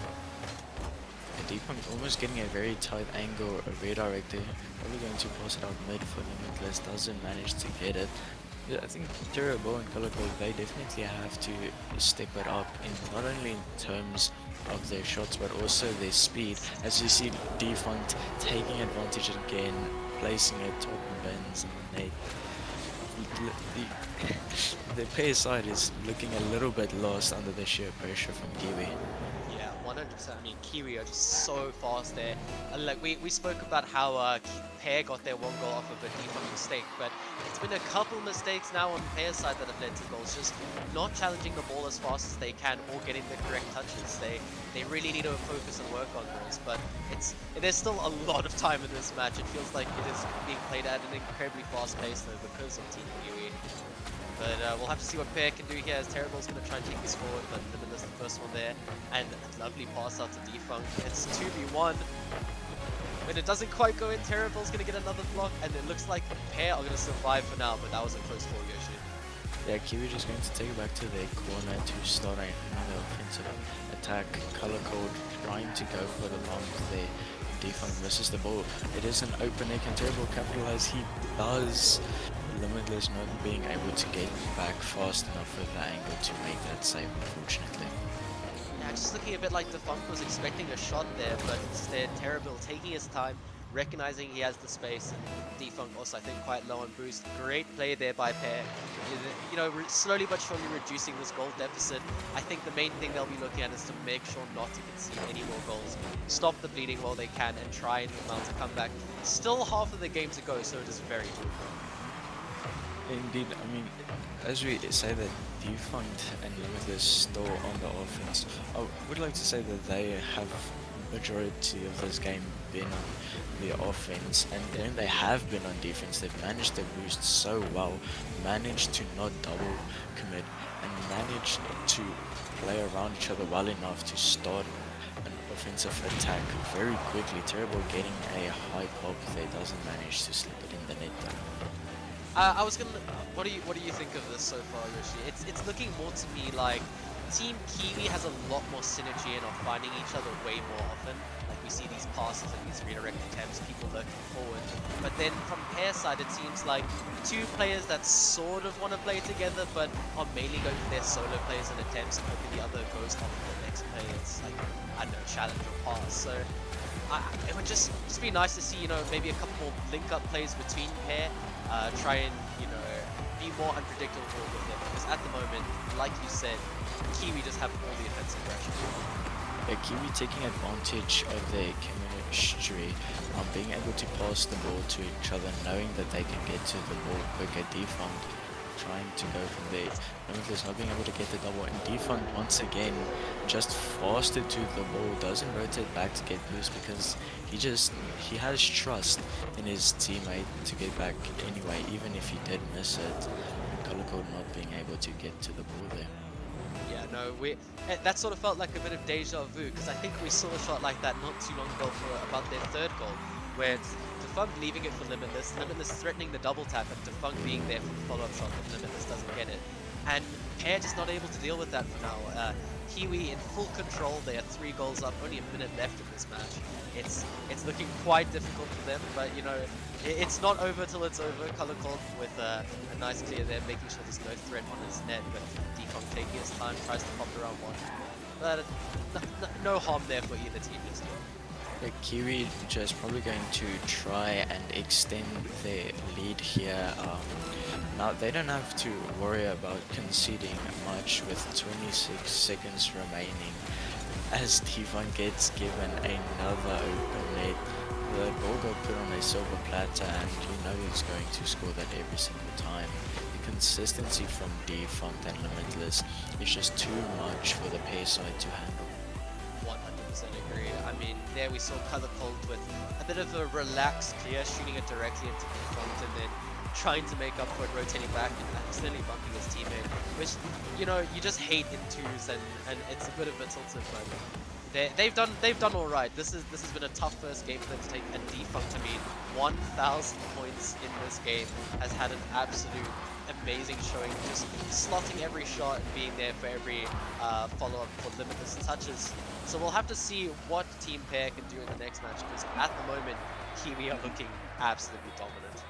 Defunct almost getting a very tight angle, a redirect there. Probably going to pass it out mid for Limitless, doesn't manage to get it. Yeah, I think Terrible and Color Code, they definitely have to step it up, in not only in terms of their shots but also their speed. As you see Defunct taking advantage again, placing it top and bends on the net. The pair side is looking a little bit lost under the sheer pressure from Kiwi. Yeah, 100%. I mean, Kiwi are just so fast there. Like we spoke about how Pair got their one goal off of a defunct mistake, but it's been a couple mistakes now on Pair's side that have led to goals. Just not challenging the ball as fast as they can or getting the correct touches. They really need to focus and work on those. But there's still a lot of time in this match. It feels like it is being played at an incredibly fast pace though because of Team Kiwi. But we'll have to see what Pair can do here as Terrible's going to try and take this forward, but Limitless the first one there. And a lovely pass out to Defunct. It's 2v1. When it doesn't quite go in, Terrible's going to get another block, and it looks like Pair are going to survive for now, but that was a close call, Yoshi. Yeah, Kiwi just going to take it back to their corner to start another offensive attack. Color Code trying to go for the bomb there. Defunct misses the ball. It is an open, they can Terrible capitalize. He does. Limitless not being able to get back fast enough with the angle to make that save, unfortunately. Yeah, just looking a bit like Defunct was expecting a shot there, but instead Terrible taking his time, recognizing he has the space, and Defunct also I think quite low on boost. Great play there by Pair. You know, slowly but surely reducing this goal deficit. I think the main thing they'll be looking at is to make sure not to concede any more goals. Stop the bleeding while they can and try and mount a comeback. Still half of the game to go, so it is very doable. Indeed, I mean, as we say that Defunct and Limitless still on the offense, I would like to say that they have majority of this game been on the offense, and when they have been on defense, they've managed their boost so well, managed to not double commit, and managed to play around each other well enough to start an offensive attack very quickly. Terrible getting a high pop there, doesn't manage to slip it in the net though. I was gonna. What do you think of this so far, Yoshi? It's looking more to me like Team Kiwi has a lot more synergy and are finding each other way more often. Like we see these passes and these redirect attempts, people lurking forward. But then from Pair side, it seems like two players that sort of want to play together, but are mainly going for their solo plays and attempts, and hoping the other goes off the next play. It's like I don't know, challenge or pass. So it would just be nice to see, you know, maybe a couple more link-up plays between Pair. Try and, you know, be more unpredictable with them, because at the moment, like you said, Kiwi just have all the offensive pressure. Yeah, Kiwi taking advantage of their chemistry, being able to pass the ball to each other, knowing that they can get to the ball quicker. Defunct trying to go from there. Limitless not being able to get the double, and Defunct once again just faster to the ball, doesn't rotate back to get boost because he has trust in his teammate to get back anyway, even if he did miss it. Color Code not being able to get to the ball there. Yeah, no, that sort of felt like a bit of deja vu, because I think we saw a shot like that not too long ago for about their third goal, where it's Defunct leaving it for Limitless, Limitless threatening the double tap, and Defunct being there for the follow-up shot, but Limitless doesn't get it. And Pair just not able to deal with that for now. Kiwi in full control, they are 3 goals up, only a minute left in this match. It's looking quite difficult for them, but you know, it's not over till it's over. Color Called with a nice clear there, making sure there's no threat on his net, but Defunct taking his time, tries to pop around one. But no harm there for either team just yet. The Kiwi just probably going to try and extend their lead here. Now they don't have to worry about conceding much with 26 seconds remaining, as Defunct gets given another open net. The ball got put on a silver platter, and you know he's going to score that every single time. The consistency from Defunct and Limitless is just too much for the Pair side to handle. 100% agree. I mean, there we saw Color Cold with a bit of a relaxed clear, shooting it directly into Defunct, and then trying to make up for it, rotating back and accidentally bumping his teammate, which, you know, you just hate in twos, and it's a bit of a tilted, but they've done all right. This has been a tough first game for them to take, and Defunct, I mean, 1,000 points in this game, has had an absolute amazing showing, just slotting every shot and being there for every follow-up for Limitless touches. So we'll have to see what Team Pair can do in the next match, because at the moment, Kiwi are looking absolutely dominant.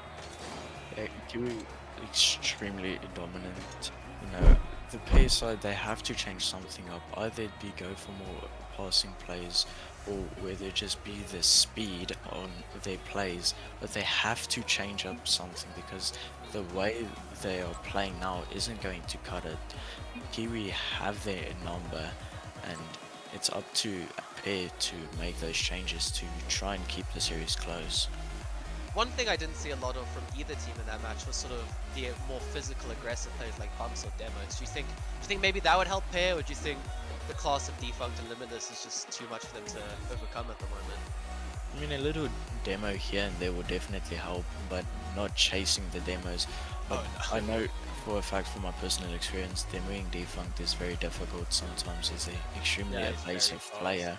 Yeah, Kiwi extremely dominant. You know, the Pair side, they have to change something up. Either it be go for more passing plays, or whether it just be the speed on their plays, but they have to change up something, because the way they are playing now isn't going to cut it. Kiwi have their number, and it's up to Pair to make those changes to try and keep the series close. One thing I didn't see a lot of from either team in that match was sort of the more physical, aggressive players like Bumps or Demos. Do you think maybe that would help Pair, or do you think the class of Defunct and Limitless is just too much for them to overcome at the moment? I mean, a little demo here and there will definitely help, but not chasing the demos. But Oh, no. I know for a fact from my personal experience, demoing Defunct is very difficult sometimes. He's an extremely Yeah, it's very evasive fast. player.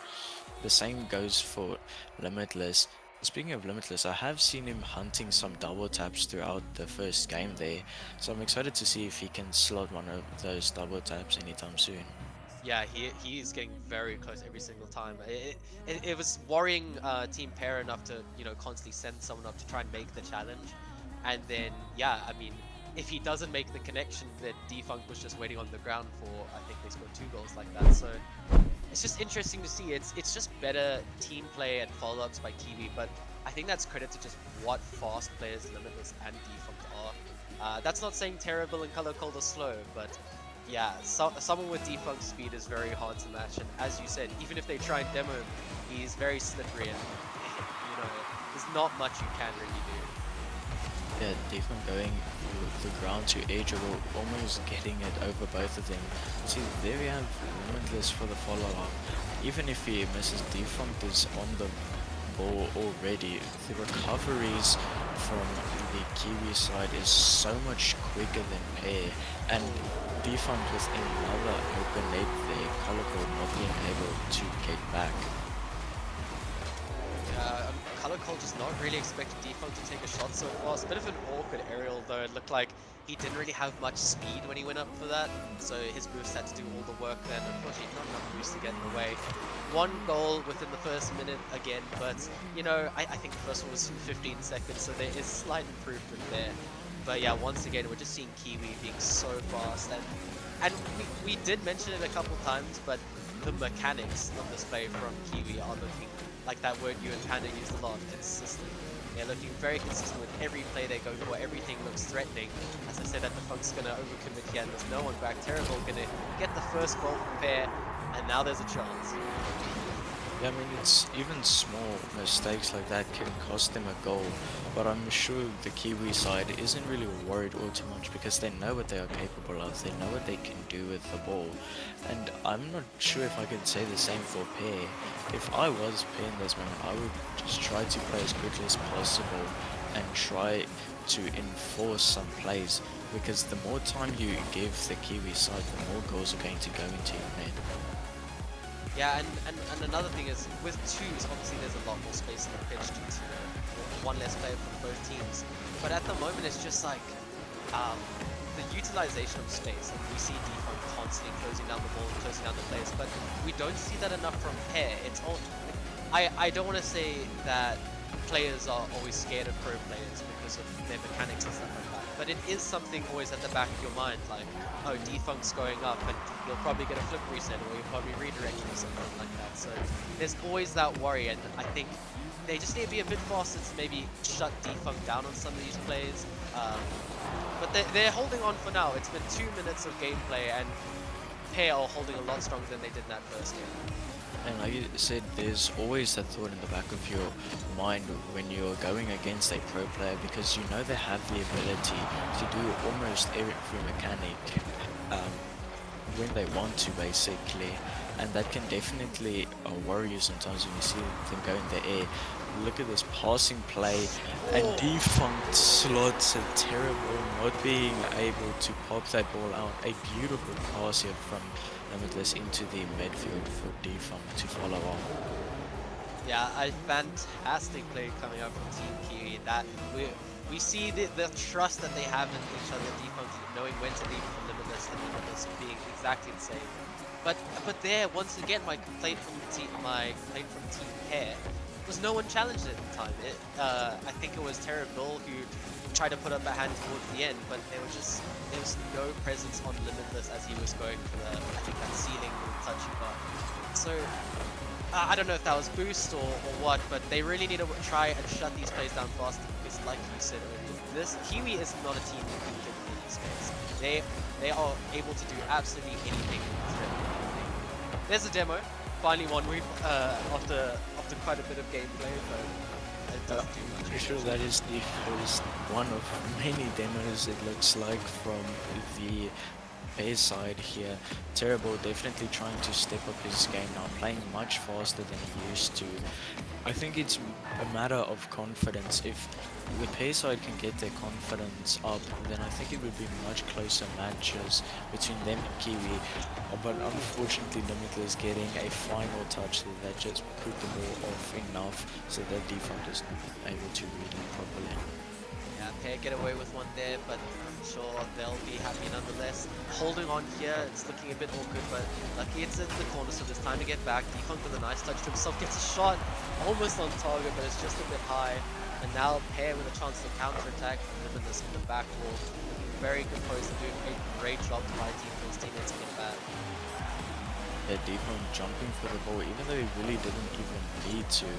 The same goes for Limitless. Speaking of Limitless, I have seen him hunting some double taps throughout the first game there, so I'm excited to see if he can slot one of those double taps anytime soon. Yeah, he is getting very close every single time. It was worrying Team Pair enough to constantly send someone up to try and make the challenge, and then yeah, I mean, if he doesn't make the connection, then Defunct was just waiting on the ground for, I think they scored 2 goals like that. So it's just interesting to see. It's just better team play and follow-ups by Kiwi, but I think that's credit to just what fast players Limitless and Defunct are. That's not saying terrible and Color Cold are slow, but yeah, someone with Defunct speed is very hard to match, and as you said, even if they try and demo him, he's very slippery, and there's not much you can really do. Yeah, Defunct going for the ground to air dribble, almost getting it over both of them. See, there we have Limitless for the follow-up. Even if he misses, Defunct is on the ball already. The recoveries from the Kiwi side is so much quicker than Pair, and Defunct with another open net there, Colorful not being able to get back. Color Cold just not really expecting Defunct to take a shot so fast. Bit of an awkward aerial though. It looked like he didn't really have much speed when he went up for that, so his boost had to do all the work then. Unfortunately, not enough boost to get in the way. 1 goal within the first minute again, but I think the first one was 15 seconds, so there is slight improvement there. But yeah, once again, we're just seeing Kiwi being so fast, and we did mention it a couple times, but the mechanics of this play from Kiwi are looking like that word you and Panda used a lot, consistent. They're looking very consistent with every play they go for. Everything looks threatening. As I said, that Defunct's going to overcommit here, and there's no one back. Terrible going to get the first goal from Pair, and now there's a chance. Yeah, I mean, it's even small mistakes like that can cost them a goal, but I'm sure the Kiwi side isn't really worried all too much because they know what they are capable of, they know what they can do with the ball, and I'm not sure if I could say the same for Pair. If I was Pair in this moment, I would just try to play as quickly as possible and try to enforce some plays, because the more time you give the Kiwi side, the more goals are going to go into your net. Yeah, and another thing is, with twos, obviously there's a lot more space in the pitch due to one less player from both teams. But at the moment, it's just like the utilization of space. Like we see Defunct constantly closing down the ball and closing down the players, but we don't see that enough from Pair. It's all. I don't want to say that players are always scared of pro players because of their mechanics and stuff like that, but it is something always at the back of your mind, like, oh, Defunct's going up and you'll probably get a flip reset, or you'll probably redirect or something like that. So there's always that worry, and I think they just need to be a bit faster to maybe shut Defunct down on some of these plays. But they're holding on for now. It's been 2 minutes of gameplay, and Pair are holding a lot stronger than they did in that first game. And like you said, there's always that thought in the back of your mind when you're going against a pro player, because you know they have the ability to do almost every mechanic when they want to, basically, and that can definitely worry you sometimes when you see them go in the air. Look at this passing play, and Defunct slots it terrible, not being able to pop that ball out. A beautiful pass here from Limitless into the midfield for Defunct to follow on. Yeah, a fantastic play coming up from Team Kiwi. That we see the trust that they have in each other, Defunct knowing when to leave from Limitless, and Limitless being exactly the same. But there, once again, my complaint from Team Pair was no one challenged it at the time. I think it was Terrible who tried to put up a hand towards the end, but there was no presence on Limitless as he was going for I think that ceiling touchy bar. So I don't know if that was boost or what, but they really need to try and shut these plays down faster, because like you said earlier, this Kiwi is not a team that can get in any space. They are able to do absolutely anything. There's a demo. finally one week after quite a bit of gameplay, but it doesn't do much. Pretty sure that is the first one of many demos it looks like from the Bears side here. Terrible, definitely trying to step up his game now, playing much faster than he used to. I think it's a matter of confidence. If the Pay side can get their confidence up, then I think it would be much closer matches between them and Kiwi. But unfortunately, Limitless getting a final touch that just put the ball off enough so that Defunct is not able to read it properly. Yeah, Pair get away with one there, but I'm sure they'll be happy nonetheless. Holding on here, it's looking a bit awkward, but lucky it's in the corner, so there's time to get back. Defunct with a nice touch to himself, gets a shot almost on target, but it's just a bit high. And now Pair with a chance to counter-attack, Limitless in the back wall. Looking very composed and doing a great job to buy Defunct's teammates to get back. Yeah, Defunct jumping for the ball, even though he really didn't even need to.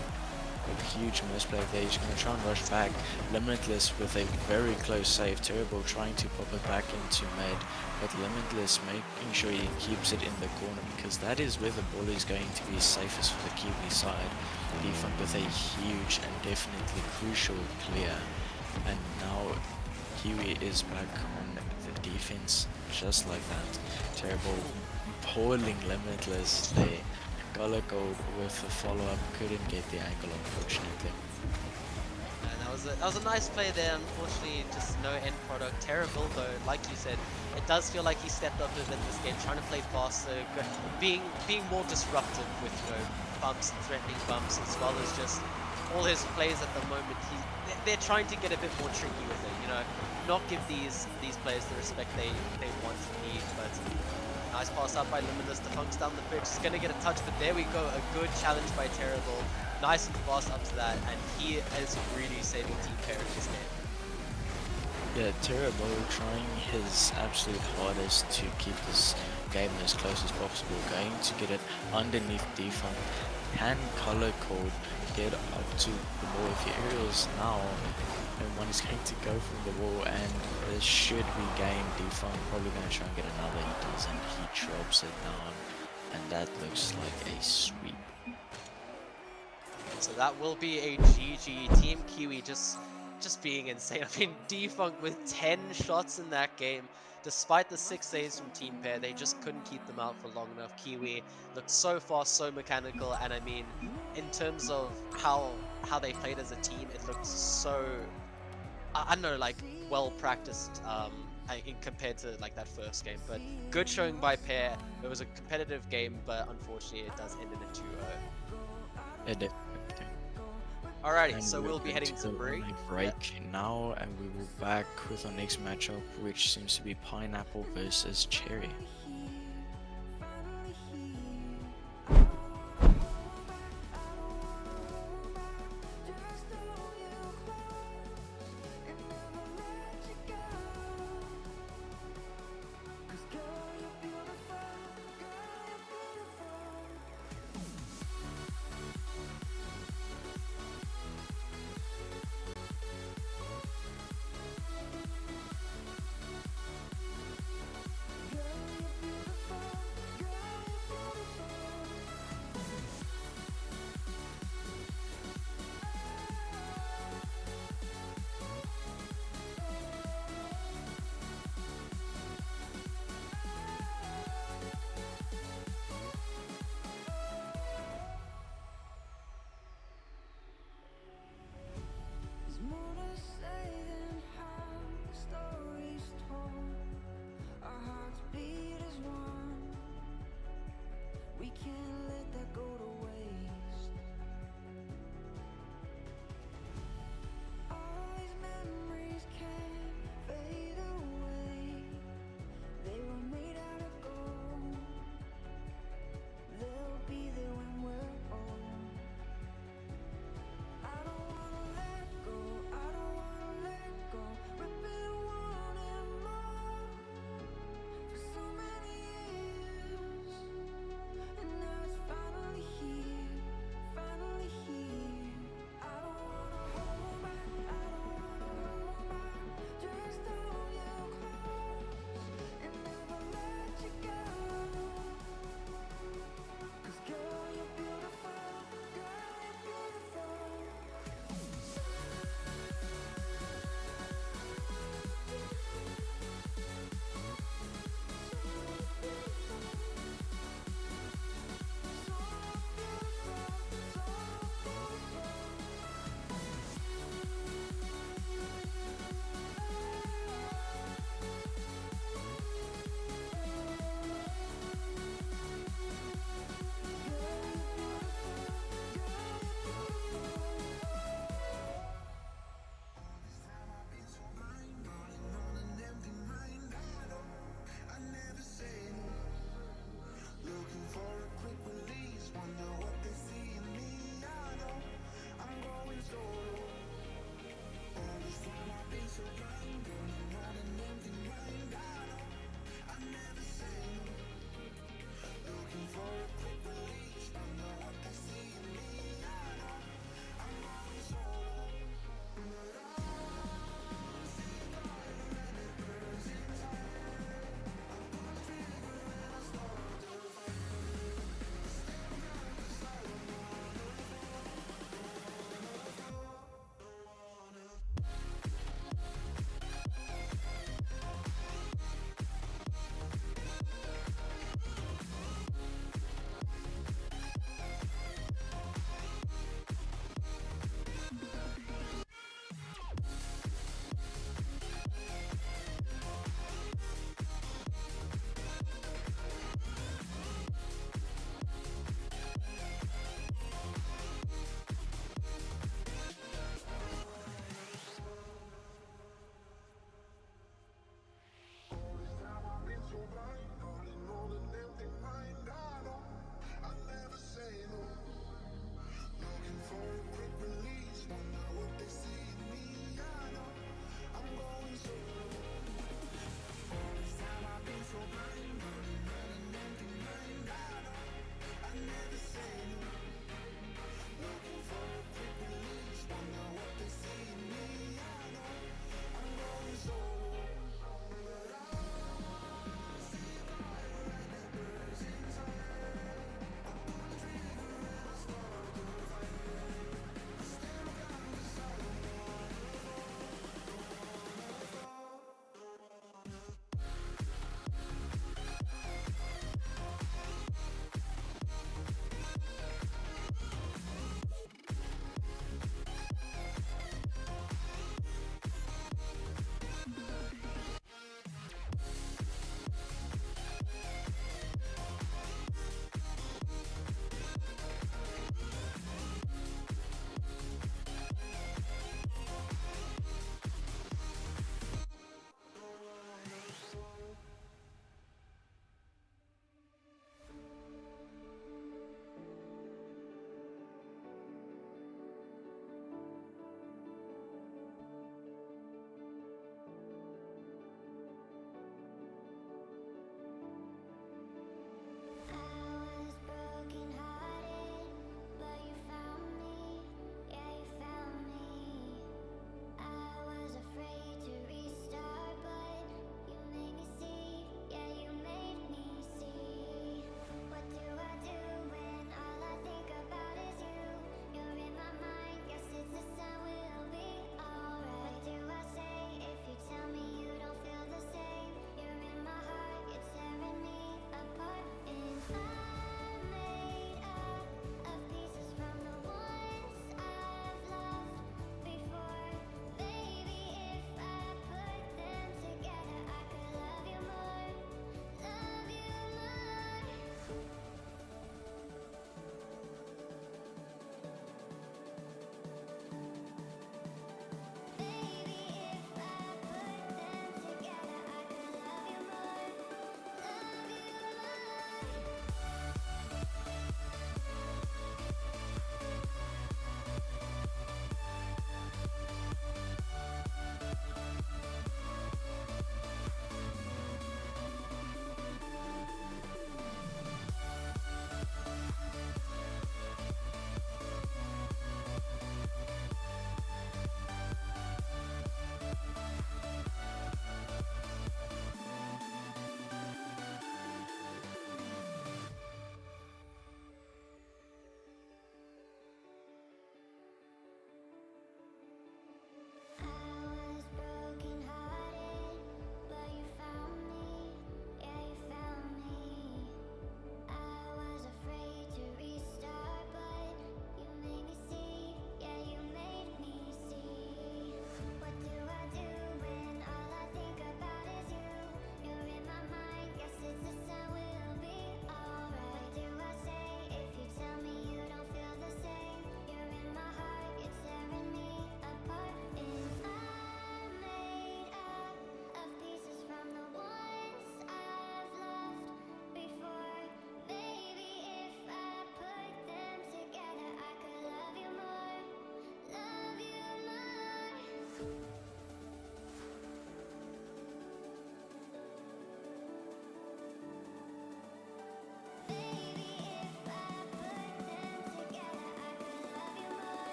A huge misplay there. He's going to try and rush back. Limitless with a very close save. Terrible trying to pop it back into mid, but Limitless making sure he keeps it in the corner because that is where the ball is going to be safest for the Kiwi side. Defunct with a huge and definitely crucial clear, and now Kiwi is back on the defense just like that. Terrible appalling Limitless there. Color Gold with the follow-up, couldn't get the angle unfortunately. And that was a nice play there. Unfortunately, just no end product. Terrible though, like you said, it does feel like he stepped up a bit this game, trying to play faster, being more disruptive with bumps and threatening bumps, as well as just all his plays at the moment. They're trying to get a bit more tricky with it, not give these players the respect they want and need, but. Nice pass out by Limitless, Defunct's down the pitch, he's gonna get a touch, but there we go, a good challenge by Terrible. Nice and fast up to that, and he is really saving Team Pair in this game. Yeah, Terrible trying his absolute hardest to keep this game as close as possible, going to get it underneath Defunct. Can Color Code get up to the ball? If he aerials now, one is going to go from the wall, and this should regain Defunct. Probably going to try and get another. He doesn't. He drops it down, and that looks like a sweep. So that will be a GG. Team Kiwi just being insane. I mean, Defunct with 10 shots in that game. Despite the 6 saves from Team Pair, they just couldn't keep them out for long enough. Kiwi looked so fast, so mechanical, and I mean, in terms of how they played as a team, it looked so, I don't know, like well practiced compared to like that first game. But good showing by Pair. It was a competitive game, but unfortunately it does end in a 2-0. It did. Alrighty, And so we're we'll be going heading to go on break. a break now, and we will be back with our next matchup, which seems to be Pineapple versus Cherry.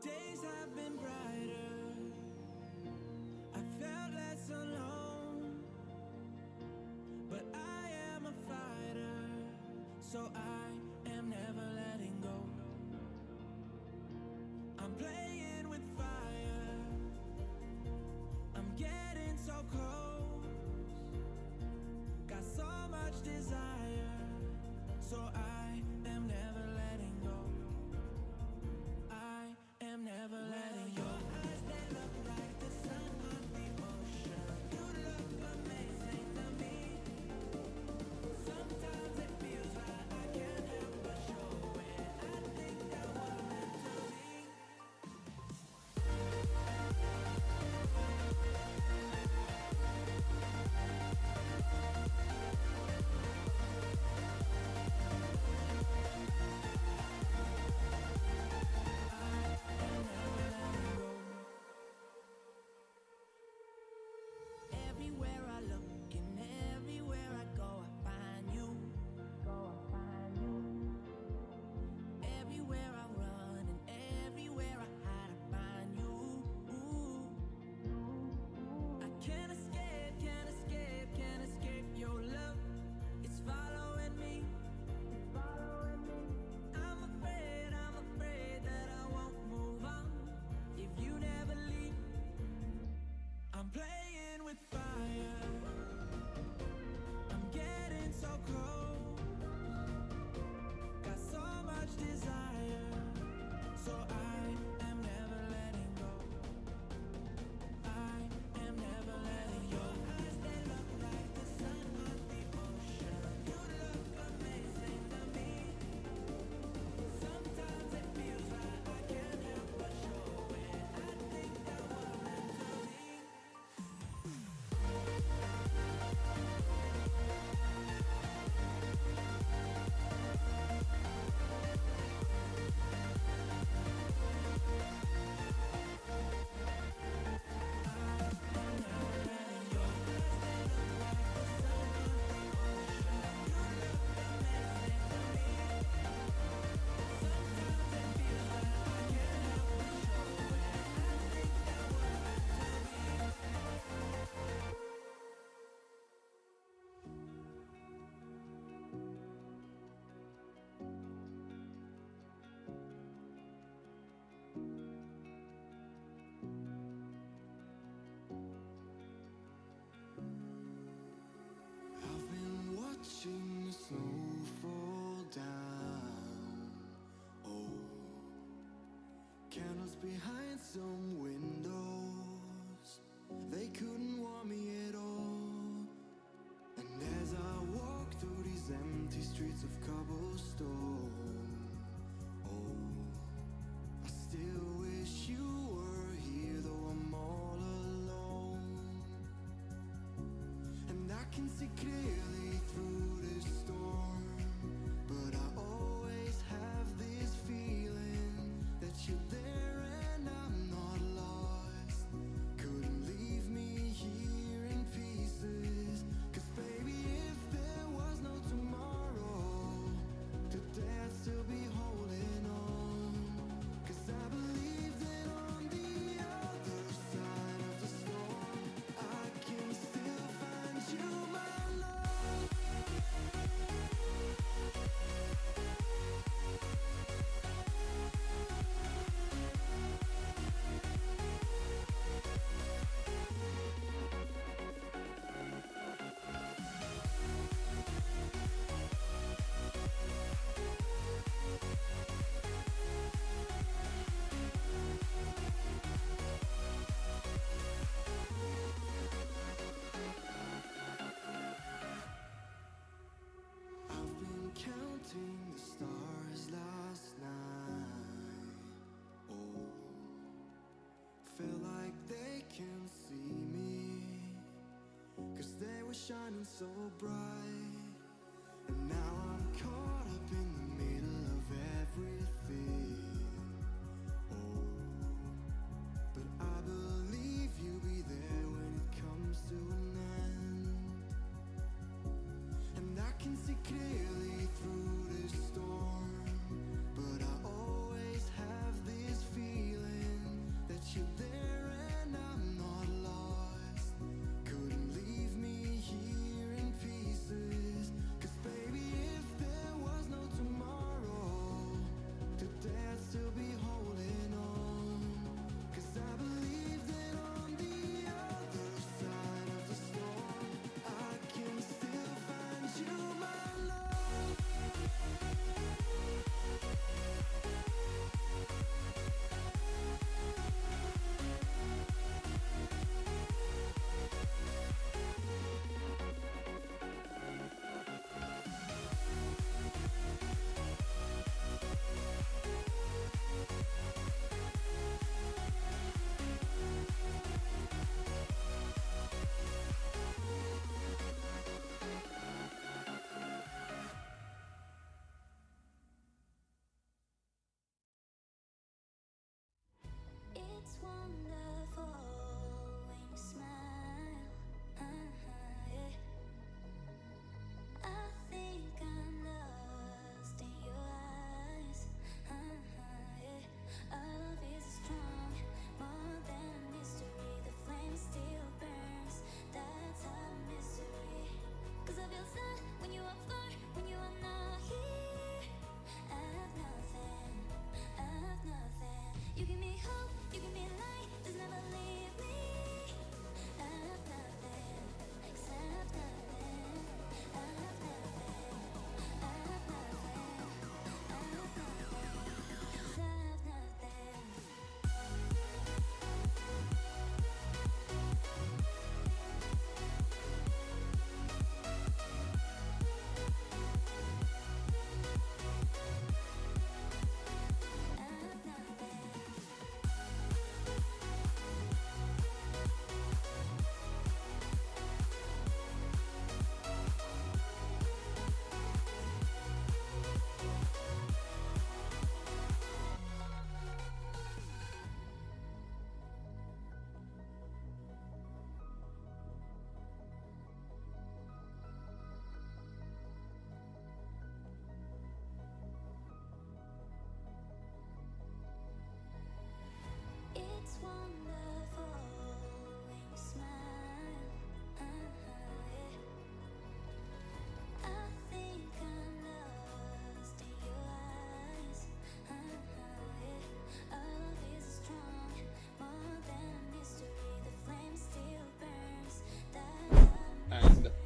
days have been brighter. I felt less alone. But I am a fighter, so I am never letting go. I'm playing with fire. I'm getting so close. Got so much desire, so I am never letting go. I am never letting go. Your eyes, they look like the sun on the ocean. You look amazing to me. Sometimes it feels like I can't help but show it. I think that we're meant to be. Everywhere I look and everywhere I go, I find you. Everywhere I run and everywhere I hide, I find you. I can't escape, can't escape, can't escape your love. It's following me. I'm afraid that I won't move on if you never leave. I'm playing with fire. I'm getting so close. Got so much desire, so I am never letting go. I am never letting go. Your eyes, they look like the sun on the ocean. You look amazing to me. Sometimes it feels like I can't help but show it. I think that we're meant to be. I've been watching the snow fall down. Oh, candles behind some windows, they couldn't warm me at all. And as I walk through these empty streets of cobblestone, oh, I still wish you were here, though I'm all alone. And I can see clearly through this storm, but I always have this feeling that you're there and I'm not lost. Couldn't leave me here in pieces, 'cause baby, if there was no tomorrow, today I'd still be holding on. 'Cause I believe that on the other side of the storm, I can still find you, my love. I've been counting the stars last night. Oh, feel like they can see me, 'cause they were shining so bright. And now I'm caught up in the middle of everything. Oh, but I believe you'll be there when it comes to an end. And I can see clearly through this storm, but I always have this feeling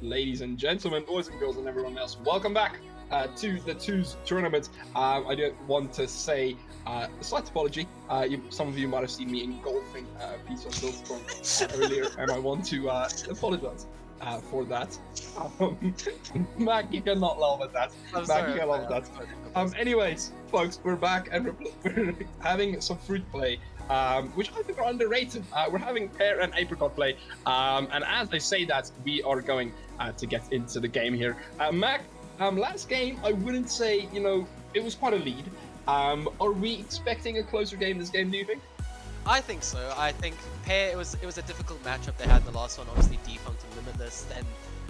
ladies and gentlemen, boys and girls, and everyone else. Welcome back to the Twos Tournament. I do want to say a slight apology. Some of you might have seen me engulfing a piece of silverstone earlier, and I want to apologize for that. Mac, you cannot laugh at that. I'm Mac, sorry, you cannot laugh at that. Anyways, folks, we're back and we're having some fruit play. Which I think are underrated. We're having pear and apricot play, and as I say that, we are going to get into the game here. Mac, last game, I wouldn't say, it was quite a lead. Are we expecting a closer game this game, do you think? I think so. I think Pear, it was a difficult matchup they had in the last one. Obviously, Defunct and Limitless, and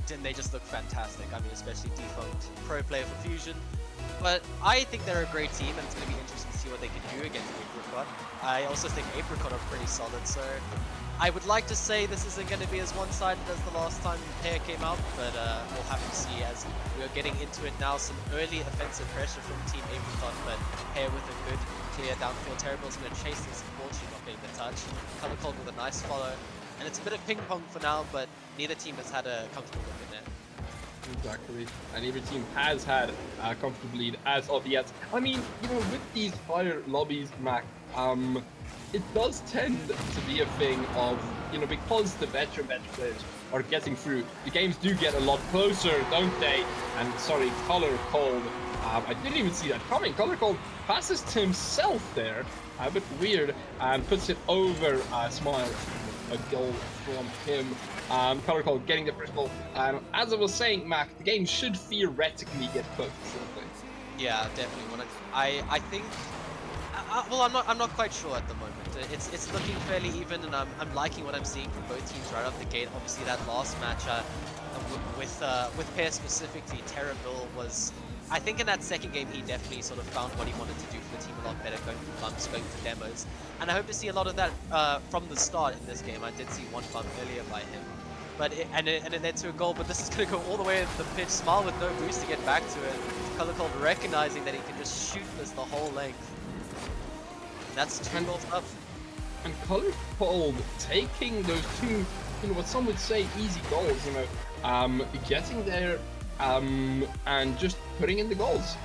didn't they just look fantastic? I mean, especially Defunct, pro player for Fusion. But I think they're a great team, and it's going to be interesting to see what they can do against Apricot. I also think Apricot are pretty solid, so I would like to say this isn't going to be as one-sided as the last time Pear came out, but we'll have to see as we are getting into it now. Some early offensive pressure from Team Apricot, but Pear with a good clear downfield. Terrible's going to chase this, unfortunately not getting the touch. Color Cold with a nice follow, and it's a bit of ping-pong for now, but neither team has had a comfortable look in there. Exactly, and every team has had a comfortable lead as of yet. I mean, with these higher lobbies, Mac, it does tend to be a thing of, because the better players are getting through, the games do get a lot closer, don't they? And sorry, Color Cold, I didn't even see that coming. Color Cold passes to himself there, a bit weird, and puts it over Smile. A goal from him. Color Cold getting the first goal. As I was saying, Mac, the game should theoretically get close, shouldn't they? Yeah, definitely. I think. Well, I'm not quite sure at the moment. It's looking fairly even, and I'm liking what I'm seeing from both teams right off the gate. Obviously, that last match with Pear specifically, Terrible was. I think in that second game, he definitely sort of found what he wanted to do for the team a lot better, going for bumps, going for demos. And I hope to see a lot of that from the start in this game. I did see one bump earlier by him, but it led to a goal. But this is going to go all the way to the pitch. Smile with no boost to get back to it. Color Cold recognizing that he can just shoot this the whole length. That's 2 goals up. And Color Cold taking those two, what some would say easy goals, getting there and just putting in the goals,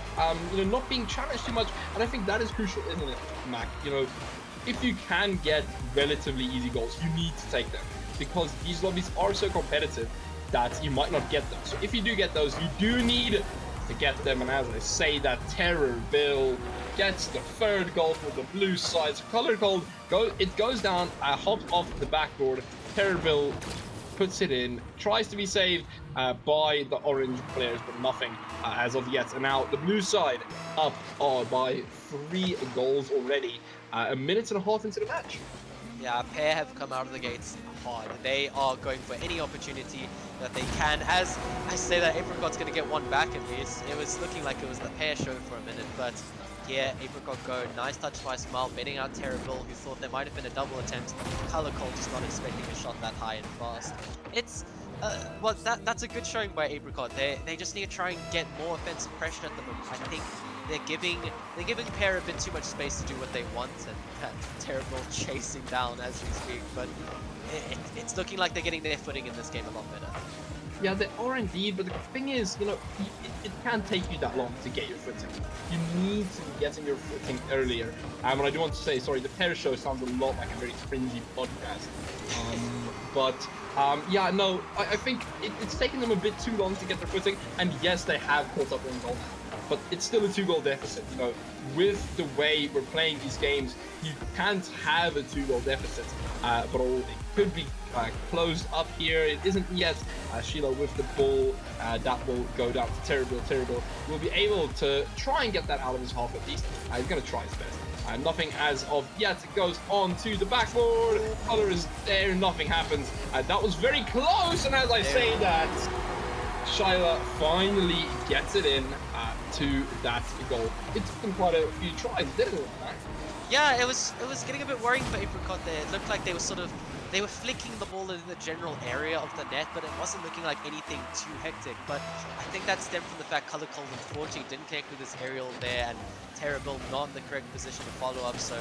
not being challenged too much. And I think that is crucial, isn't it, Mac? If you can get relatively easy goals, you need to take them, because these lobbies are so competitive that you might not get them. So if you do get those, you do need to get them. And as I say that, Terror Bill gets the third goal for the blue side. So Color Cold, it goes down, hops off the backboard. Terror Bill puts it in, tries to be saved by the orange players, but nothing as of yet. And now the blue side up by 3 goals already, a minute and a half into the match. Yeah, Pear have come out of the gates hard. They are going for any opportunity that they can. As I say that, Apricot's going to get one back at least. It was looking like it was the Pear show for a minute, but yeah, Apricot go. Nice touch by Smile, betting out Terrible, who thought there might have been a double attempt. Color Cold just not expecting a shot that high and fast. It's well, that's a good showing by Apricot. They just need to try and get more offensive pressure at the moment. I think they're giving Pear a bit too much space to do what they want, and Terrible chasing down as we speak. But it's looking like they're getting their footing in this game a lot better. Yeah, they are indeed, but the thing is, it can't take you that long to get your footing. You need to be getting your footing earlier. And I do want to say, sorry, the Pear show sounds a lot like a very cringy podcast. Yeah, no, I think it's taken them a bit too long to get their footing, and yes, they have caught up on goals, but it's still a 2-goal deficit. With the way we're playing these games, you can't have a 2-goal deficit, but it could be closed up here. It isn't yet. Sheila with the ball, that will go down to Terrible. Will be able to try and get that out of his half at least. He's going to try his best. Nothing as of yet. It goes on to the backboard. Color is there. Nothing happens. That was very close. And as I say that, Sheila finally gets it in to that goal. It took them quite a few tries, didn't it, man? Yeah, it was getting a bit worrying for Apricot there. It looked like they were flicking the ball in the general area of the net, but it wasn't looking like anything too hectic. But I think that stemmed from the fact Color Cold unfortunately didn't connect with this aerial there, and Terrible not in the correct position to follow up, so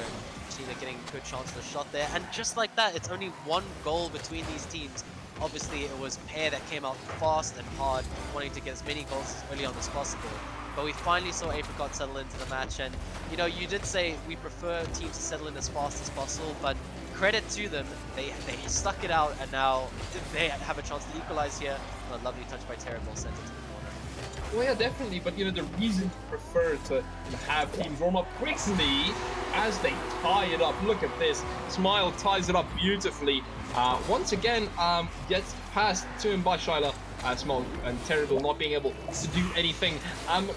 Sheila getting a good chance of a shot there. And just like that, it's only 1 goal between these teams. Obviously, it was Pair that came out fast and hard, wanting to get as many goals as early on as possible. But we finally saw Apricot settle into the match, and you know, you did say we prefer teams to settle in as fast as possible, but credit to them, they stuck it out, and now they have a chance to equalize here. A lovely touch by Terrible sent it to the corner. Well, yeah, definitely. But you know, the reason to prefer to have teams warm up quickly as they tie it up. Look at this. Smile ties it up beautifully. Once again, gets passed to him by Shyla. Small and Terrible not being able to do anything.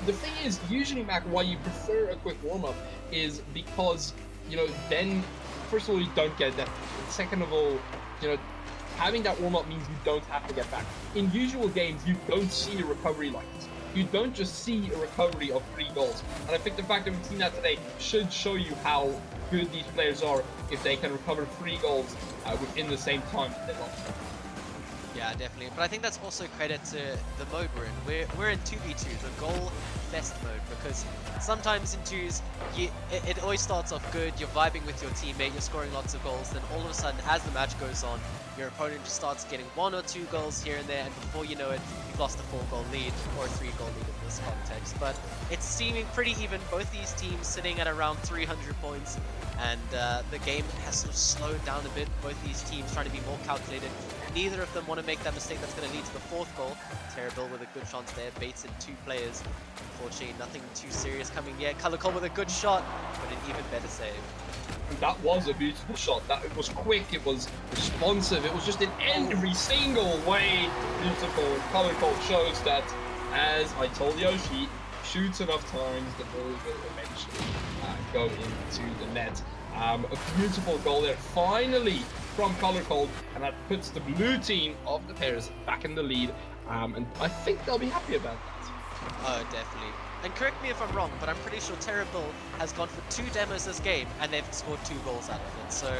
The thing is, usually, Mac, why you prefer a quick warm up is because, you know, then first of all, you don't get that. Second of all, you know, having that warm up means you don't have to get back. In usual games, you don't see a recovery like this. You don't just see a recovery of 3 goals. And I think the fact that we've seen that today should show you how good these players are if they can recover 3 goals within the same time that they lost. Yeah, definitely. But I think that's also credit to the mode we're in. We're in 2v2, the goal fest mode, because sometimes in 2s, it always starts off good, you're vibing with your teammate, you're scoring lots of goals, then all of a sudden, as the match goes on, your opponent just starts getting 1 or 2 goals here and there, and before you know it, you've lost a 4-goal lead, or a 3-goal lead in this context. But it's seeming pretty even, both these teams sitting at around 300 points, and the game has sort of slowed down a bit, both these teams trying to be more calculated. Neither of them want to make that mistake that's going to lead to the 4th goal. Terrible with a good chance there, baits in 2 players. Unfortunately, nothing too serious coming yet. Color Cole with a good shot, but an even better save. That was a beautiful shot. That it was quick, it was responsive, it was just in every single way beautiful. Color Code shows that, as I told Yoshi, shoots enough times, the ball will eventually go into the net. A beautiful goal there, finally, from Color Cold, and that puts the blue team of the pairs back in the lead, and I think they'll be happy about that. Oh, definitely. And correct me if I'm wrong, but I'm pretty sure Terrible has gone for 2 demos this game, and they've scored 2 goals out of it. So,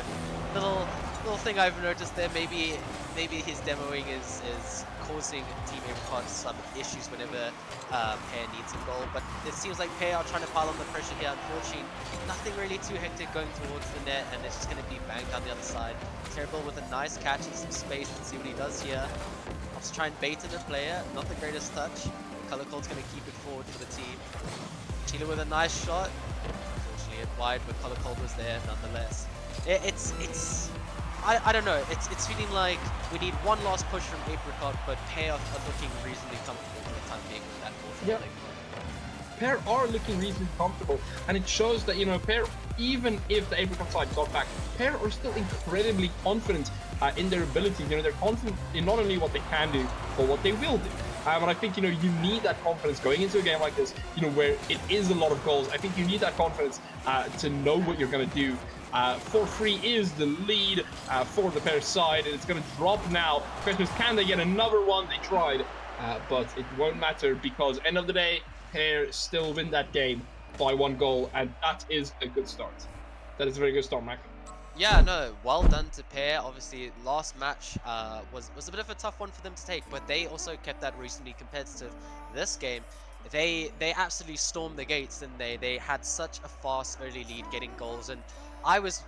little thing I've noticed there, maybe his demoing is causing Team Apricot some issues whenever Pair needs a goal. But it seems like Pair are trying to pile on the pressure here. Unfortunately, nothing really too hectic going towards the net, and it's just going to be banged down the other side. Terrible with a nice catch in some space. Let's see what he does here. Let's try and bait in a player. Not the greatest touch. Color Cold's going to keep it forward for the team. Chila with a nice shot. Unfortunately, it wide, but Color Cold was there nonetheless. I don't know. It's feeling like we need one last push from Apricot, but Pair are looking reasonably comfortable for the time being with that ball from Pair are looking reasonably comfortable, and it shows that, you know, Pair, even if the Apricot side got back, Pair are still incredibly confident in their ability. You know, they're confident in not only what they can do, but what they will do. And I think, you know, you need that confidence going into a game like this, you know, where it is a lot of goals. I think you need that confidence to know what you're going to do. 4-3 is the lead for the Pair side, and it's going to drop now. Question is, can they get another one? They tried, but it won't matter, because end of the day, Pair still win that game by 1 goal, and that is a good start. That is a very good start, Mac. Yeah, no, well done to Pair. Obviously, last match was a bit of a tough one for them to take, but they also kept that reasonably competitive. This game, they absolutely stormed the gates, and they had such a fast early lead, getting goals, and I was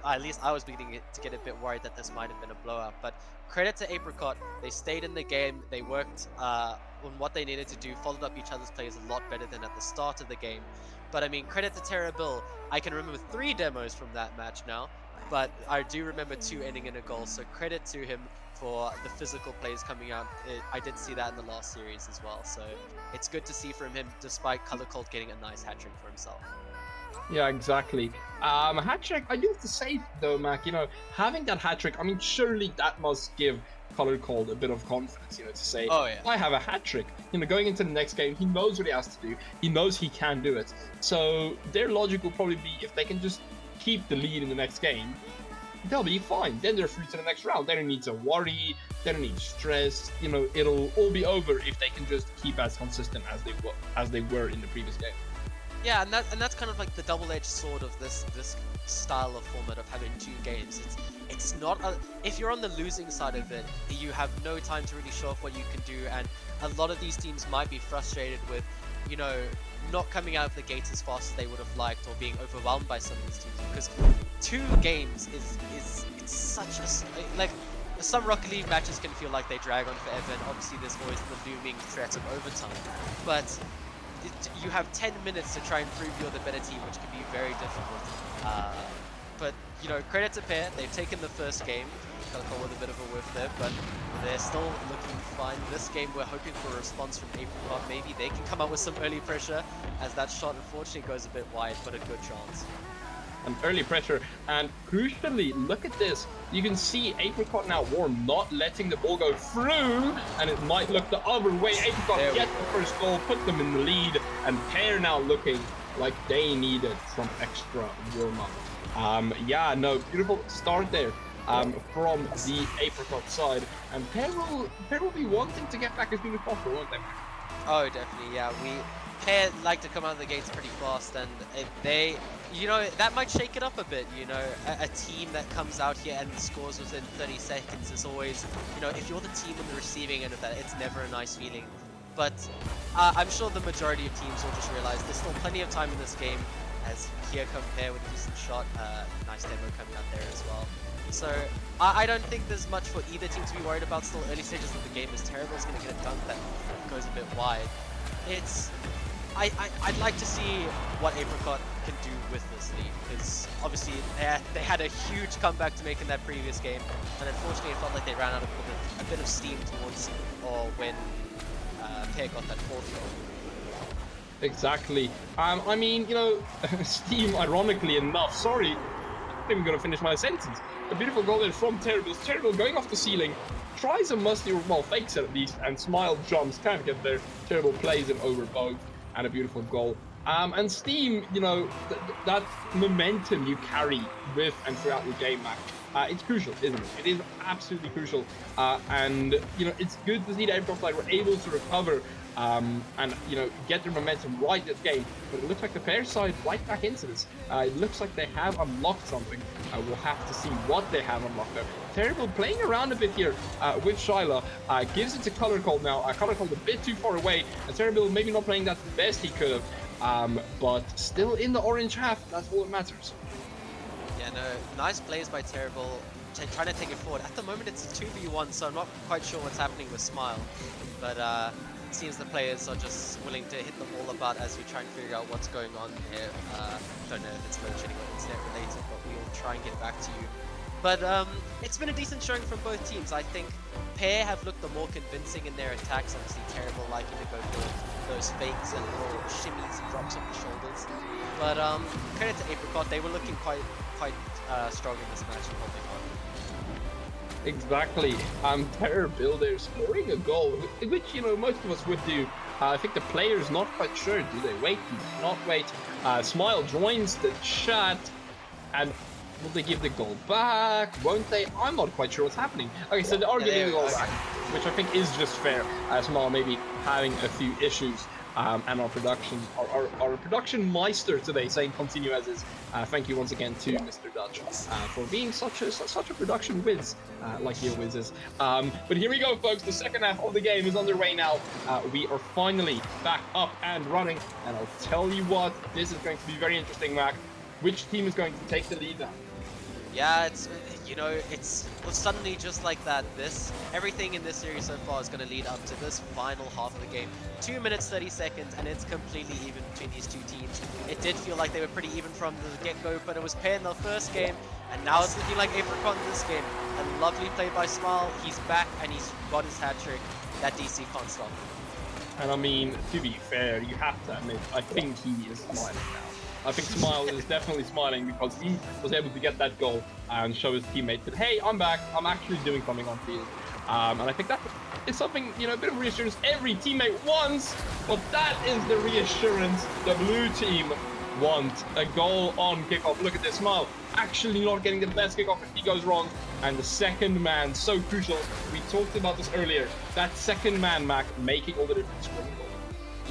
beginning to get a bit worried that this might have been a blowout. But credit to Apricot, they stayed in the game, they worked on what they needed to do, followed up each other's plays a lot better than at the start of the game. But I mean, credit to Terrible. I can remember 3 demos from that match now, but I do remember 2 ending in a goal, so credit to him for the physical plays coming out. I did see that in the last series as well, so it's good to see from him, despite Color Cold getting a nice hat-trick for himself. Yeah, exactly. Hat-trick, I do have to say though, Mac, you know, having that hat-trick, I mean, surely that must give Color Cold a bit of confidence, you know, to say, oh, yeah, I have a hat-trick. You know, going into the next game, he knows what he has to do. He knows he can do it. So their logic will probably be, if they can just keep the lead in the next game, they'll be fine. Then they're through to the next round. They don't need to worry. They don't need stress. You know, it'll all be over if they can just keep as consistent as they were in the previous game. Yeah, and that's kind of like the double-edged sword of this style of format of having 2 games. It's not if you're on the losing side of it, you have no time to really show off what you can do, and a lot of these teams might be frustrated with, you know, not coming out of the gates as fast as they would have liked, or being overwhelmed by some of these teams, because 2 games is it's such a, like, some Rocket League matches can feel like they drag on forever, and obviously there's always the looming threat of overtime. But you have 10 minutes to try and prove you're the better team, which can be very difficult. But you know, credit to Pair, they've taken the first game. Got a with a bit of a whiff there, but they're still looking fine. This game, we're hoping for a response from Apricot. Maybe they can come up with some early pressure, as that shot unfortunately goes a bit wide, but a good chance. And early pressure, and crucially, look at this. You can see Apricot now warm, not letting the ball go through, and it might look the other way. Apricot gets the first goal, put them in the lead, and Pair now looking like they needed some extra warm-up. Yeah, no, beautiful start there. From the Apricot side, and Pair will be wanting to get back as soon as possible, won't they? Oh, definitely, yeah. Pair like to come out of the gates pretty fast, and they, you know, that might shake it up a bit. You know, a team that comes out here and scores within 30 seconds is always, you know, if you're the team on the receiving end of that, it's never a nice feeling. But I'm sure the majority of teams will just realize there's still plenty of time in this game, as here come Pair with a decent shot. Nice demo coming out there as well. So I don't think there's much for either team to be worried about. Still early stages of the game. Is Terrible is going to get a dunk that goes a bit wide. I'd like to see what Apricot can do with this lead, because obviously they had a huge comeback to make in that previous game, and unfortunately it felt like they ran out of a bit of steam towards when Pair got that fourth goal. Exactly. I mean, you know, Steam, ironically enough, sorry, I'm even going to finish my sentence. A beautiful goal there from Terrible. Terrible going off the ceiling, tries a musty, well, fakes it at least, and Smile jumps, can't get there. Terrible plays it over both, and a beautiful goal. And Steam, you know, that momentum you carry with and throughout the game, Mac, it's crucial, isn't it? It is absolutely crucial. And, you know, it's good to see the Apricot side were able to recover and, you know, get their momentum right this game. But it looks like the Pair side right back into this. It looks like they have unlocked something. We'll have to see what they have unlocked there. Terrible playing around a bit here with Shyla. Gives it to Color Cold now. Color Cold a bit too far away. And Terrible maybe not playing that the best he could have. But still in the orange half. That's all that matters. Yeah, no, nice plays by Terrible. Trying to take it forward. At the moment it's a 2v1, so I'm not quite sure what's happening with Smile. But it seems the players are just willing to hit the ball about as we try and figure out what's going on here. Don't know if it's load shedding or internet related, but we will try and get back to you. But it's been a decent showing from both teams. I think Pair have looked the more convincing in their attacks. Obviously Terrible liking to go for those fakes and little shimmies and drops off the shoulders. But credit to Apricot, they were looking quite strong in this match and holding on. Exactly. Terrible there scoring a goal, which, you know, most of us would do. I think the player's not quite sure. Do they wait? Do they not wait? Smile joins the chat, and will they give the goal back? Won't they? I'm not quite sure what's happening. Okay, so they are giving the goal back, which I think is just fair. Smile maybe having a few issues. And our production meister today saying continue as is. Thank you once again to Mr. Dutch for being such a production whiz, like he always is. But here we go, folks. The second half of the game is underway now. We are finally back up and running, and I'll tell you what, this is going to be very interesting, Mac. Which team is going to take the lead now? Yeah, it's, you know, it's suddenly just like that. Everything in this series so far is going to lead up to this final half of the game. 2 minutes 30 seconds, and it's completely even between these two teams. It did feel like they were pretty even from the get-go, but it was Pair in the first game, and now it's looking like Apricot in this game. A lovely play by Smile. He's back, and he's got his hat trick. That DC can't stop him. And I mean, to be fair, you have to admit, I think he is smiling now. I think Smile is definitely smiling because he was able to get that goal and show his teammates that, hey, I'm back, I'm actually doing something on field. And I think that is something, you know, a bit of reassurance every teammate wants, but that is the reassurance the blue team want. A goal on kickoff. Look at this, Smile actually not getting the best kickoff if he goes wrong. And the second man, so crucial. We talked about this earlier. That second man, Mac, making all the difference.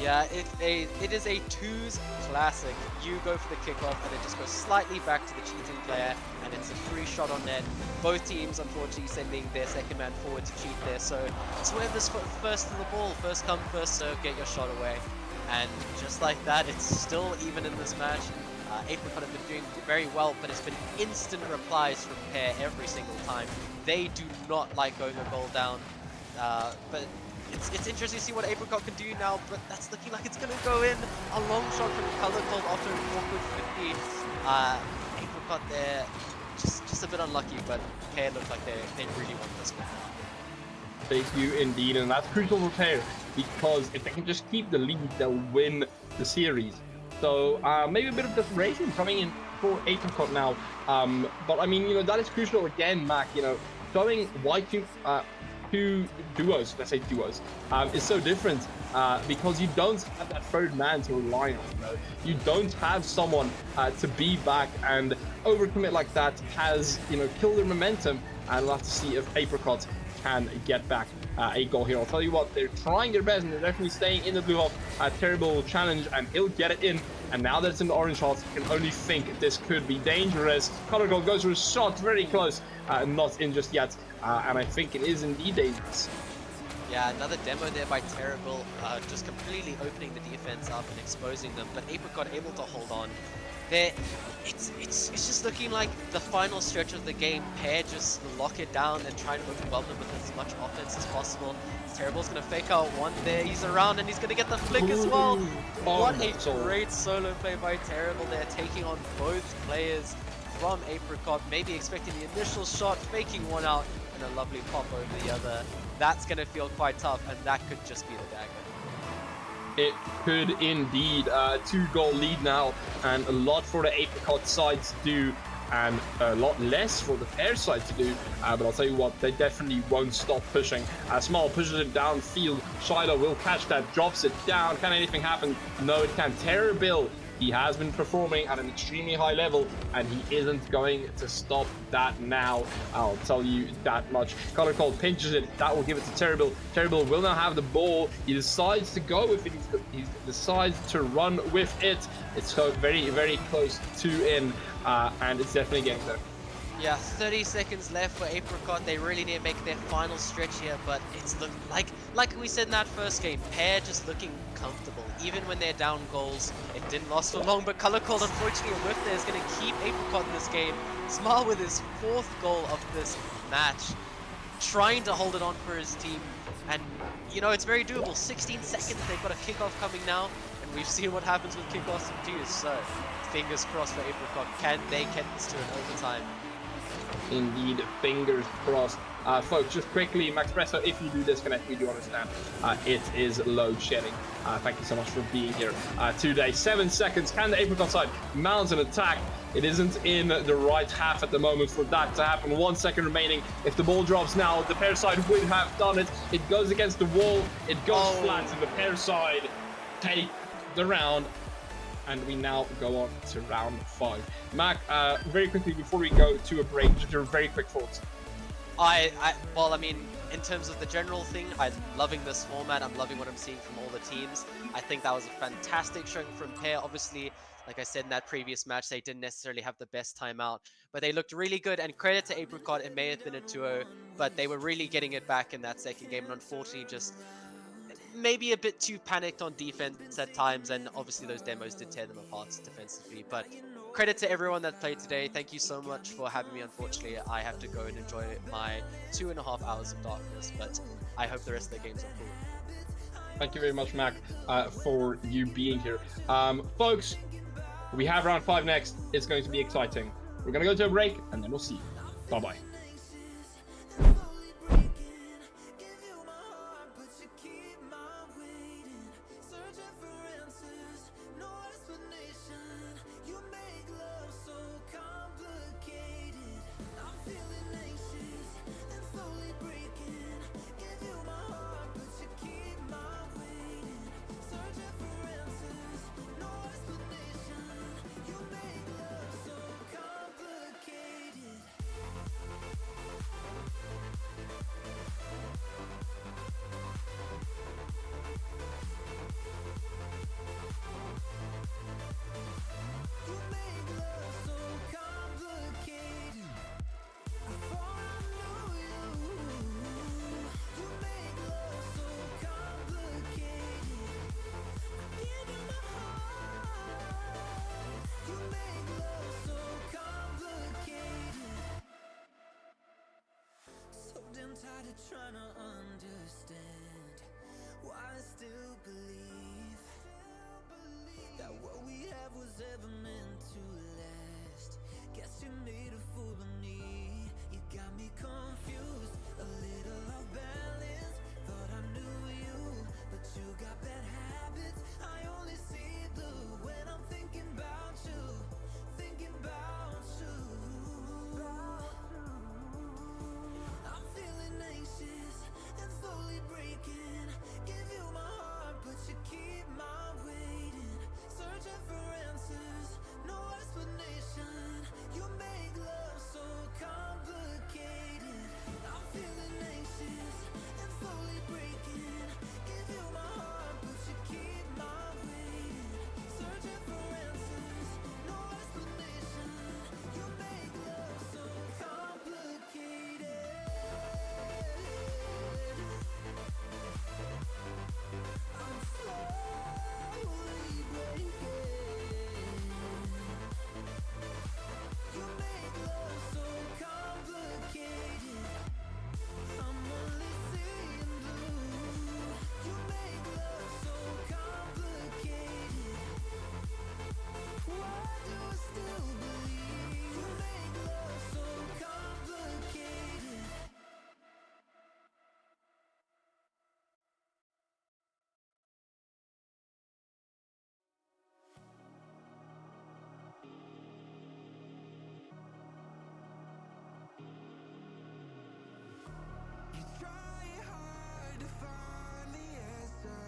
Yeah, it is a twos classic. You go for the kickoff and it just goes slightly back to the cheating player, and it's a free shot on net. Both teams unfortunately sending their second man forward to cheat there, so it's whoever's first to the ball, first come, first serve, get your shot away. And just like that, it's still even in this match. Apricot have been doing very well, but it's been instant replies from Pear every single time. They do not like going a goal down, but it's interesting to see what Apricot can do now, but that's looking like it's going to go in. A long shot from Color Cold after an awkward 50. Apricot there, just a bit unlucky, but Pear look like they really want this one. They do indeed, and that's crucial for Pear, because if they can just keep the lead, they'll win the series. So maybe a bit of desperation coming in for Apricot now. But I mean, that is crucial again, Mac. Showing why two duos, let's say duos, is so different because you don't have that third man to rely on. You don't have someone to be back, and overcommit like that has killed their momentum. And we'll have to see if Apricot can get back a goal here. I'll tell you what, they're trying their best and they're definitely staying in the blue hole. A terrible challenge, and he'll get it in. And now that it's in the orange hole, you can only think this could be dangerous. Color Gold goes for a shot, very close, not in just yet. And I think it is indeed dangerous. Yeah, another demo there by Terrible, just completely opening the defense up and exposing them, but Apricot able to hold on. It's just looking like the final stretch of the game. Pear just lock it down and try and overwhelm them with as much offense as possible. Terrible's going to fake out one there. He's around and he's going to get the flick as well. What a great solo play by Terrible there, taking on both players from Apricot, maybe expecting the initial shot, faking one out, and a lovely pop over the other. That's going to feel quite tough, and that could just be the dagger. It could indeed. 2-goal lead now, and a lot for the Apricot side to do, and a lot less for the Pear side to do. But I'll tell you what, they definitely won't stop pushing. Small pushes it downfield. Shiloh will catch that, drops it down. Can anything happen? No, it can. Terrible. He has been performing at an extremely high level, and he isn't going to stop that now. I'll tell you that much. Color Cold pinches it. That will give it to Terrible. Terrible will now have the ball. He decides to go with it. He decides to run with it. It's so very, very close to in, and it's definitely getting there. Yeah, 30 seconds left for Apricot. They really need to make their final stretch here, but it's looked like we said in that first game, Pear just looking comfortable. Even when they're down goals, it didn't last for long, but Color Cold, unfortunately, a whiff there is going to keep Apricot in this game. Smile with his 4th goal of this match, trying to hold it on for his team, and it's very doable. 16 seconds, they've got a kickoff coming now, and we've seen what happens with kickoffs and twos, so fingers crossed for Apricot. Can they get this to an overtime? Indeed, fingers crossed. Folks, just quickly, Maxpresso, if you do disconnect, we do understand. It is load shedding. Thank you so much for being here today. 7 seconds. Can the Apricot side mount an attack? It isn't in the right half at the moment for that to happen. 1 second remaining. If the ball drops now, the Pear side would have done it. It goes against the wall. It goes flat, and the Pear side take the round. And we now go on to round 5. Mac, very quickly before we go to a break, just your very quick thoughts. Well, I mean, in terms of the general thing, I'm loving this format. I'm loving what I'm seeing from all the teams. I think that was a fantastic showing from Pear. Obviously, like I said in that previous match, they didn't necessarily have the best time out, but they looked really good. And credit to Apricot, it may have been a 2-0, but they were really getting it back in that second game. And unfortunately, just maybe a bit too panicked on defense at times, and obviously those demos did tear them apart defensively. But credit to everyone that played today. Thank you so much for having me. Unfortunately, I have to go and enjoy my 2.5 hours of darkness, but I hope the rest of the games are cool. Thank you very much, Mac, for you being here. Folks, we have round 5 next. It's going to be exciting. We're going to go to a break, and then we'll see you. Bye-bye. trying to understand why I still believe that what we have was ever meant to last. Guess you made a fool of me. You got me confused, a little off balance. Thought I knew you, but you got bad habits. I only see blue when I'm thinking about you, thinking about you. I'm feeling anxious and slowly breaking. Give you my heart, but you keep my waiting. Searching for answers, no explanation. You make love so complicated. I'm feeling anxious and slowly breaking. Give you my heart, but you keep my waiting. Searching for answers, no explanation. You make love so complicated. I'm slowly breaking. You make love so complicated. I'm only seeing blue. You make love so complicated. Why do I still believe? You make love so complicated. You try hard to find the answer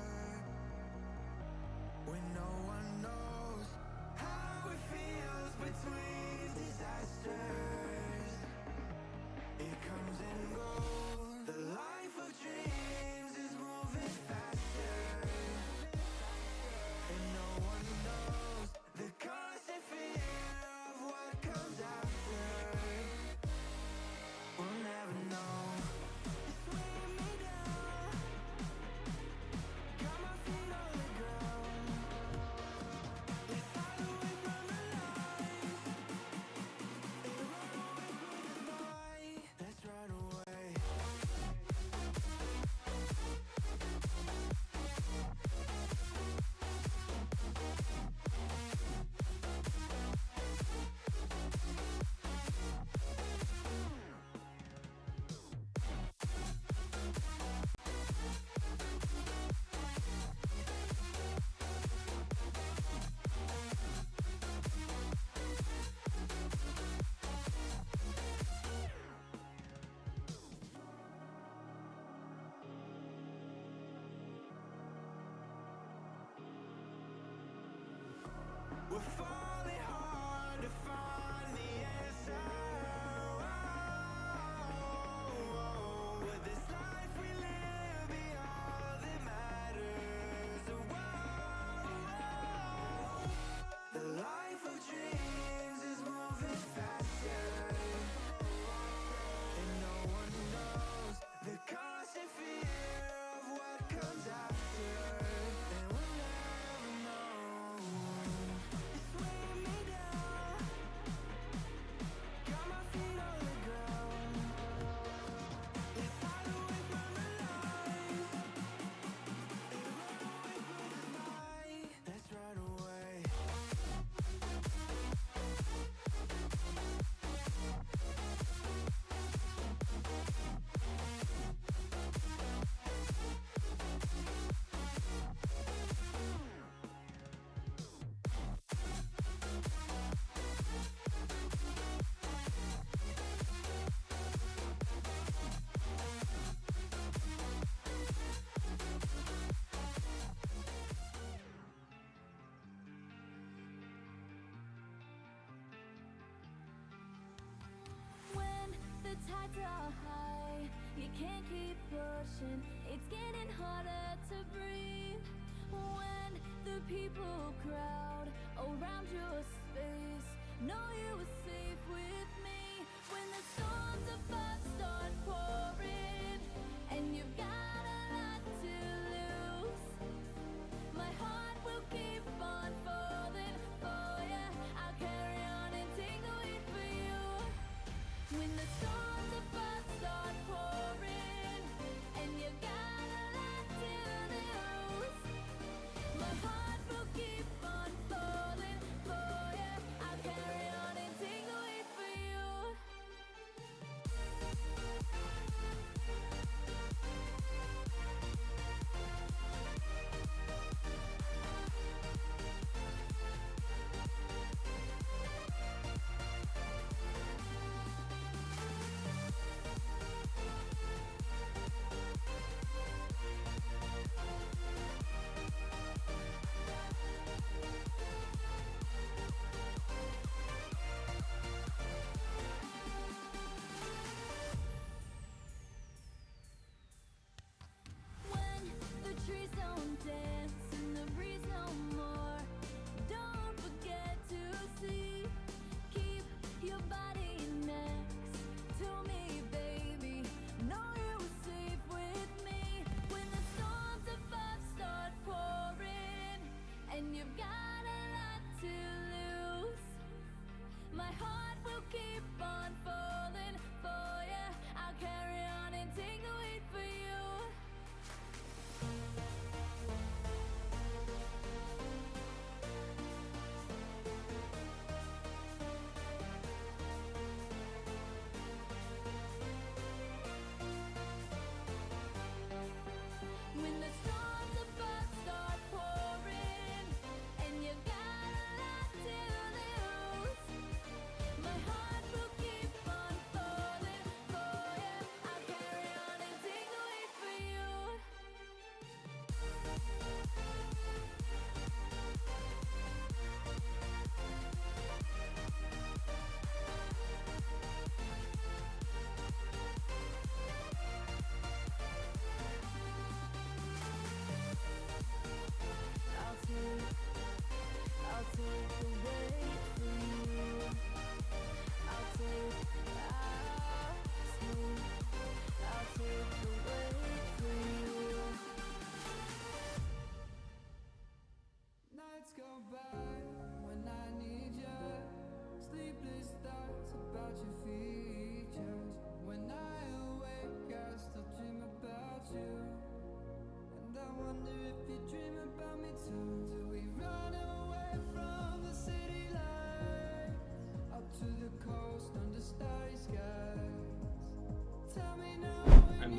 when no one knows how it feels between disasters. It comes and goes. The life of dreams is moving faster, and no one knows the constant fear of what comes after. We'll never know. It's weighing me down. Got my feet on the ground. Let's hide away from the lights and run away through the night. Let's run away. We're falling hard to find the answer. With this life we live, be all that matters. The life of dreams is moving faster, and no one knows the constant fear of what comes after. And we'll never know. It's weighing me down. Got my feet on the ground. Let's hide away from the lights and run away through the night. Let's run away. When the tides are high, you can't keep pushing. It's getting harder to breathe. When the people crowd around your space, know you were safe with me. When the storms above start pouring, and you've got a lot to lose, my heart will keep on falling for you. I'll carry on and take the weight for you. When the storms above start pouring,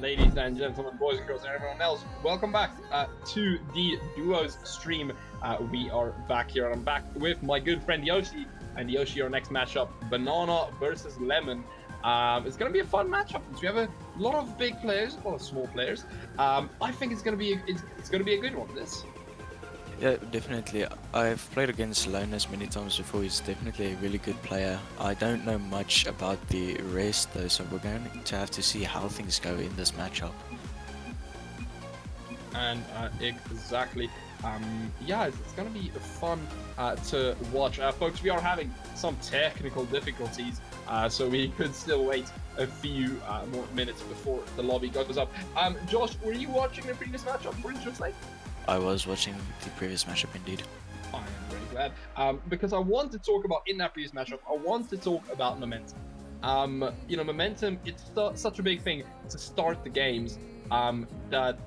Ladies and gentlemen, boys and girls, and everyone else, welcome back to the Duos stream. We are back here, and I'm back with my good friend Yoshi. And Yoshi, our next matchup, Banana versus Lemon. It's going to be a fun matchup since we have a lot of big players, a lot of small players. I think it's going to be a good one. This. Yeah, definitely. I've played against Lonus many times before. He's definitely a really good player. I don't know much about the rest though, so we're going to have to see how things go in this matchup. And exactly. Yeah, it's going to be fun to watch. Folks, we are having some technical difficulties, so we could still wait a few more minutes before the lobby goes up. Josh, were you watching the previous matchup for Injured Slate? I was watching the previous matchup indeed. I am very glad. Because I want to talk about, in that previous matchup, I want to talk about momentum. Momentum, it's such a big thing to start the games, start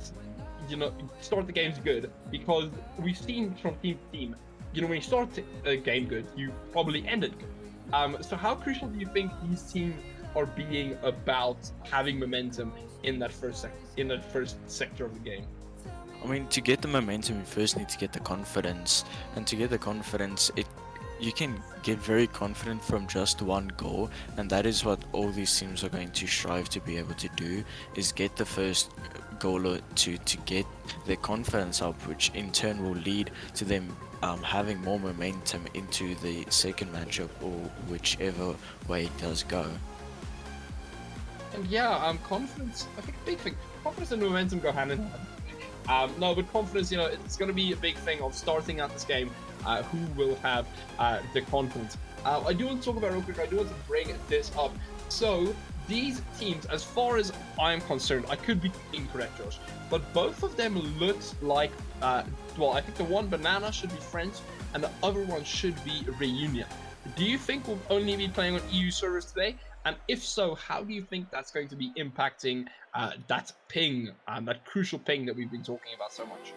the games good, because we've seen from team to team, when you start a game good, you probably end it good. So how crucial do you think these teams are being about having momentum in that first sector of the game? I mean, to get the momentum, you first need to get the confidence, and to get the confidence, you can get very confident from just one goal, and that is what all these teams are going to strive to be able to do, is get the first goal to get their confidence up, which in turn will lead to them having more momentum into the second matchup or whichever way it does go. And yeah, confidence, I think a big thing. Confidence and momentum go hand in hand. No, but confidence, it's going to be a big thing of starting out this game. Who will have the confidence? I do want to talk about real quick. I do want to bring this up. So these teams, as far as I am concerned, I could be incorrect, Josh, but both of them looks like, I think the one Banana should be French and the other one should be Reunion. Do you think we'll only be playing on EU servers today? And if so, how do you think that's going to be impacting that ping, that crucial ping that we've been talking about so much?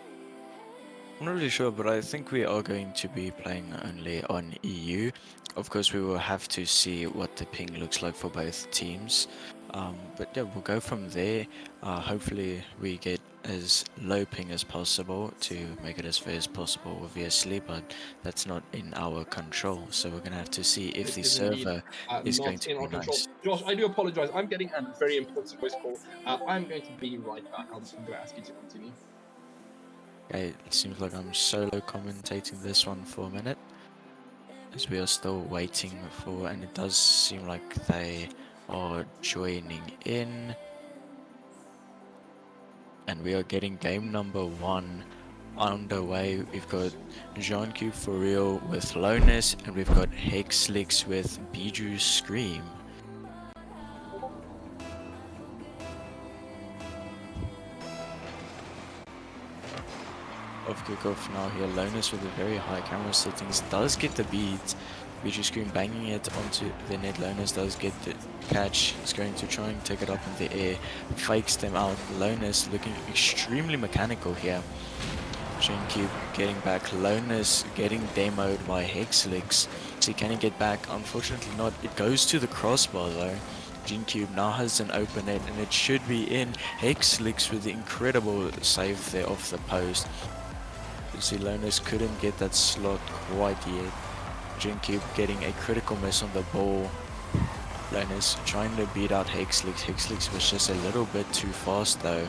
I'm not really sure, but I think we are going to be playing only on EU. Of course, we will have to see what the ping looks like for both teams. But yeah, we'll go from there. Hopefully we get as low ping as possible to make it as fair as possible, obviously, but that's not in our control. So we're going to have to see if the server is going to be nice. Josh, I do apologize. I'm getting a very important voice call. I'm going to be right back. I'm going to ask you to continue. Okay, it seems like I'm solo commentating this one for a minute, as we are still waiting for, and it does seem like they are joining in. And we are getting game number 1 underway. We've got Jean Cube for real with Lonus, and we've got Hexlix with Biju Scream. Off kickoff now here, Lonus with the very high camera settings does get the beat. Biju Scream banging it onto the net. Lonus does get the catch. He's going to try and take it up in the air. Fakes them out. Lonus looking extremely mechanical here. Cube getting back. Lonus getting demoed by Hexlix. See, can he get back? Unfortunately not. It goes to the crossbar though. Cube now has an open net and it should be in. Hexlix with the incredible save there off the post. You see Lonus couldn't get that slot quite yet. Cube getting a critical miss on the ball. Lonus trying to beat out Hexlix. Hexlix was just a little bit too fast though.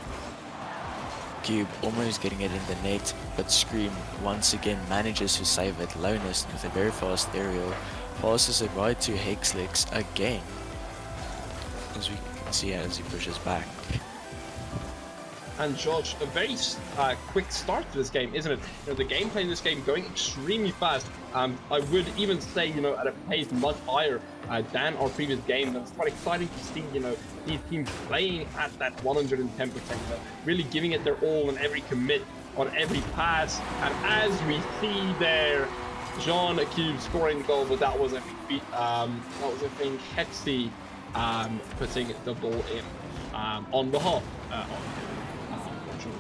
Cube almost getting it in the net, but Scream once again manages to save it. Lonus with a very fast aerial passes it right to Hexlix again, as we can see as he pushes back. And George, a very quick start to this game, isn't it? The gameplay in this game going extremely fast. I would even say, at a pace much higher than our previous game. And it's quite exciting to see, these teams playing at that 110%, really giving it their all on every commit, on every pass. And as we see there, Jean Cube scoring the goal, but that was a thing Hexy putting the ball in on behalf of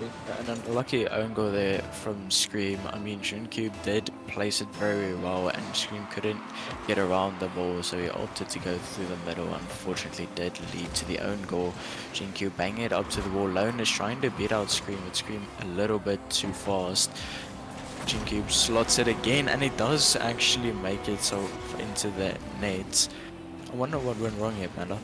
unfortunately. An unlucky own goal there from Scream. I mean, Junkube did place it very well, and Scream couldn't get around the ball, so he opted to go through the middle. Unfortunately, did lead to the own goal. Junkube banging it up to the wall. Lone is trying to beat out Scream, but Scream a little bit too fast. Junkube slots it again, and he does actually make it so into the net. I wonder what went wrong here, Panda.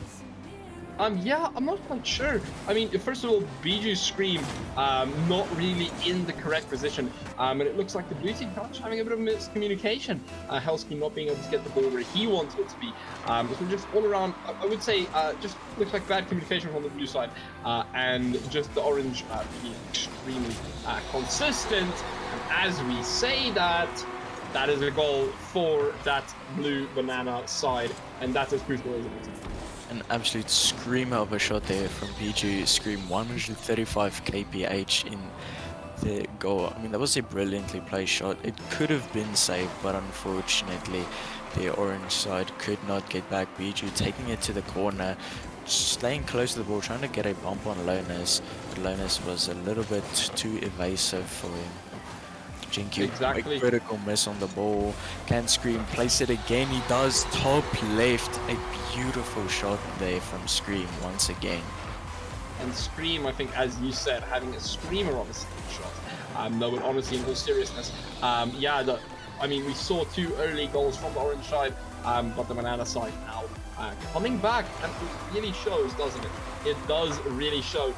Yeah, I'm not quite sure. I mean, first of all, Biju Scream, not really in the correct position. And it looks like the blue team kind of having a bit of miscommunication. Helsky not being able to get the ball where he wanted it to be. So just all around, I would say, just looks like bad communication from the blue side. And just the orange being extremely consistent. And as we say that, that is a goal for that blue banana side. And that's as crucial as it is. An absolute screamer of a shot there from Biju Scream, 135 kph in the goal. I mean, that was a brilliantly played shot. It could have been saved, but unfortunately the orange side could not get back. Biju taking it to the corner, staying close to the ball, trying to get a bump on Lonas, but Lonas was a little bit too evasive for him. Junkube, Exactly. a critical miss on the ball. Can Scream place it again? He does. Top left, a beautiful shot there from Scream once again. And Scream, I think, as you said, having a screamer on the second shot. No, but honestly, in all seriousness, yeah, I mean, we saw 2 early goals from the orange side, but the banana side now coming back, and it really shows, doesn't it? It does really show.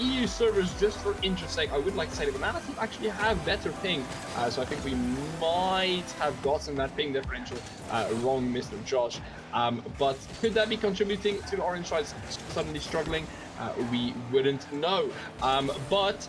EU servers, just for interest sake, I would like to say the banana team actually have better ping, so I think we might have gotten that ping differential wrong, Mr. Josh. But could that be contributing to the orange side suddenly struggling? We wouldn't know. But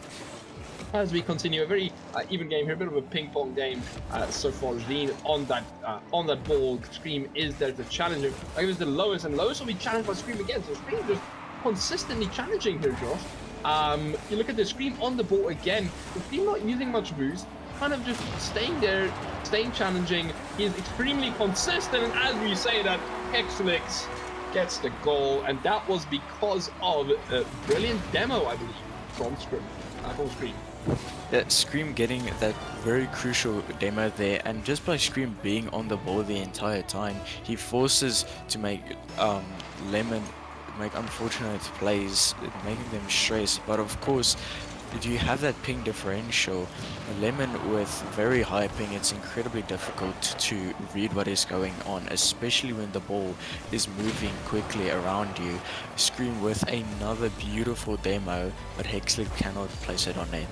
as we continue, a very even game here, a bit of a ping-pong game so far. Jean on that ball. Scream is there to challenge him. Like it was the lowest, and lowest will be challenged by Scream again. So Scream just consistently challenging here, Josh. You look at the Scream on the ball again. The Scream not using much boost, kind of just staying there, staying challenging. He is extremely consistent, and as we say that, Hexlix gets the goal, and that was because of a brilliant demo, I believe, from Scream. Yeah, Scream getting that very crucial demo there, and just by Scream being on the ball the entire time, he forces to make Lemon make unfortunate plays, making them stress. But of course, if you have that ping differential, Lemon with very high ping, it's incredibly difficult to read what is going on, especially when the ball is moving quickly around you. Scream with another beautiful demo, but Hexley cannot place it on net.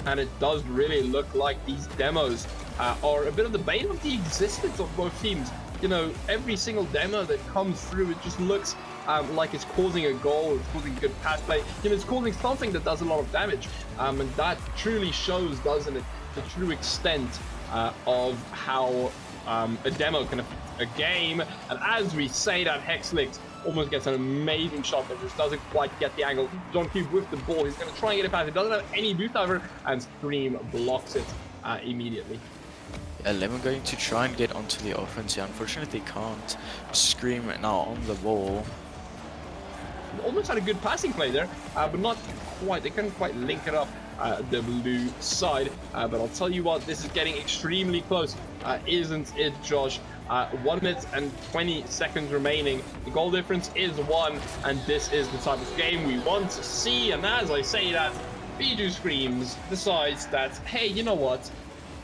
And it does really look like these demos are a bit of the bane of the existence of both teams. You know, every single demo that comes through, it just looks like it's causing a goal, it's causing good pass play. You know, it's causing something that does a lot of damage. And that truly shows, doesn't it, the true extent of how a demo can affect a game. And as we say that, Hexlix almost gets an amazing shot that just doesn't quite get the angle. Junkube with the ball, he's going to try and get it past. He doesn't have any boost over, and Scream blocks it immediately. Lemon going to try and get onto the offense here. Unfortunately, can't. Scream now on the ball. Almost had a good passing play there, but not quite. They couldn't quite link it up, the blue side. But I'll tell you what, this is getting extremely close, isn't it, Josh? 1 minute and 20 seconds remaining. The goal difference is 1, and this is the type of game we want to see. And as I say that, Biju Screams decides that, hey, you know what?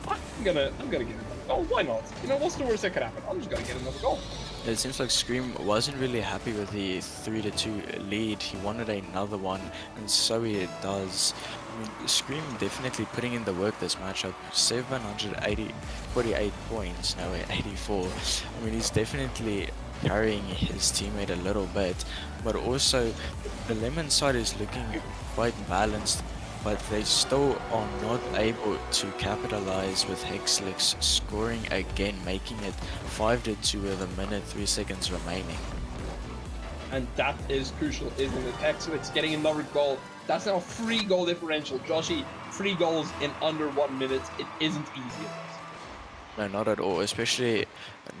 I'm gonna get another goal. Why not? You know, what's the worst that could happen? I'm just gonna get another goal. It seems like Scream wasn't really happy with the 3-2 lead. He wanted another one, and so he does. I mean, Scream definitely putting in the work this matchup. 48 points, no, 84. I mean, he's definitely carrying his teammate a little bit, but also the Lemon side is looking quite balanced, but they still are not able to capitalize with Hexlix scoring again, making it 5-2 with 1 minute 3 seconds remaining. And that is crucial, isn't it? Hexlix getting another goal. That's now 3 goal differential. Joshy, 3 goals in under 1 minute. It isn't easy. No, not at all, especially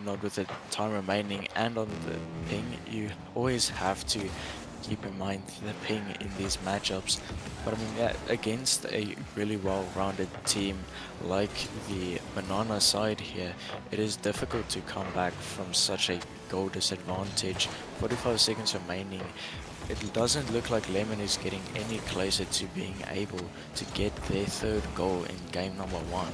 not with the time remaining and on the ping. You always have to keep in mind the ping in these matchups. But I mean, yeah, against a really well-rounded team like the Banana side here, it is difficult to come back from such a goal disadvantage. 45 seconds remaining. It doesn't look like Lemon is getting any closer to being able to get their third goal in game number 1.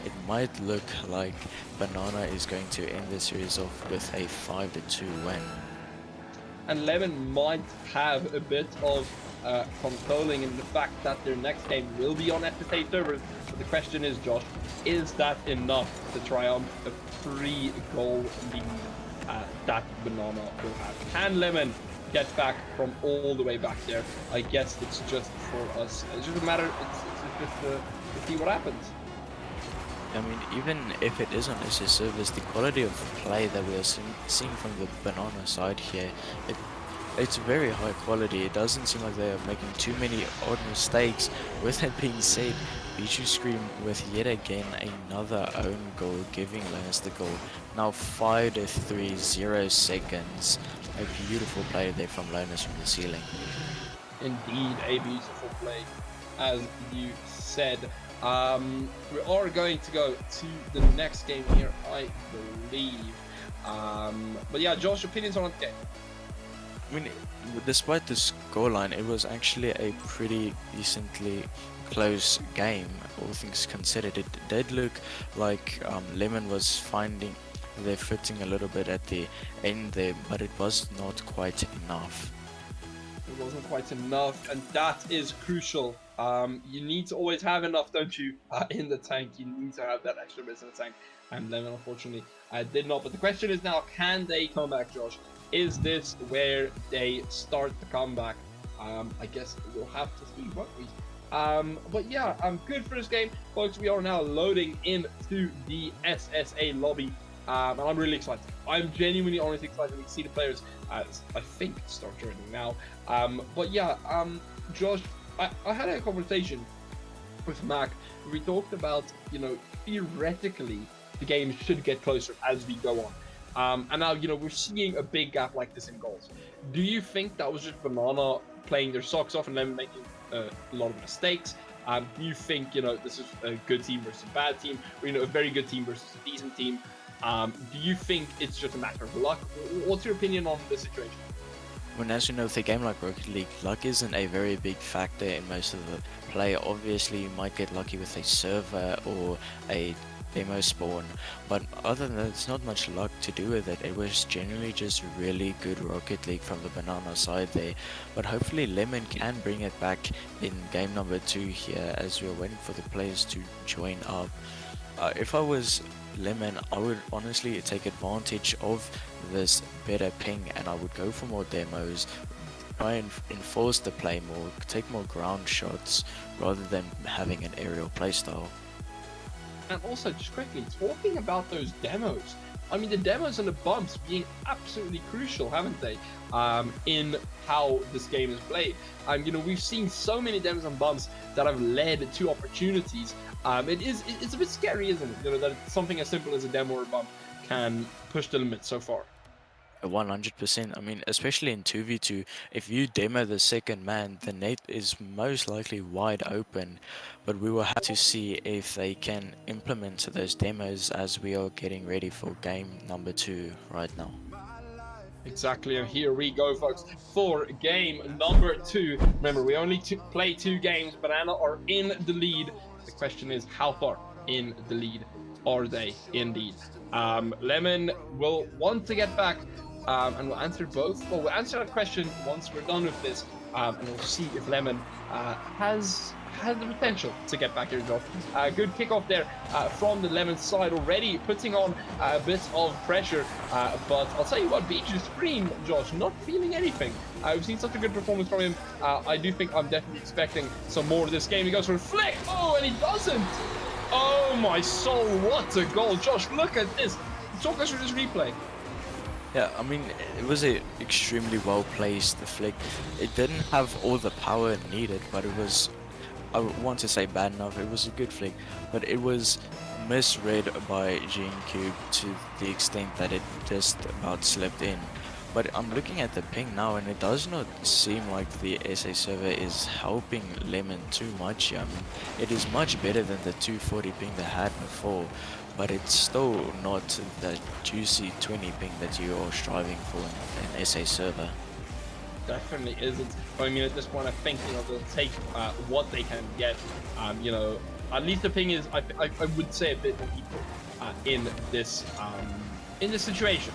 It might look like Banana is going to end the series off with a 5-2 win. And Lemon might have a bit of controlling in the fact that their next game will be on FSA servers. But the question is, Josh, is that enough to triumph a 3-goal lead that Banana will have? Can Lemon get back from all the way back there? I guess it's just for us. It's just a matter. It's just to see what happens. I mean, even if it is on SS servers, the quality of play that we are seeing from the Banana side here, it's very high quality. It doesn't seem like they are making too many odd mistakes. With that being said, Biju Scream with yet again another own goal, giving Linus the goal. Now 5-3, 0 seconds. A beautiful play there from Linus from the ceiling. Indeed, a beautiful play, as you said. We are going to go to the next game here, I believe. But yeah, Josh, opinions on the game? I mean, despite the scoreline, it was actually a pretty decently close game, all things considered. It did look like Lemon was finding their footing a little bit at the end there, but it was not quite enough. It wasn't quite enough, and that is crucial. You need to always have enough, don't you, in the tank? You need to have that extra bit in the tank, and Lemon unfortunately did not. But the question is now, can they come back, Josh? Is this where they start the comeback? I guess we'll have to see, won't we? But yeah, I'm good for this game, folks. We are now loading into the SSA lobby, and I'm really excited. I'm genuinely honestly excited to see the players, as I think, start joining now. But yeah, Josh, I had a conversation with Mac. We talked about, theoretically, the game should get closer as we go on. And now, we're seeing a big gap like this in goals. Do you think that was just Banana playing their socks off and then making a lot of mistakes? Do you think, this is a good team versus a bad team, or, a very good team versus a decent team? Do you think it's just a matter of luck? What's your opinion on the situation? When, as you know, with a game like Rocket League, luck isn't a very big factor in most of the play. Obviously, you might get lucky with a server or a demo spawn, but other than that, it's not much luck to do with it. It was generally just really good Rocket League from the Banana side there, but hopefully Lemon can bring it back in game number 2 here as we're waiting for the players to join up. If I was Lemon, I would honestly take advantage of this better ping and I would go for more demos, try and enforce the play more, take more ground shots rather than having an aerial playstyle. And also, just quickly, talking about those demos, I mean, the demos and the bumps being absolutely crucial, haven't they, in how this game is played. We've seen so many demos and bumps that have led to opportunities. It's a bit scary, isn't it? That something as simple as a demo or a bump can push the limit so far. 100%. I mean, especially in 2v2, if you demo the second man, the net is most likely wide open, but we will have to see if they can implement those demos as we are getting ready for game number 2 right now. Exactly, and here we go, folks, for game number 2. Remember, we only play 2 games. Banana are in the lead. The question is, how far in the lead are they indeed? Lemon will want to get back, and we'll answer both. Well, we'll answer that question once we're done with this, and we'll see if Lemon has the potential to get back here, Josh. Good kickoff there from the Lemon side, already putting on a bit of pressure, but I'll tell you what, Biju Scream, Josh, not feeling anything. We've seen such a good performance from him. I do think I'm definitely expecting some more of this game. He goes for a flick, oh, and he doesn't! Oh my soul, what a goal. Josh, look at this. Talk us through this replay. Yeah, I mean, it was a extremely well placed flick. It didn't have all the power needed, but it was, I want to say bad enough, it was a good flick, but it was misread by GeneCube to the extent that it just about slipped in. But I'm looking at the ping now, and it does not seem like the SA server is helping Lemon too much. I mean, it is much better than the 240 ping they had before, but it's still not that juicy 20 ping that you are striving for in an SA server. Definitely isn't. I mean, at this point, I think they'll take what they can get. At least the ping is, I would say, a bit unequal in this situation.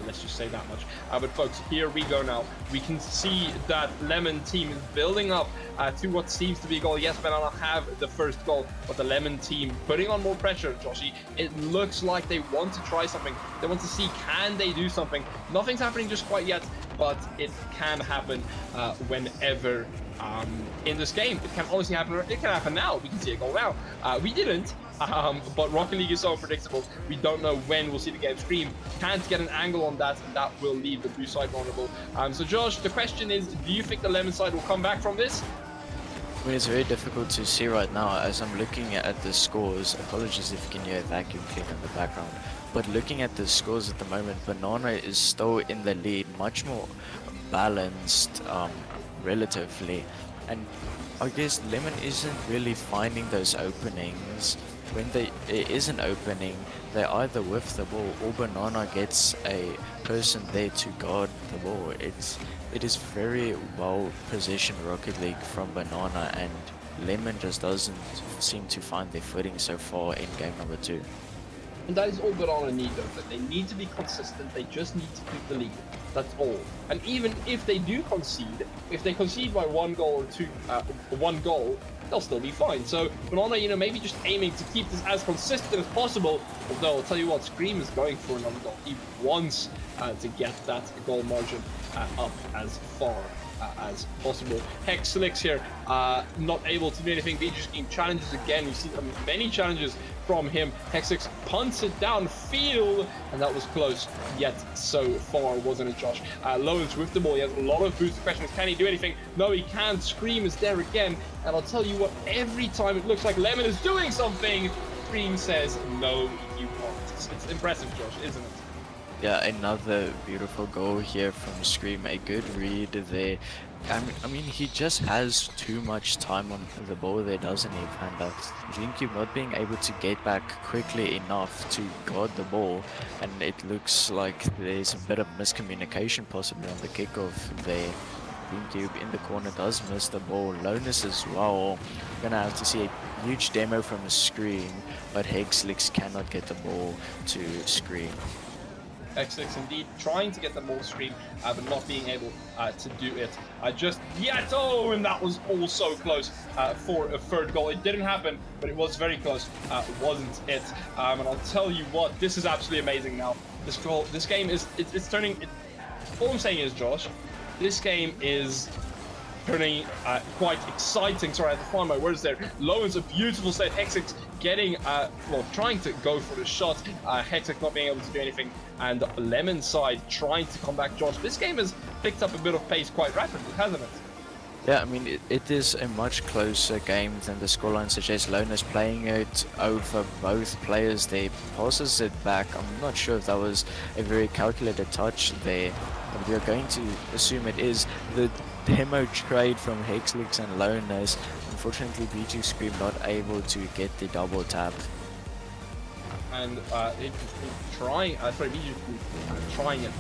Let's just say that much. But folks, here we go now. We can see that Lemon team is building up to what seems to be a goal. Yes, Banana have the first goal, but the Lemon team putting on more pressure, Joshy. It looks like they want to try something. They want to see, can they do something? Nothing's happening just quite yet, but it can happen whenever in this game. It can honestly happen. It can happen now. We can see a goal now. We didn't. But Rocket League is so unpredictable. We don't know when we'll see the game stream. Can't get an angle on that, and that will leave the blue side vulnerable. So Josh, the question is, do you think the Lemon side will come back from this? I mean, it's very difficult to see right now as I'm looking at the scores. Apologies if you can hear a vacuum cleaner in the background. But looking at the scores at the moment, Banana is still in the lead, much more balanced relatively. And I guess Lemon isn't really finding those openings. When there is an opening, they either whiff the ball or Banana gets a person there to guard the ball. It is very well positioned Rocket League from Banana, and Lemon just doesn't seem to find their footing so far in game number 2. And that is all Banana need, though. That they need to be consistent. They just need to keep the lead. That's all. And even if they do concede, if they concede by 1 goal or 2, 1 goal, they'll still be fine. So Banana, maybe just aiming to keep this as consistent as possible. Although I'll tell you what, Scream is going for another goal. He wants to get that goal margin up as far as possible. Hexlix here, not able to do anything. Biju's game challenges again. You see many challenges from him. Hexlix punts it downfield, and that was close, yet so far, wasn't it, Josh? Lowens with the ball. He has a lot of boost. The question is, can he do anything? No, he can't. Scream is there again, and I'll tell you what, every time it looks like Lemon is doing something, Scream says, no, you won't. It's impressive, Josh, isn't it? Yeah, another beautiful goal here from Scream. A good read there. I mean, he just has too much time on the ball there, doesn't he, Panda? GameCube not being able to get back quickly enough to guard the ball, and it looks like there's a bit of miscommunication possibly on the kickoff there. GameCube in the corner does miss the ball. Lonus as well. Gonna have to see a huge demo from a Scream, but Hexlix cannot get the ball to Scream. X6 indeed trying to get the ball Scream, but not being able to do it just yet. Oh, and that was also close for a third goal. It didn't happen, but it was very close, wasn't it? And I'll tell you what, this is absolutely amazing now. This game is, it's turning, all I'm saying is, Josh, this game is turning quite exciting. Sorry, I had to find my words there. Lowens a beautiful set. Hexix getting, trying to go for the shot. Hexix not being able to do anything. And Lemon side trying to come back. Josh, this game has picked up a bit of pace quite rapidly, hasn't it? Yeah, I mean, it is a much closer game than the scoreline suggests. Lonus playing it over both players. They passes it back. I'm not sure if that was a very calculated touch there, but we are going to assume it is. The demo trade from Hexlix and Lonus. Unfortunately, Biju Scream not able to get the double tap. And trying it,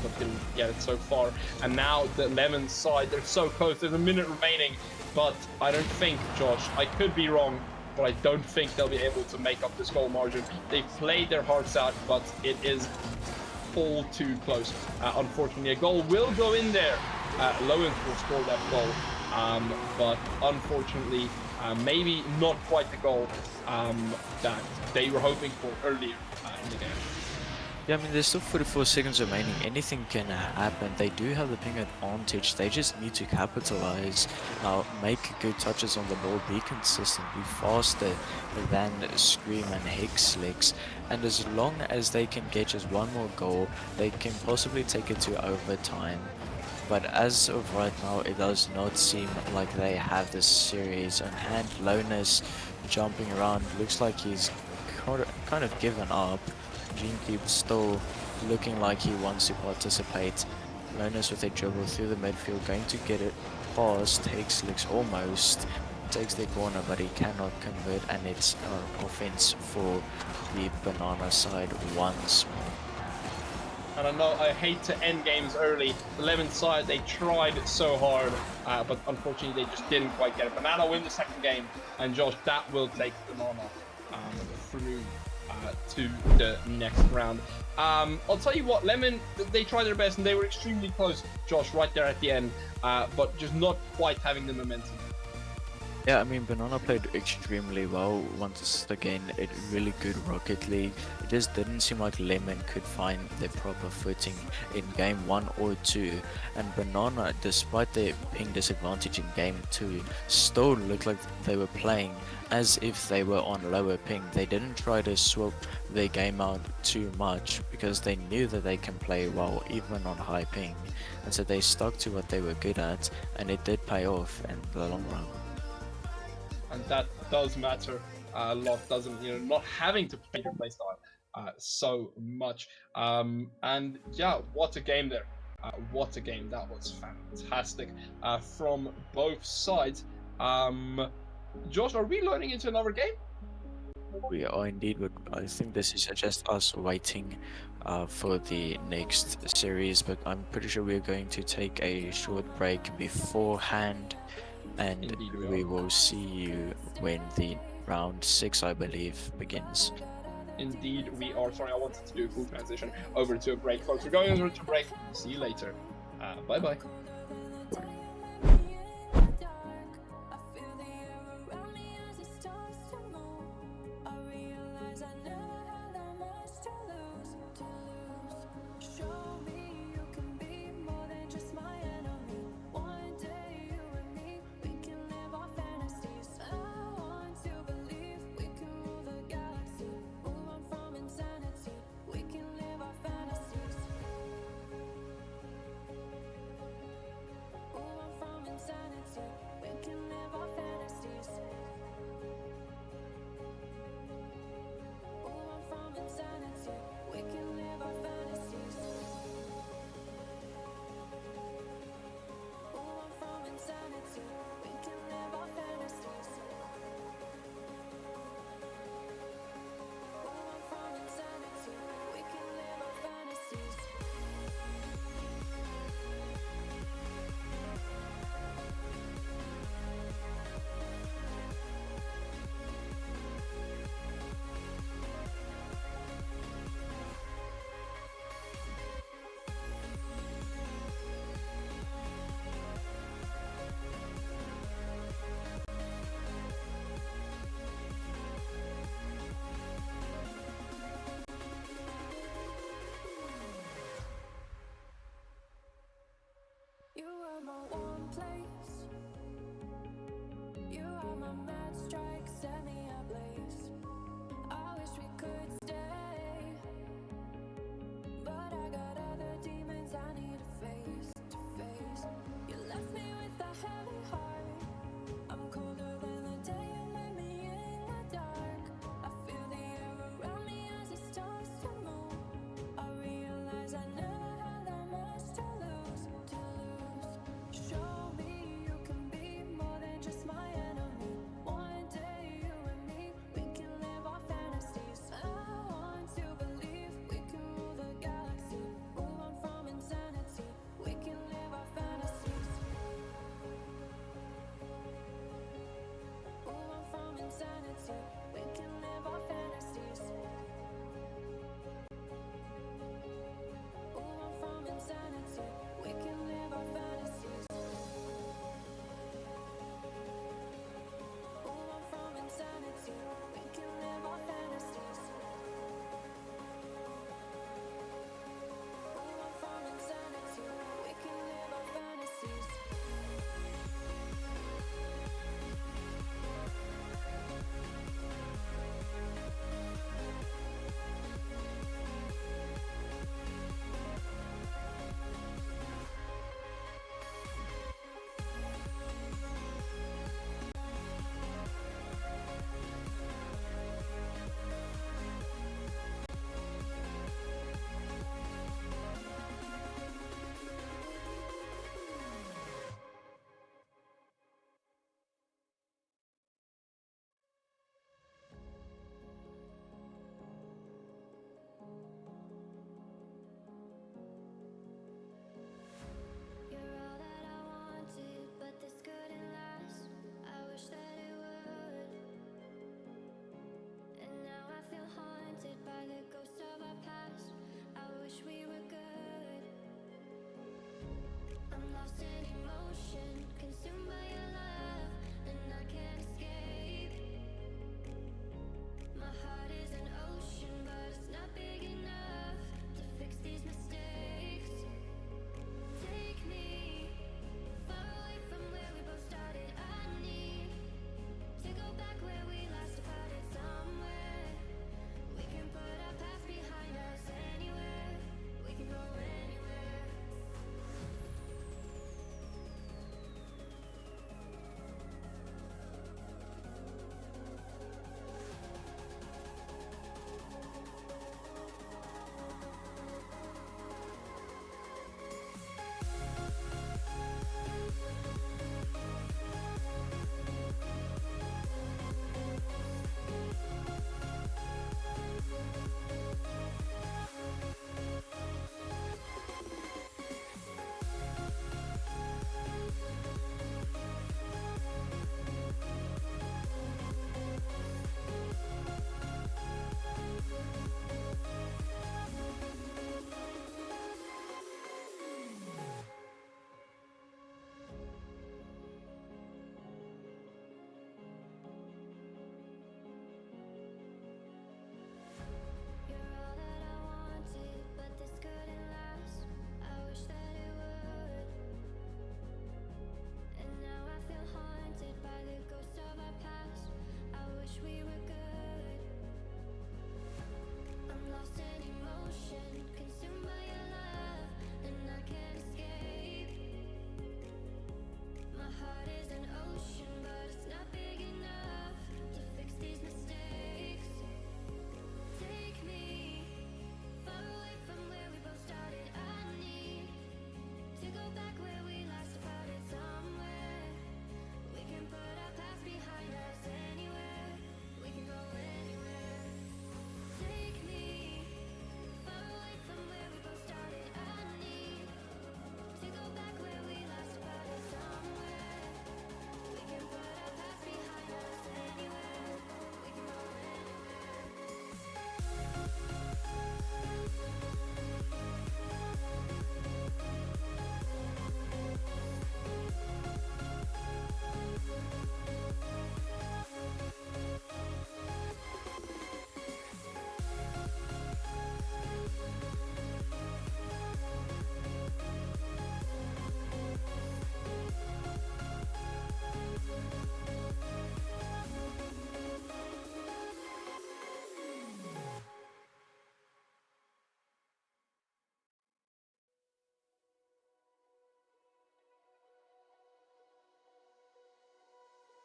but didn't get it so far. And now the Lemon side, they're so close. There's a minute remaining, but I don't think, Josh, I could be wrong, but I don't think they'll be able to make up this goal margin. They've played their hearts out, but it is all too close. Unfortunately, a goal will go in there. Lowens will score that goal, but unfortunately, maybe not quite the goal that they were hoping for earlier in the game. Yeah, I mean, there's still 44 seconds remaining. Anything can happen. They do have the ping advantage. They just need to capitalize. Now, make good touches on the ball. Be consistent. Be faster than Scream and Hexlix. And as long as they can get just one more goal, they can possibly take it to overtime. But as of right now, it does not seem like they have this series on hand. Lonus jumping around. Looks like he's kind of given up. GameCube still looking like he wants to participate. Loners with a dribble through the midfield, going to get it past, takes looks almost, takes the corner, but he cannot convert, and it's an offense for the Banana side once more. And I know I hate to end games early. The Lemon side, they tried so hard, but unfortunately they just didn't quite get it. Banana win the second game, and Josh, that will take Banana through to the next round. I'll tell you what, Lemon, they tried their best and they were extremely close, Josh, right there at the end, but just not quite having the momentum. Yeah, I mean, Banana played extremely well once again. A really good Rocket League. It just didn't seem like Lemon could find their proper footing in game 1 or 2. And Banana, despite their ping disadvantage in game 2, still looked like they were playing as if they were on lower ping. They didn't try to swap their game out too much because they knew that they can play well even on high ping. And so they stuck to what they were good at, and it did pay off in the long run. And that does matter a lot, doesn't, not having to change your playstyle so much. And yeah, what a game there. What a game. That was fantastic from both sides. Josh, are we loading into another game? We are indeed, but I think this is just us waiting for the next series, but I'm pretty sure we're going to take a short break beforehand, and Indeed we we are. will see you when the round 6, I believe, begins. Indeed we are. Sorry, I wanted to do a full transition over to a break, folks. We're going over to a break. See you later. Bye-bye.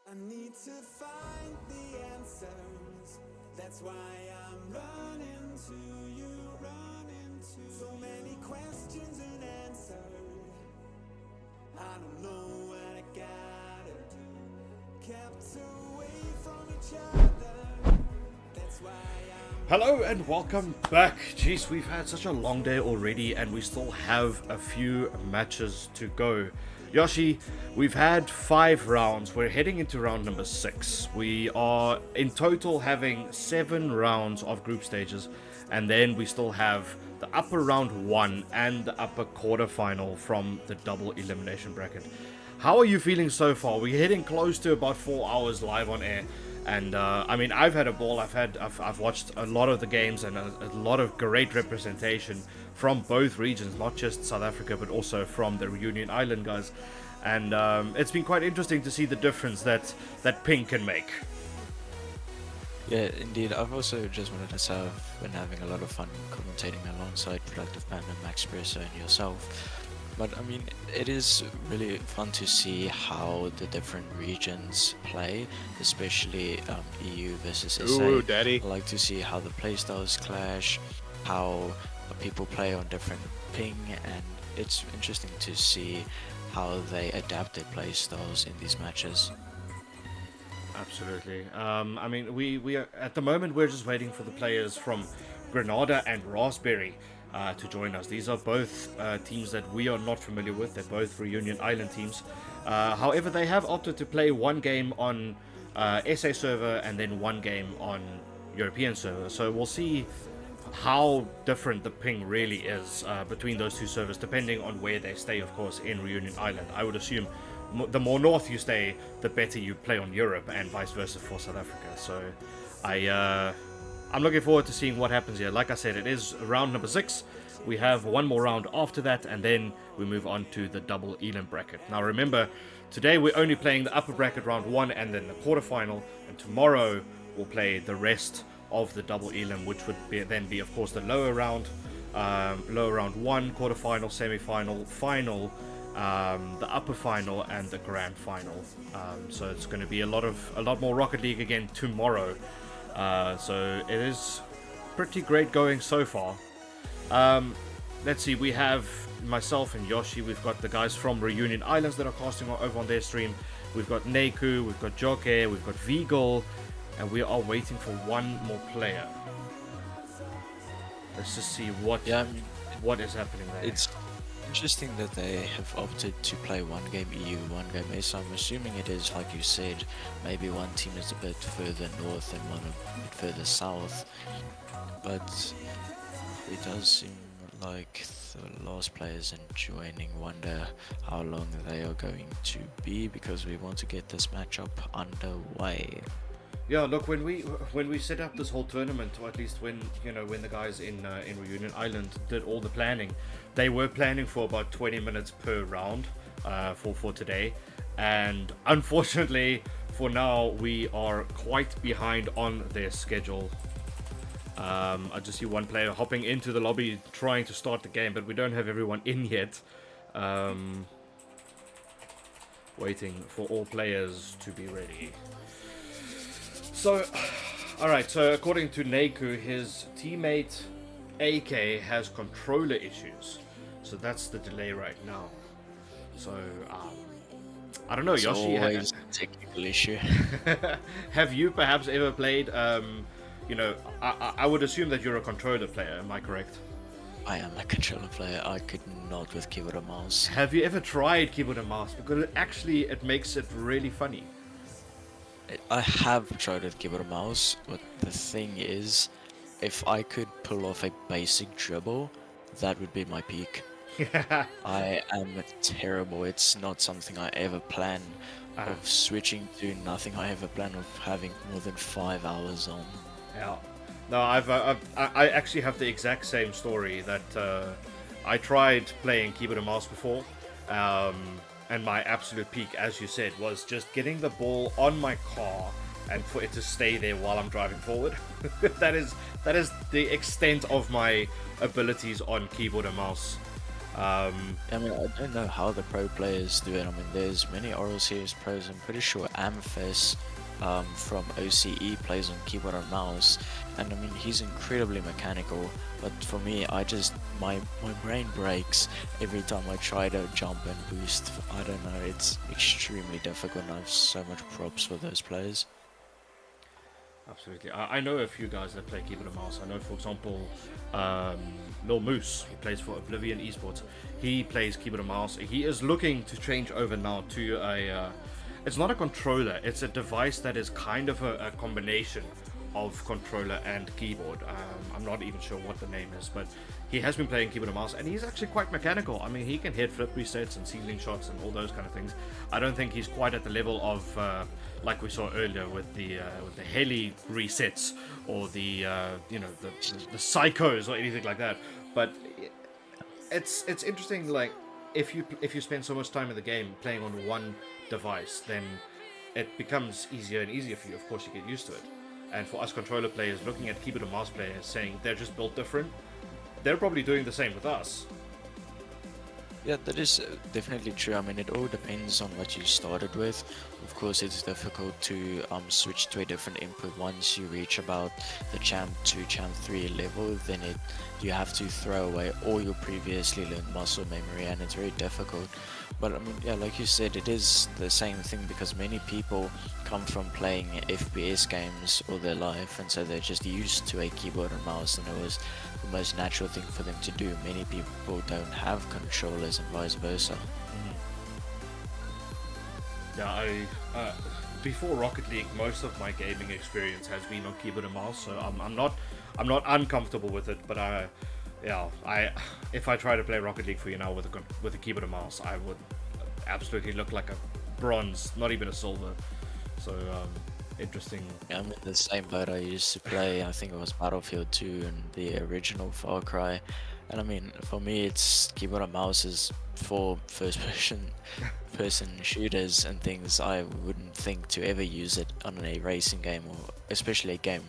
I need to find the answers. That's why I'm running to you, running to so many questions unanswered. I don't know what I gotta do. Kept away from each other. That's why I'm Hello and welcome back. Jeez, we've had such a long day already and we still have a few matches to go. Yoshi, we've had 5 rounds. We're heading into round number 6. We are in total having 7 rounds of group stages, and then we still have the upper round 1 and the upper quarterfinal from the double elimination bracket. How are you feeling so far? We're heading close to about 4 hours live on air. And I mean, I've had a ball. I've watched a lot of the games and a lot of great representation from both regions, not just South Africa, but also from the Reunion Island guys. And it's been quite interesting to see the difference that ping can make. Yeah, indeed. I've also just wanted to say I've been having a lot of fun commentating alongside Productive Panda, Max Presso, and yourself. But I mean, it is really fun to see how the different regions play, especially EU versus SA. Ooh, daddy. I like to see how the playstyles clash, how people play on different ping, and it's interesting to see how they adapt their playstyles in these matches. Absolutely. I mean, we are at the moment we're just waiting for the players from Grenada and Raspberry to join us. These are both teams that we are not familiar with. They're both Reunion Island teams. However, they have opted to play one game on SA server and then one game on European server. So we'll see how different the ping really is between those two servers, depending on where they stay, of course, in Reunion Island. I would assume the more north you stay, the better you play on Europe, and vice versa for South Africa. So I'm looking forward to seeing what happens here. Like I said, it is round number 6. We have one more round after that, and then we move on to the double elim bracket. Now remember, today we're only playing the upper bracket round 1 and then the quarterfinal, and tomorrow we'll play the rest of the double elim, which would then be, of course, the lower round 1, quarterfinal, semi-final, final, the upper final, and the grand final. So it's going to be a lot more Rocket League again tomorrow. So it is pretty great going so far. Let's see, we have myself and Yoshi. We've got the guys from Reunion Islands that are casting over on their stream. We've got Neku, we've got Joke, we've got Vigal, and we are waiting for one more player. Let's just see what is happening there. It's interesting that they have opted to play one game EU, one game SA. I'm assuming it is, like you said, maybe one team is a bit further north and one a bit further south. But it does seem like the last players in joining wonder how long they are going to be, because we want to get this matchup underway. Yeah, look, when we set up this whole tournament, or at least when the guys in Reunion Island did all the planning, they were planning for about 20 minutes per round for today, and unfortunately for now we are quite behind on their schedule. I just see one player hopping into the lobby trying to start the game, but we don't have everyone in yet. Waiting for all players to be ready. So, alright, so according to Neku, his teammate AK has controller issues. So that's the delay right now. So, I don't know, It's Yoshi, always a technical issue. have you perhaps ever played, I would assume that you're a controller player, am I correct? I am a controller player. I could not with keyboard and mouse. Have you ever tried keyboard and mouse? Because it makes it really funny. I have tried with keyboard and mouse, but the thing is, if I could pull off a basic dribble, that would be my peak. I am terrible. It's not something I ever plan of switching to, nothing I ever plan of having more than 5 hours on. Yeah. No, I actually have the exact same story that I tried playing keyboard and mouse before, and my absolute peak, as you said, was just getting the ball on my car and for it to stay there while I'm driving forward. that is the extent of my abilities on keyboard and mouse. I mean, I don't know how the pro players do it. I mean, there's many Oral Series pros. I'm pretty sure Amphis from OCE plays on keyboard and mouse, and I mean, he's incredibly mechanical. But for me, my brain breaks every time I try to jump and boost. I don't know. It's extremely difficult, and I have so much props for those players. Absolutely. I know a few guys that play keyboard and mouse. I know, for example, Lil Moose, who plays for Oblivion Esports. He plays keyboard and mouse. He is looking to change over now to a... it's not a controller. It's a device that is kind of a combination of controller and keyboard. I'm not even sure what the name is, but he has been playing keyboard and mouse, and he's actually quite mechanical. I mean, he can hit flip resets and ceiling shots and all those kind of things. I don't think he's quite at the level of like we saw earlier with the heli resets or the the psychos or anything like that. But it's interesting. Like if you spend so much time in the game playing on one device, then it becomes easier and easier for you. Of course, you get used to it. And for us controller players, looking at keyboard and mouse players saying they're just built different, they're probably doing the same with us. Yeah, that is definitely true. I mean, it all depends on what you started with. Of course, it's difficult to switch to a different input once you reach about the Champ 2, Champ 3 level. Then you have to throw away all your previously learned muscle memory, and it's very difficult. But I mean, yeah, like you said, it is the same thing because many people come from playing FPS games all their life, and so they're just used to a keyboard and mouse, and it was the most natural thing for them to do. Many people don't have controllers and vice versa. Yeah, I before Rocket League, most of my gaming experience has been on keyboard and mouse, so I'm not uncomfortable with it. But if I try to play Rocket League for you now with a keyboard and mouse, I would absolutely look like a bronze, not even a silver. So interesting. Yeah, I'm in the same boat. I used to play, I think it was Battlefield 2 and the original Far Cry. And I mean, for me, it's keyboard and mouse is for first person shooters and things. I wouldn't think to ever use it on a racing game, or especially a game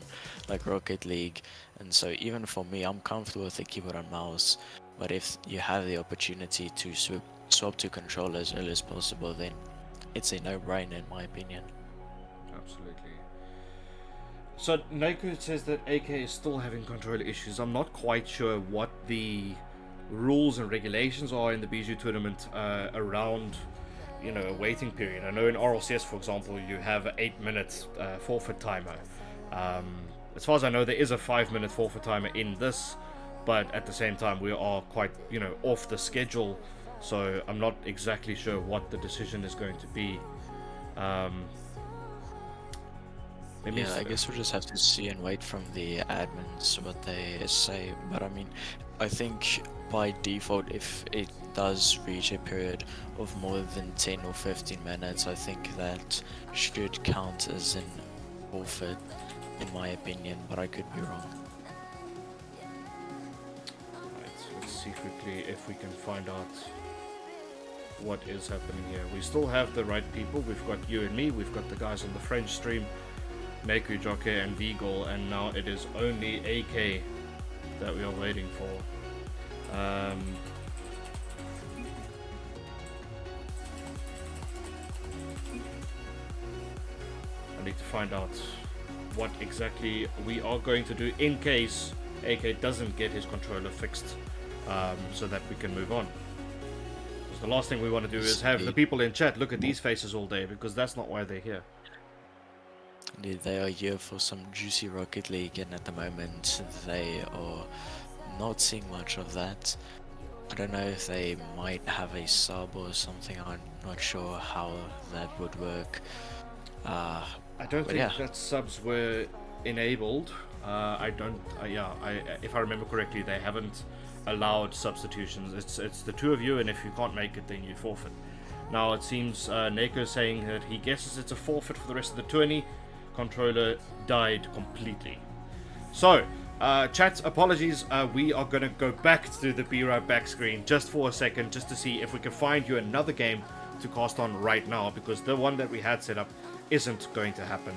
like Rocket League. And so even for me, I'm comfortable with the keyboard and mouse. But if you have the opportunity to swap to controller as early as possible, then it's a no-brainer in my opinion. Absolutely. So Naku says that AK is still having controller issues. I'm not quite sure what the rules and regulations are in the Biju tournament around, a waiting period. I know in RLCS, for example, you have an 8-minute forfeit timer. As far as I know, there is a 5-minute forfeit timer in this, but at the same time, we are quite, off the schedule. So I'm not exactly sure what the decision is going to be. I guess we'll just have to see and wait from the admins what they say. But I mean, I think by default, if it does reach a period of more than 10 or 15 minutes, I think that should count as an forfeit, in my opinion, but I could be wrong. Right, let's see quickly if we can find out what is happening here. We still have the right people. We've got you and me, we've got the guys on the French stream, Neku, Joke, and Vigol, and now it is only AK that we are waiting for. I need to find out what exactly we are going to do in case AK doesn't get his controller fixed, so that we can move on. Because the last thing we want to do is have the people in chat look at these faces all day, because that's not why they're here. Indeed, they are here for some juicy Rocket League, and at the moment they are not seeing much of that. I don't know if they might have a sub or something. I'm not sure how that would work. I don't think that subs were enabled. If I remember correctly, they haven't allowed substitutions. It's the two of you, and if you can't make it, then you forfeit. Now it seems Neko is saying that he guesses it's a forfeit for the rest of the tourney. Controller died completely. So, chat, apologies. We are going to go back to the Be Right Back screen just for a second, just to see if we can find you another game to cast on right now, because the one that we had set up isn't going to happen.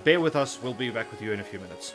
Bear with us. We'll be back with you in a few minutes.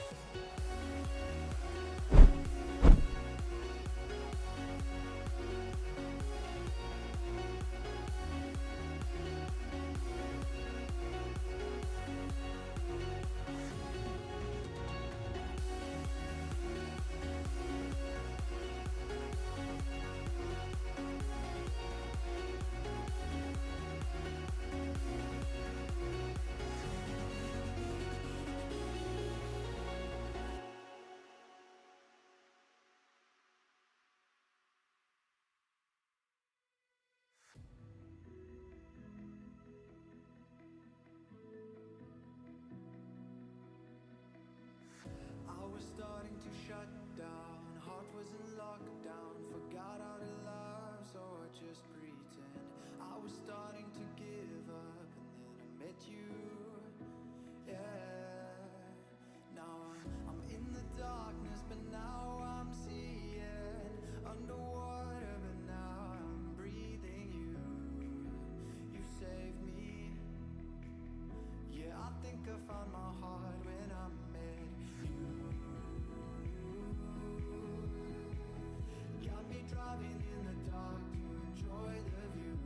starting to shut down, heart was in lockdown, forgot how to love, so I just pretend. I was starting to give up, and then I met you, yeah. Now I'm in the darkness, but now I'm seeing underwater, but now I'm breathing you. You saved me. Yeah, I think I found my heart when I met you. Got me driving in the dark to enjoy the view.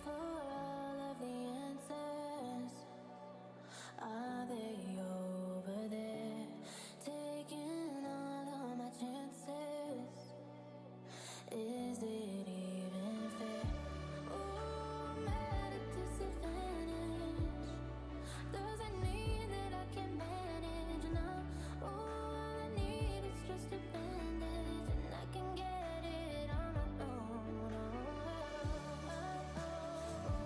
for all of the answers. Are they over there? Taking all of my chances. Is it even fair? Ooh, I'm at a disadvantage. Doesn't mean that I can manage. No, ooh, all I need is just a bandage, and I can get it on my own. Oh, oh, oh,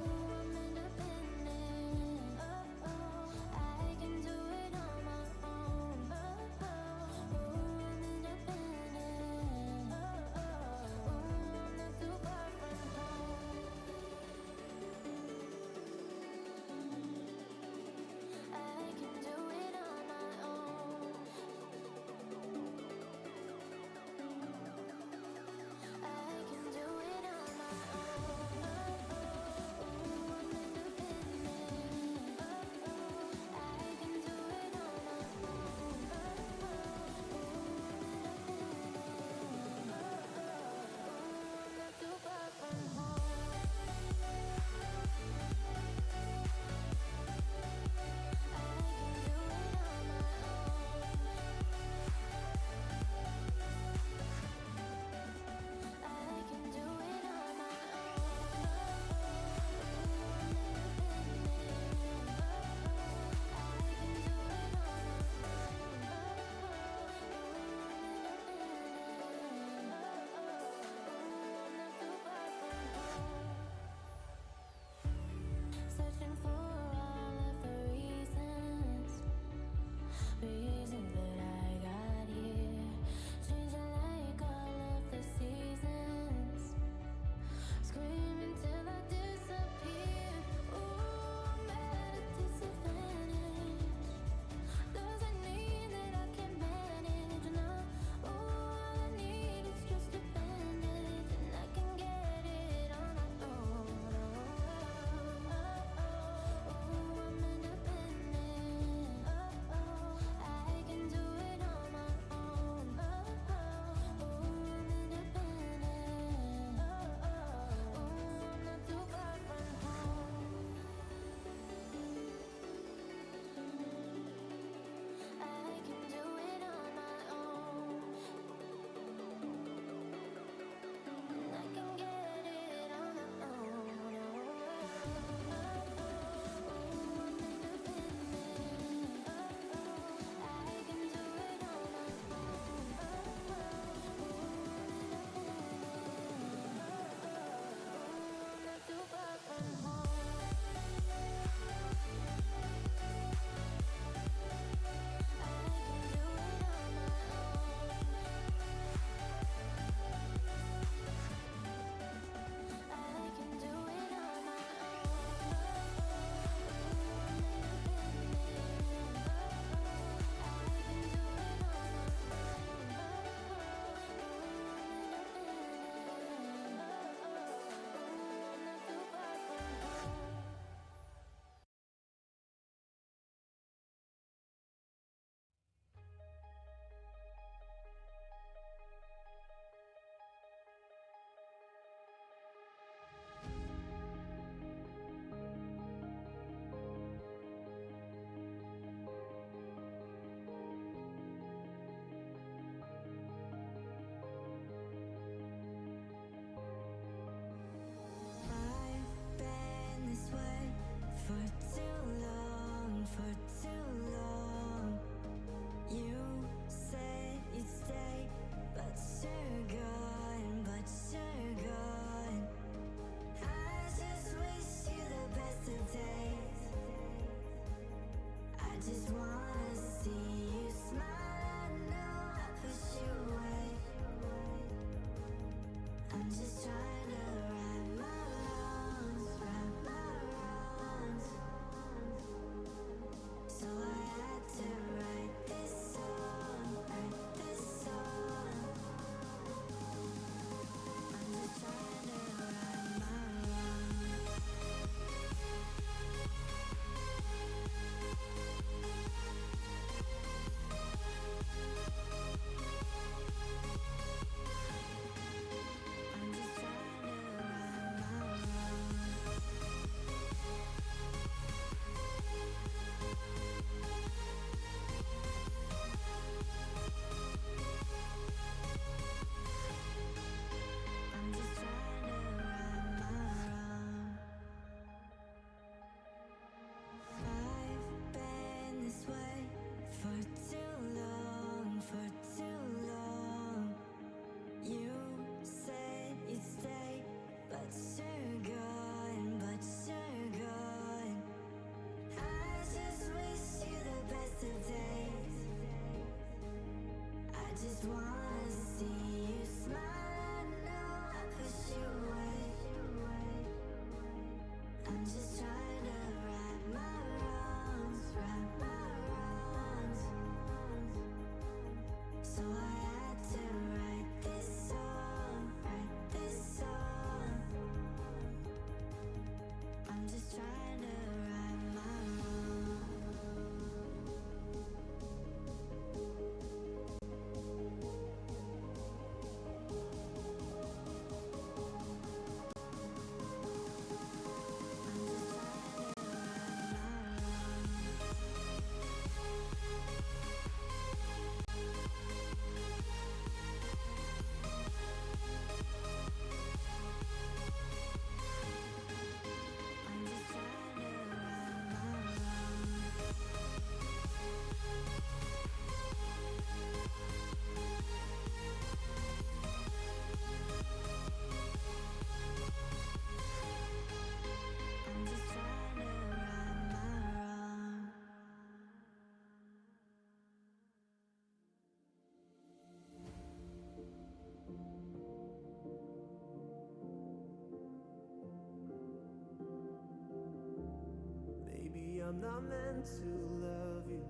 not meant to love you.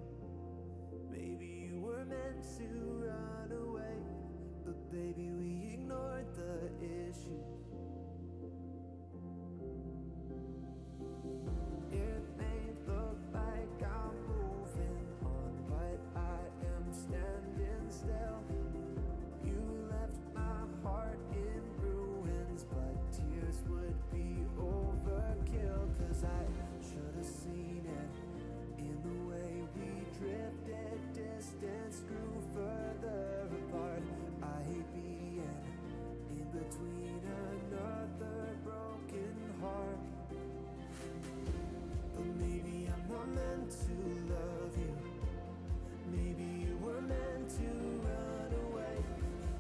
Maybe you were meant to run away, but baby, we ignored the issues. It may look like I'm moving on, but I am standing still. You left my heart in ruins, but tears would be overkill. 'Cause I should have seen it in the way we drifted, distance grew further apart. I hate being in between another broken heart. But maybe I'm not meant to love you. Maybe you were meant to run away.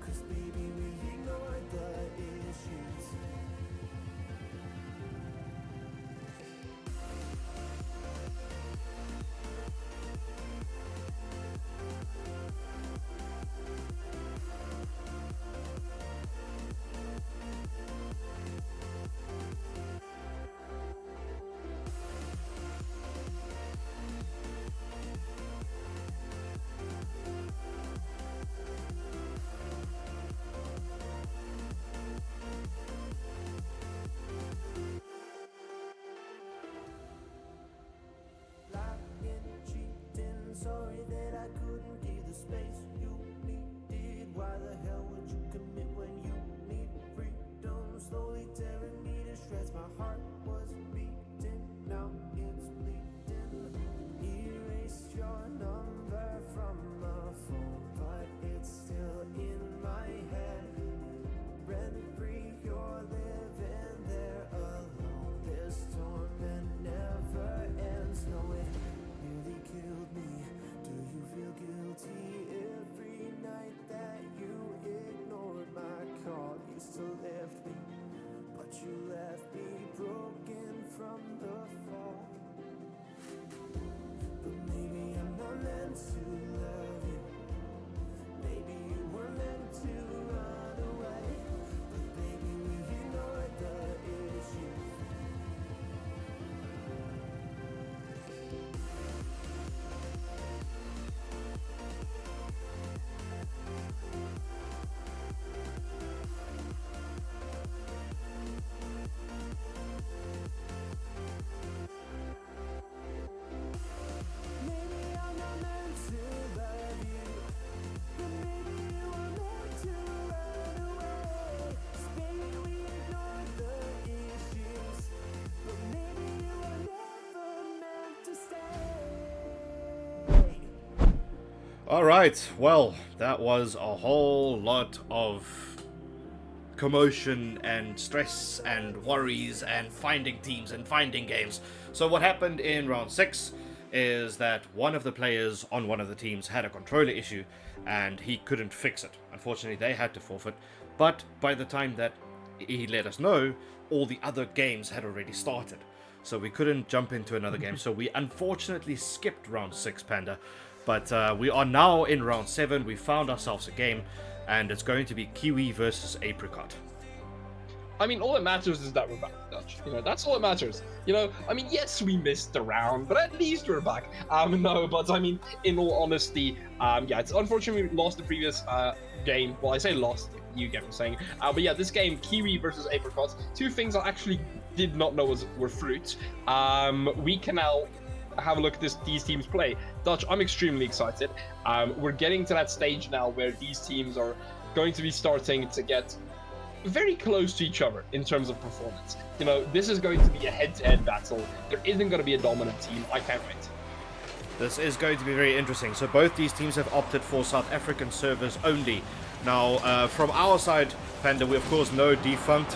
'Cause baby, we ignored the issues. Lying, cheating, sorry that I couldn't give the space you needed. Why the hell would you commit when you need freedom? Slowly tearing me to shreds. My heart was beating, now it's bleeding. Erased your number from my phone, but it's still in my head. Rent free, you're living there alone. This torment never ends. No, it nearly killed me. Do you feel guilty every night that you ignored my call? You still left me, but you left me broken from the fall. But maybe I'm not meant to love you. Maybe you were meant to run away. But baby, we ignored the issues. Maybe I'm not meant to love you. But maybe you were meant to run away. 'Cause baby, we ignored the issues. But maybe you were never meant to stay. All right, well, that was a whole lot of commotion and stress and worries and finding teams and finding games. So what happened in round 6 is that one of the players on one of the teams had a controller issue and he couldn't fix it. Unfortunately, they had to forfeit, but by the time that he let us know, all the other games had already started. So we couldn't jump into another game. So we unfortunately skipped round 6, Panda. But we are now in round 7. We found ourselves a game, and it's going to be Kiwi versus Apricot. I mean, all that matters is that we're back, Dutch. You know, that's all that matters. You know, I mean, yes, we missed the round, but at least we're back. No, but I mean, in all honesty, yeah, it's unfortunately we lost the previous game. Well, I say lost, you get what I'm saying. But yeah, this game, Kiwi versus Apricot, two things I actually did not know were fruit. We can now have a look at these teams play. Dutch, I'm extremely excited. We're getting to that stage now where these teams are going to be starting to get very close to each other in terms of performance. You know, this is going to be a head-to-head battle. There isn't going to be a dominant team. I can't wait. This is going to be very interesting. So both these teams have opted for South African servers only. Now, from our side, Panda, we of course know Defunct,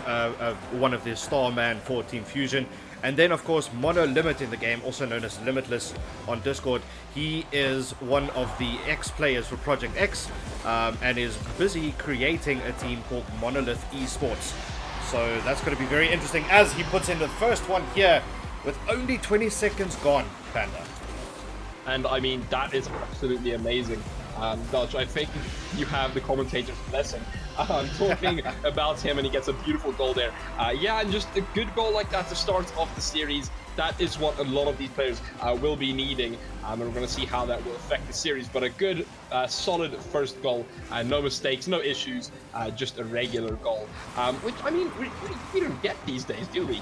one of the Starman for Team Fusion. And then, of course, Mono Limit in the game, also known as Limitless on Discord. He is one of the ex-players for Project X and is busy creating a team called Monolith Esports. So that's going to be very interesting as he puts in the first one here with only 20 seconds gone, Panda. And I mean, that is absolutely amazing. Dutch, I think you have the commentator's blessing. I'm talking about him, and he gets a beautiful goal there. Yeah, and just a good goal like that to start off the series. That is what a lot of these players will be needing, and we're going to see how that will affect the series. But a good, solid first goal, no mistakes, no issues, just a regular goal. Which, I mean, we don't get these days, do we?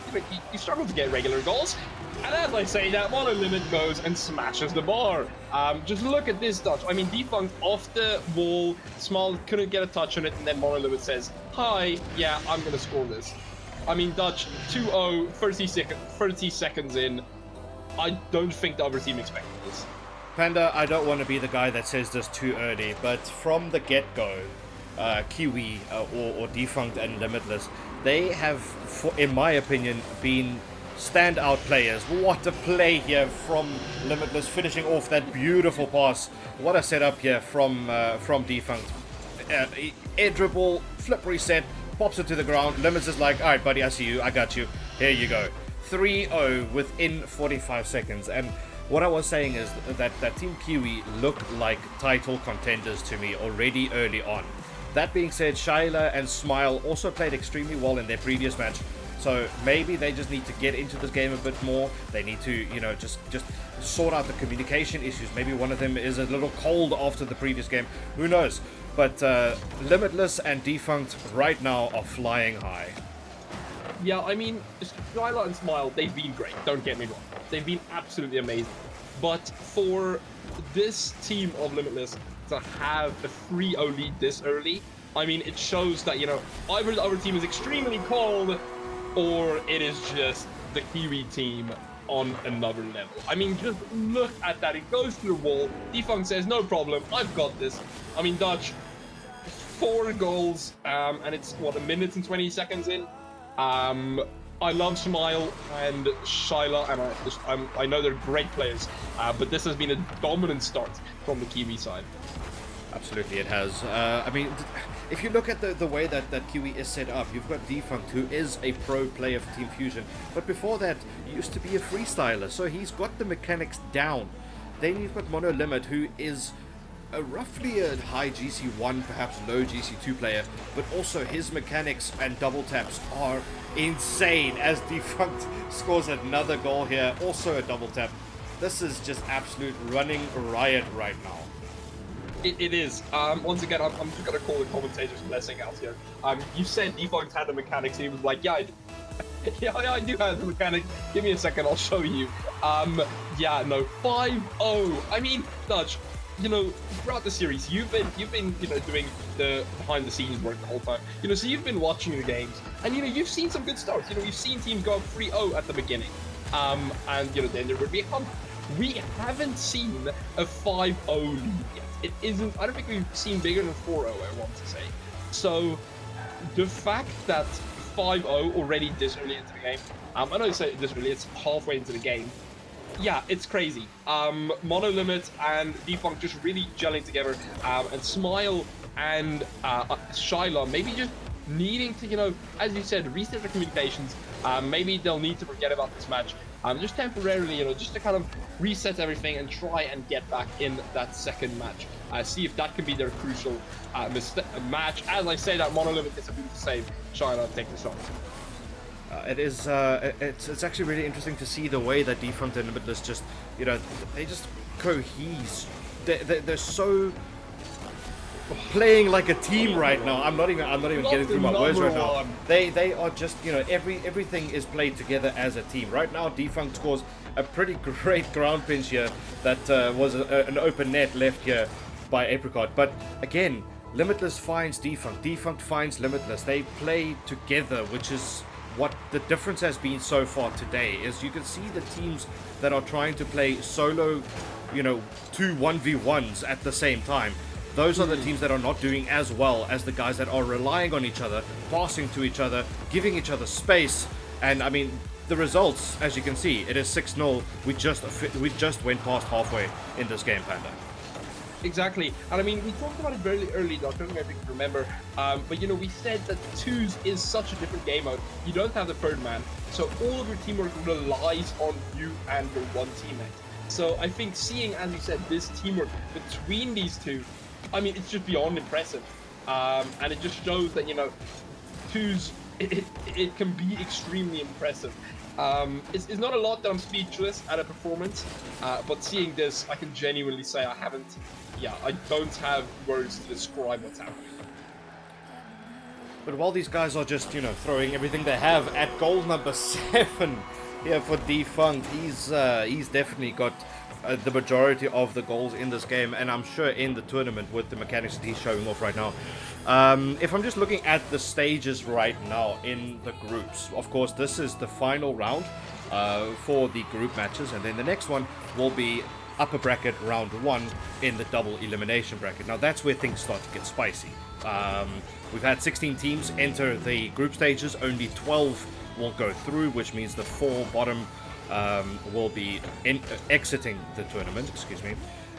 You struggle to get regular goals. And as I say that, Mono Limit goes and smashes the bar. Just look at this touch. I mean, Defunct off the wall, Small couldn't get a touch on it, and then Mono Limit says, "Hi, yeah, I'm going to score this." I mean, Dutch, 2-0, 30 seconds in. I don't think the other team expected this. Panda, I don't want to be the guy that says this too early, but from the get-go, Kiwi or Defunct and Limitless, they have, in my opinion, been standout players. What a play here from Limitless, finishing off that beautiful pass. What a setup here from Defunct. Air dribble, flip reset, pops it to the ground. Limits is like, alright buddy, I see you, I got you. Here you go. 3-0 within 45 seconds. And what I was saying is that Team Kiwi looked like title contenders to me already early on. That being said, Shyla and Smile also played extremely well in their previous match. So maybe they just need to get into this game a bit more. They need to, you know, just sort out the communication issues. Maybe one of them is a little cold after the previous game. Who knows? But Limitless and Defunct right now are flying high. Yeah, I mean, Skylar and Smile, they've been great. Don't get me wrong. They've been absolutely amazing. But for this team of Limitless to have a 3-0 lead this early, I mean, it shows that, you know, either the other team is extremely cold or it is just the Kiwi team on another level. I mean, just look at that. It goes to the wall. Defunct says, no problem, I've got this. I mean, Dutch, 4 goals, and it's, what, 1 minute and 20 seconds in? I love Smile and Shyla, and I know they're great players, but this has been a dominant start from the Kiwi side. Absolutely, it has. I mean, if you look at the way that Kiwi is set up, you've got Defunct, who is a pro player for Team Fusion, but before that, he used to be a freestyler, so he's got the mechanics down. Then you've got Mono Limit, who is roughly a high GC1, perhaps low GC2 player, but also his mechanics and double taps are insane, as Defunct scores another goal here, also a double tap. This is just absolute running riot right now. It is. Once again, I'm just going to call the commentator's blessing out here. You said Defunct had the mechanics, and he was like, yeah, yeah, I do have the mechanics. Give me a second, I'll show you. Yeah, no, 5-0. I mean, Dutch, you know, throughout the series, you've been, you know, doing the behind-the-scenes work the whole time. You know, so you've been watching the games, and you know, you've seen some good starts. You know, you've seen teams go up 3-0 at the beginning, and you know, then there would be a hump. We haven't seen a 5-0 lead yet. It isn't. I don't think we've seen bigger than 4-0. I want to say. So, the fact that 5-0 already this early into the game. I know it's this early. It's halfway into the game. Yeah, it's crazy. Mono Limit and Defunct just really gelling together, and Smile and Shyla maybe just needing to, you know, as you said, reset their communications. Maybe they'll need to forget about this match, just temporarily, you know, just to kind of reset everything and try and get back in that second match. See if that can be their crucial match. As I say, that Mono Limit is a beautiful save. Shyla, take this on. It is. It's actually really interesting to see the way that Defunct and Limitless just, you know, they just cohese. They're so playing like a team right now. I'm not even getting through my words right now. They are just, you know, everything is played together as a team. Right now, Defunct scores a pretty great ground pinch here that was an open net left here by Apricot. But again, Limitless finds Defunct. Defunct finds Limitless. They play together, which is what the difference has been so far today. Is you can see the teams that are trying to play solo, you know, 2 1v1s at the same time. Those are the teams that are not doing as well as the guys that are relying on each other, passing to each other, giving each other space. And I mean, the results, as you can see, it is 6-0. We just went past halfway in this game, Panda. Exactly, and I mean, we talked about it very early, Doc. I don't know if you can remember, but you know, we said that twos is such a different game mode. You don't have the third man, so all of your teamwork relies on you and your one teammate. So I think seeing, as you said, this teamwork between these two, I mean, it's just beyond impressive. And it just shows that, you know, twos, it can be extremely impressive. It's not a lot that I'm speechless at a performance, but seeing this, I can genuinely say I don't have words to describe what's happening. But while these guys are just, you know, throwing everything they have at goal number 7 here for Defunct, he's definitely got the majority of the goals in this game, and I'm sure in the tournament with the mechanics that he's showing off right now. If I'm just looking at the stages right now in the groups, of course, this is the final round for the group matches, and then the next one will be upper bracket round 1 in the double elimination bracket. Now that's where things start to get spicy. We've had 16 teams enter the group stages, only 12 will go through, which means the 4 bottom will be exiting the tournament,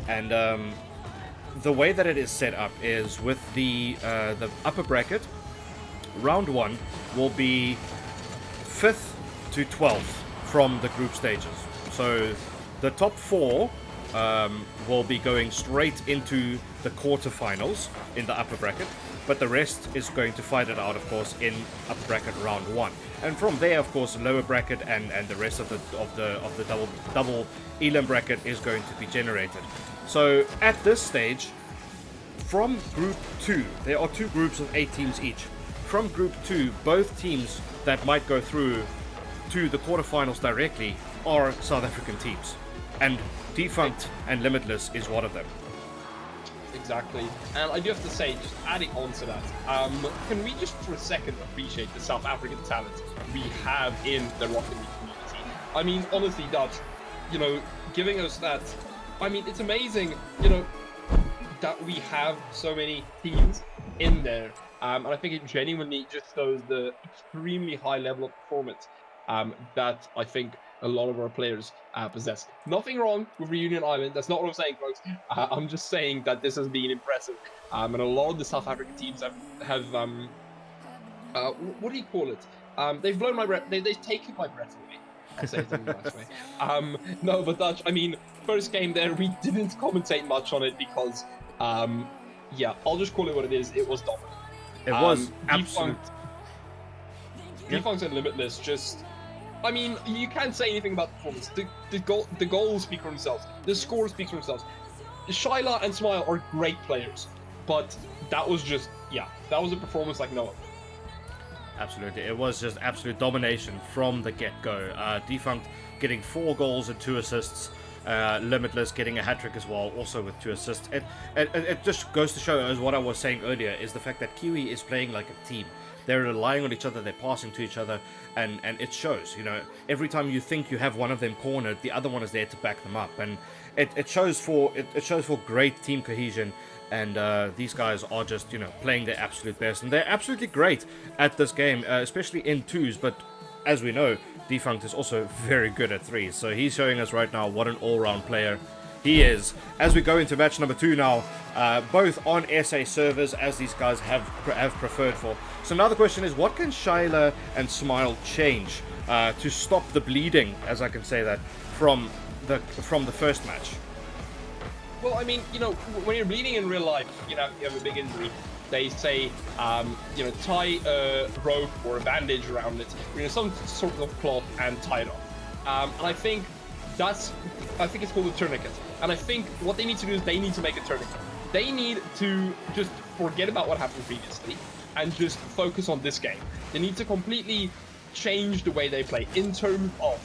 and the way that it is set up is with the upper bracket, round 1 will be 5th to 12th from the group stages. So the top 4 will be going straight into the quarterfinals in the upper bracket, but the rest is going to fight it out, of course, in upper bracket round 1. And from there, of course, lower bracket and the rest of the double elim bracket is going to be generated. So at this stage, from group 2, there are 2 groups of 8 teams each. From group 2, both teams that might go through to the quarterfinals directly are South African teams, and Defunct and Limitless is one of them. Exactly, and I do have to say, just adding on to that, can we just for a second appreciate the South African talent we have in the Rocket League community? I mean, honestly, Dutch, you know, giving us that, I mean, it's amazing, you know, that we have so many teams in there, and I think it genuinely just shows the extremely high level of performance that I think a lot of our players possess. Nothing wrong with Reunion Island, that's not what I'm saying, folks. I'm just saying that this has been impressive, and a lot of the South African teams have what do you call it? They've blown my breath, they've taken my breath away. I'll say it in a nice way. No, but Dutch, I mean, first game there, we didn't commentate much on it because, yeah, I'll just call it what it is. It was dominant. It was absolute. Defunct and Limitless just, I mean, you can't say anything about the performance. The goals speak for themselves. The scores speak for themselves. Shyla and Smile are great players, but that was just, yeah, that was a performance like no other. Absolutely, it was just absolute domination from the get-go. Defunct getting 4 goals and 2 assists. Limitless getting a hat-trick as well, also with 2 assists. It just goes to show, as what I was saying earlier, is the fact that Kiwi is playing like a team. They're relying on each other, they're passing to each other, and it shows. You know, every time you think you have one of them cornered, the other one is there to back them up, and it shows for great team cohesion. And these guys are just, you know, playing their absolute best, and they're absolutely great at this game, especially in 2s. But as we know, Defunct is also very good at 3s, so he's showing us right now what an all-round player he is. As we go into match number 2 now, both on SA servers, as these guys have preferred for. So now the question is, what can Shyla and Smile change to stop the bleeding, as I can say that, from the first match? Well, I mean, you know, when you're bleeding in real life, you know, you have a big injury. They say, you know, tie a rope or a bandage around it, you know, some sort of cloth, and tie it off. And I think it's called a tourniquet. And I think what they need to do is they need to make a tourniquet. They need to just forget about what happened previously and just focus on this game. They need to completely change the way they play in terms of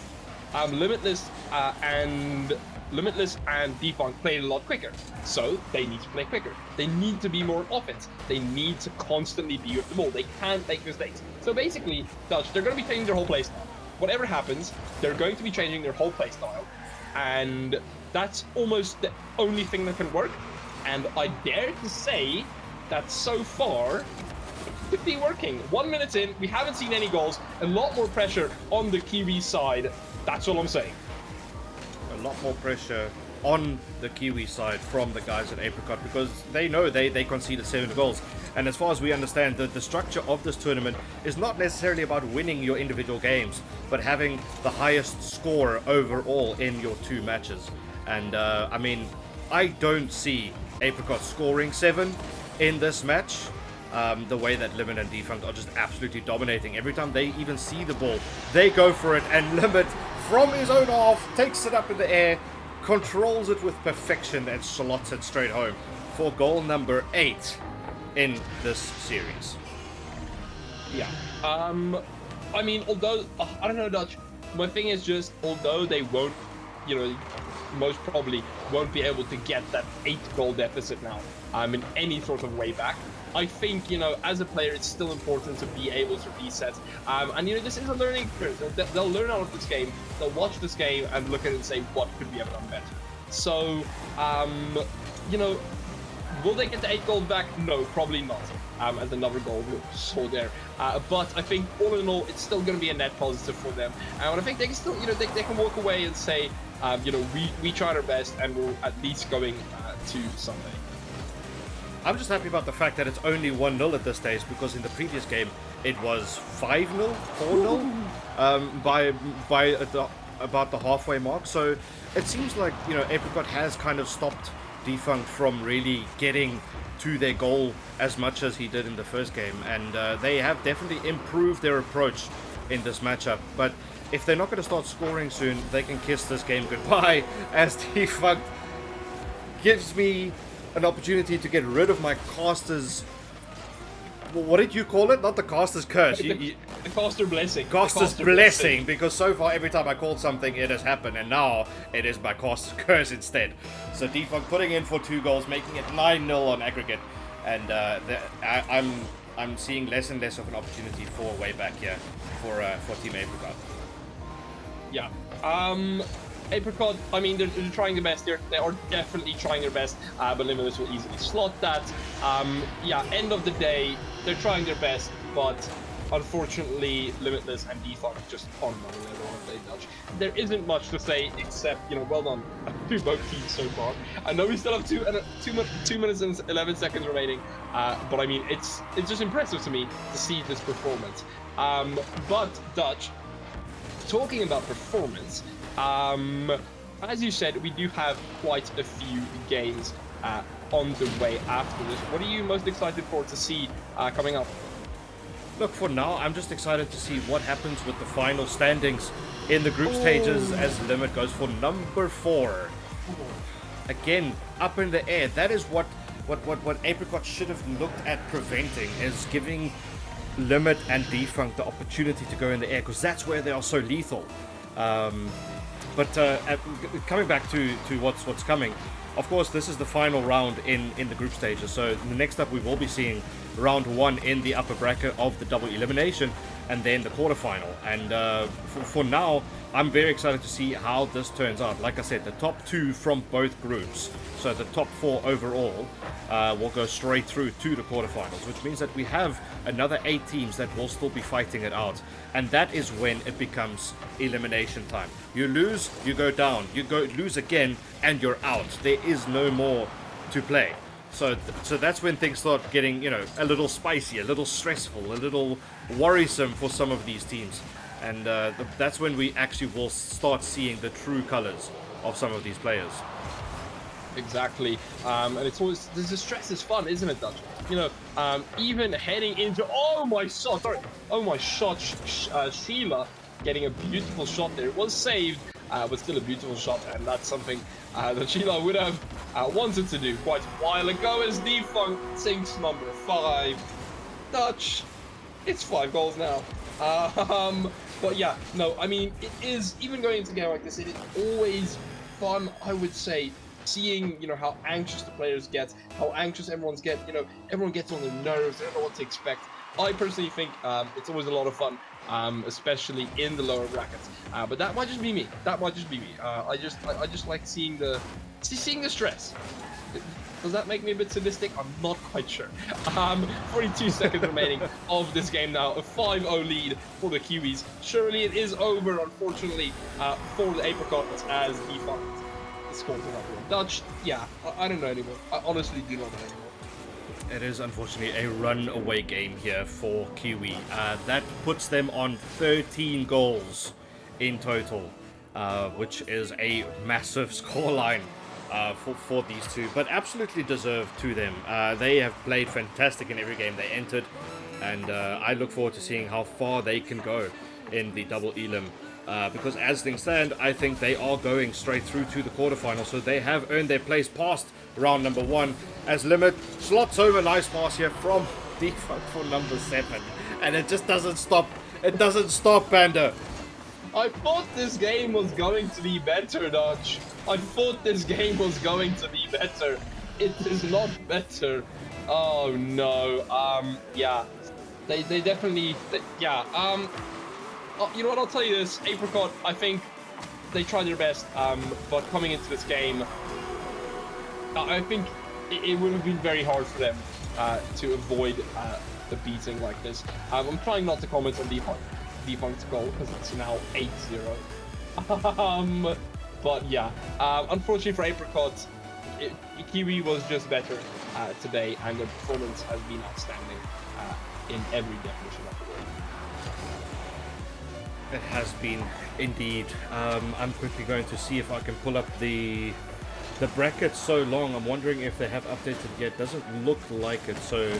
Limitless and Defunct played a lot quicker, so they need to play quicker. They need to be more offense. They need to constantly be with the ball. They can't make mistakes. So basically, Dutch, they're going to be changing their whole play style. Whatever happens, they're going to be changing their whole play style, and that's almost the only thing that can work. And I dare to say that so far, it could be working. 1 minute in, we haven't seen any goals. A lot more pressure on the Kiwi side. That's all I'm saying. A lot more pressure on the Kiwi side from the guys at Apricot, because they know they conceded 7 goals. And as far as we understand, the structure of this tournament is not necessarily about winning your individual games, but having the highest score overall in your 2 matches. And I mean, I don't see Apricot scoring 7 in this match. the way that Limit and Defunct are just absolutely dominating. Every time they even see the ball, they go for it, and Limit, from his own half, takes it up in the air, controls it with perfection, and slots it straight home for goal number 8 in this series. Yeah. I mean, although I don't know, Dutch. My thing is just, although they won't, most probably won't be able to get that 8-goal deficit now. In any sort of way back. I think, as a player, it's still important to be able to reset. And this is a learning experience. They'll learn out of this game. They'll watch this game and look at it and say, what could we have done better? So, will they get the 8 goals back? No, probably not. As another goal we saw there. But I think all in all, it's still going to be a net positive for them. And I think they can still, they can walk away and say, we tried our best and we're at least going to Sunday. I'm just happy about the fact that it's only 1-0 at this stage, because in the previous game it was 5-0, 4-0 by about the halfway mark. So it seems like Apricot has kind of stopped Defunct from really getting to their goal as much as he did in the first game, and they have definitely improved their approach in this matchup. But if they're not going to start scoring soon, they can kiss this game goodbye, as Defunct gives me an opportunity to get rid of my caster's... What did you call it? Not the caster's curse. The caster blessing. Caster's blessing, because so far every time I called something, it has happened, and now it is my caster's curse instead. So Defunct putting in for 2 goals, making it 9-0 on aggregate, and I'm seeing less and less of an opportunity for way back here for Team Apricot. Yeah. Apricot, I mean, they're trying their best. They are definitely trying their best, but Limitless will easily slot that. Yeah, end of the day, they're trying their best, but unfortunately, Limitless and Defunct just on another level on the Dutch. There isn't much to say except, well done to both teams so far. I know we still have 2 minutes and 11 seconds remaining, but I mean, it's just impressive to me to see this performance. But Dutch, talking about performance, as you said, we do have quite a few games on the way after this. What are you most excited for to see coming up? Look, for now, I'm just excited to see what happens with the final standings in the group stages as Limit goes for number 4. Again, up in the air. That is what Apricot should have looked at preventing, is giving Limit and Defunct the opportunity to go in the air, because that's where they are so lethal. But coming back to what's coming, of course, this is the final round in the group stages. So the next up, we will be seeing round 1 in the upper bracket of the double elimination, and then the quarterfinal. And for now, I'm very excited to see how this turns out. Like I said, the top 2 from both groups, so the top 4 overall, will go straight through to the quarterfinals, which means that we have another 8 teams that will still be fighting it out. And that is when it becomes elimination time. You lose, you go down. You lose again, and you're out. There is no more to play. So that's when things start getting, a little spicy, a little stressful, a little worrisome for some of these teams. And that's when we actually will start seeing the true colors of some of these players. Exactly. And it's always, the stress is fun, isn't it, Dutch? Even heading into, oh my shot, Sheila getting a beautiful shot there. It was saved, but still a beautiful shot, and that's something that Sheila would have wanted to do quite a while ago, as Defunct sinks number 5. Dutch, it's 5 goals now. But yeah, no, I mean, it is, even going into a game like this, it is always fun, I would say, seeing, how anxious the players get, how anxious everyone's get, everyone gets on their nerves, they don't know what to expect. I personally think it's always a lot of fun, especially in the lower brackets. But that might just be me. I just like seeing the stress. Does that make me a bit sadistic? I'm not quite sure. 42 seconds remaining of this game now. A 5-0 lead for the Kiwis. Surely it is over, unfortunately, for the Apricots, as Defunct scores another one. Dutch, yeah, I don't know anymore. I honestly do not know anymore. It is unfortunately a runaway game here for Kiwi. That puts them on 13 goals in total, which is a massive scoreline for these two, but absolutely deserved to them. They have played fantastic in every game they entered, and I look forward to seeing how far they can go in the double elim. Because as things stand, I think they are going straight through to the quarterfinals, so they have earned their place past round number 1. As Limit slots home a nice pass here from Defunct for number 7, and it just doesn't stop. It doesn't stop, Panda. I thought this game was going to be better, Dodge. I thought this game was going to be better. It is not better. Oh no. Yeah. They definitely. Yeah. You know what? I'll tell you this. Apricot, I think they tried their best. But coming into this game, I think it would have been very hard for them to avoid the beating like this. I'm trying not to comment on Defunct's goal because it's now 8-0. But yeah, unfortunately for Apricot, Kiwi was just better today, and the performance has been outstanding in every definition of the word. It has been indeed. I'm quickly going to see if I can pull up the bracket. So long. I'm wondering if they have updated yet. Doesn't look like it. So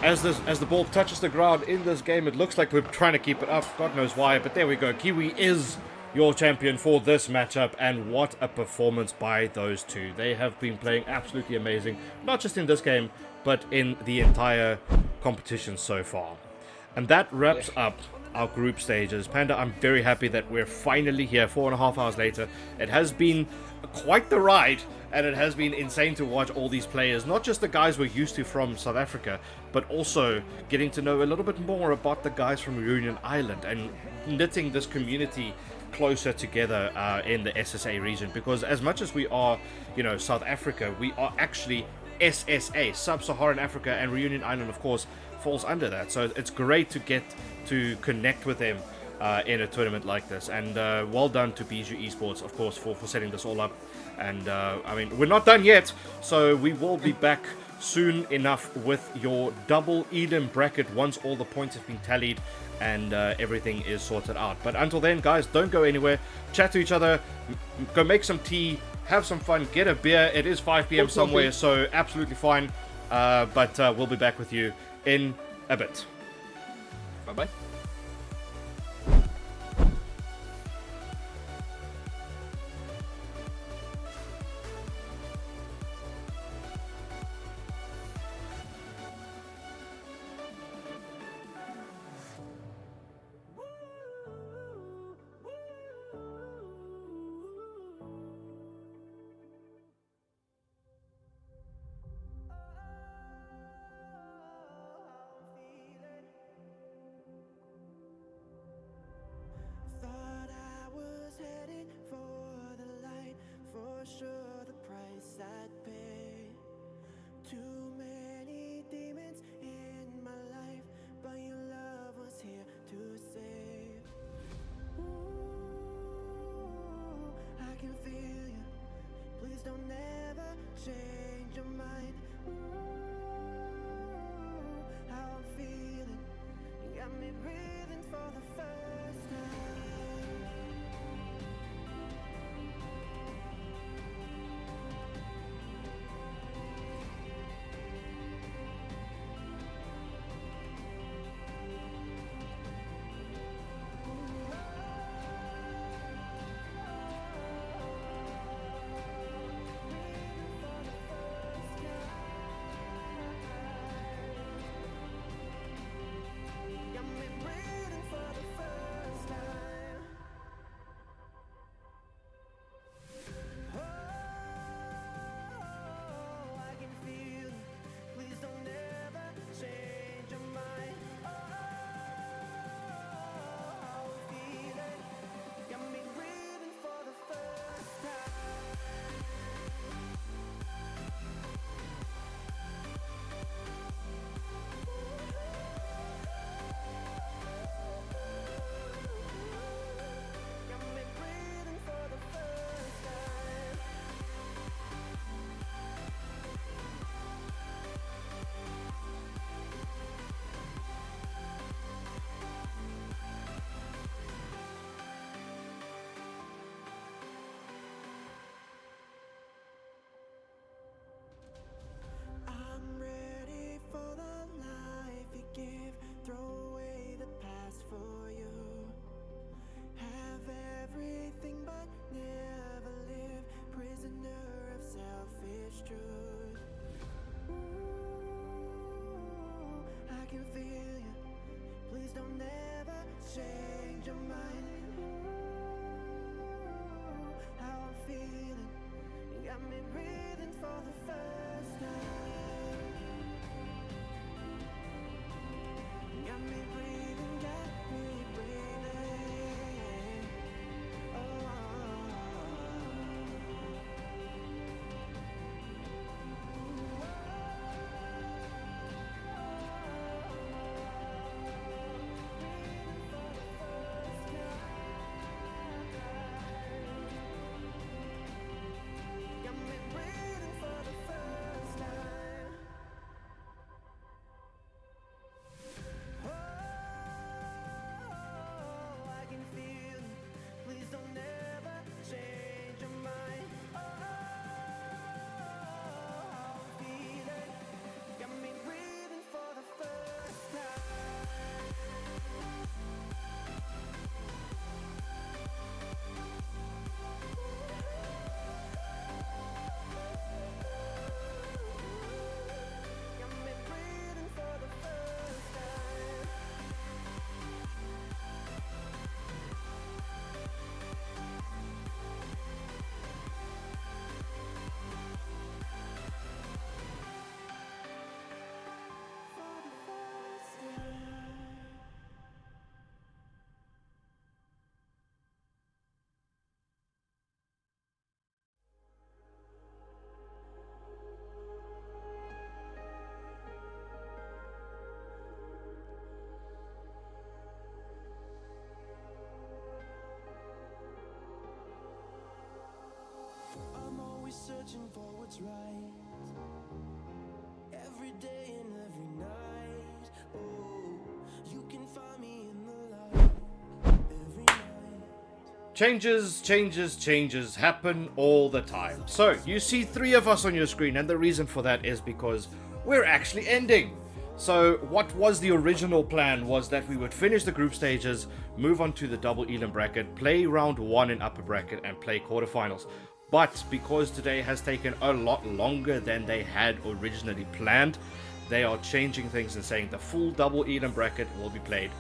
as the ball touches the ground in this game, it looks like we're trying to keep it up. God knows why, but there we go. Kiwi is your champion for this matchup, and what a performance by those two. They have been playing absolutely amazing, not just in this game, but in the entire competition so far. And that wraps up our group stages. Panda, I'm very happy that we're finally here 4.5 hours later. It has been quite the ride, and it has been insane to watch all these players, not just the guys we're used to from South Africa, but also getting to know a little bit more about the guys from Reunion Island and knitting this community closer together in the SSA region. Because as much as we are, South Africa, we are actually SSA, Sub-Saharan Africa, and Reunion Island, of course, falls under that. So it's great to get to connect with them in a tournament like this. And well done to Biju Esports, of course, for setting this all up. And I mean, we're not done yet, so we will be back soon enough with your double elim bracket once all the points have been tallied and everything is sorted out. But until then, guys, don't go anywhere. Chat to each other, go make some tea, have some fun, get a beer. It is 5 p.m. somewhere, so absolutely fine. But we'll be back with you in a bit. Bye-bye. searching for what's right. Every day and every night. Oh, you can find me in the light. Every night. Changes happen all the time. So, you see 3 of us on your screen, and the reason for that is because we're actually ending. So, what was the original plan was that we would finish the group stages, move on to the double elim bracket, play round 1 in upper bracket, and play quarterfinals. But because today has taken a lot longer than they had originally planned, they are changing things and saying the full double elim bracket will be played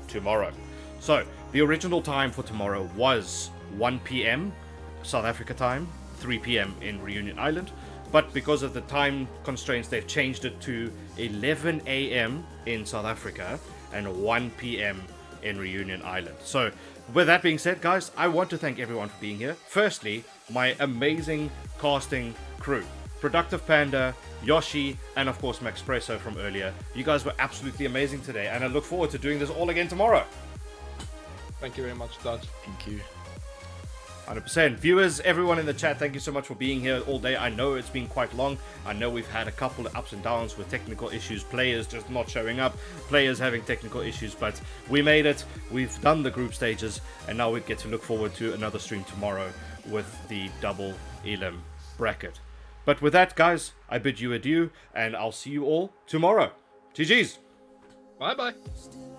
tomorrow. So, the original time for tomorrow was 1 p.m. South Africa time, 3 p.m. in Reunion Island. But because of the time constraints, they've changed it to 11 a.m. in South Africa and 1 p.m. in Reunion Island. So, with that being said, guys, I want to thank everyone for being here. Firstly, my amazing casting crew. Productive Panda, Yoshi, and of course Maxpresso from earlier. You guys were absolutely amazing today, and I look forward to doing this all again tomorrow. Thank you very much, Dutch. Thank you. 100%. Viewers, everyone in the chat, thank you so much for being here all day. I know it's been quite long. I know we've had a couple of ups and downs with technical issues, players just not showing up, players having technical issues, but we made it. We've done the group stages, and now we get to look forward to another stream tomorrow with the double elim bracket. But with that, guys, I bid you adieu, and I'll see you all tomorrow. GG's. Bye-bye. Still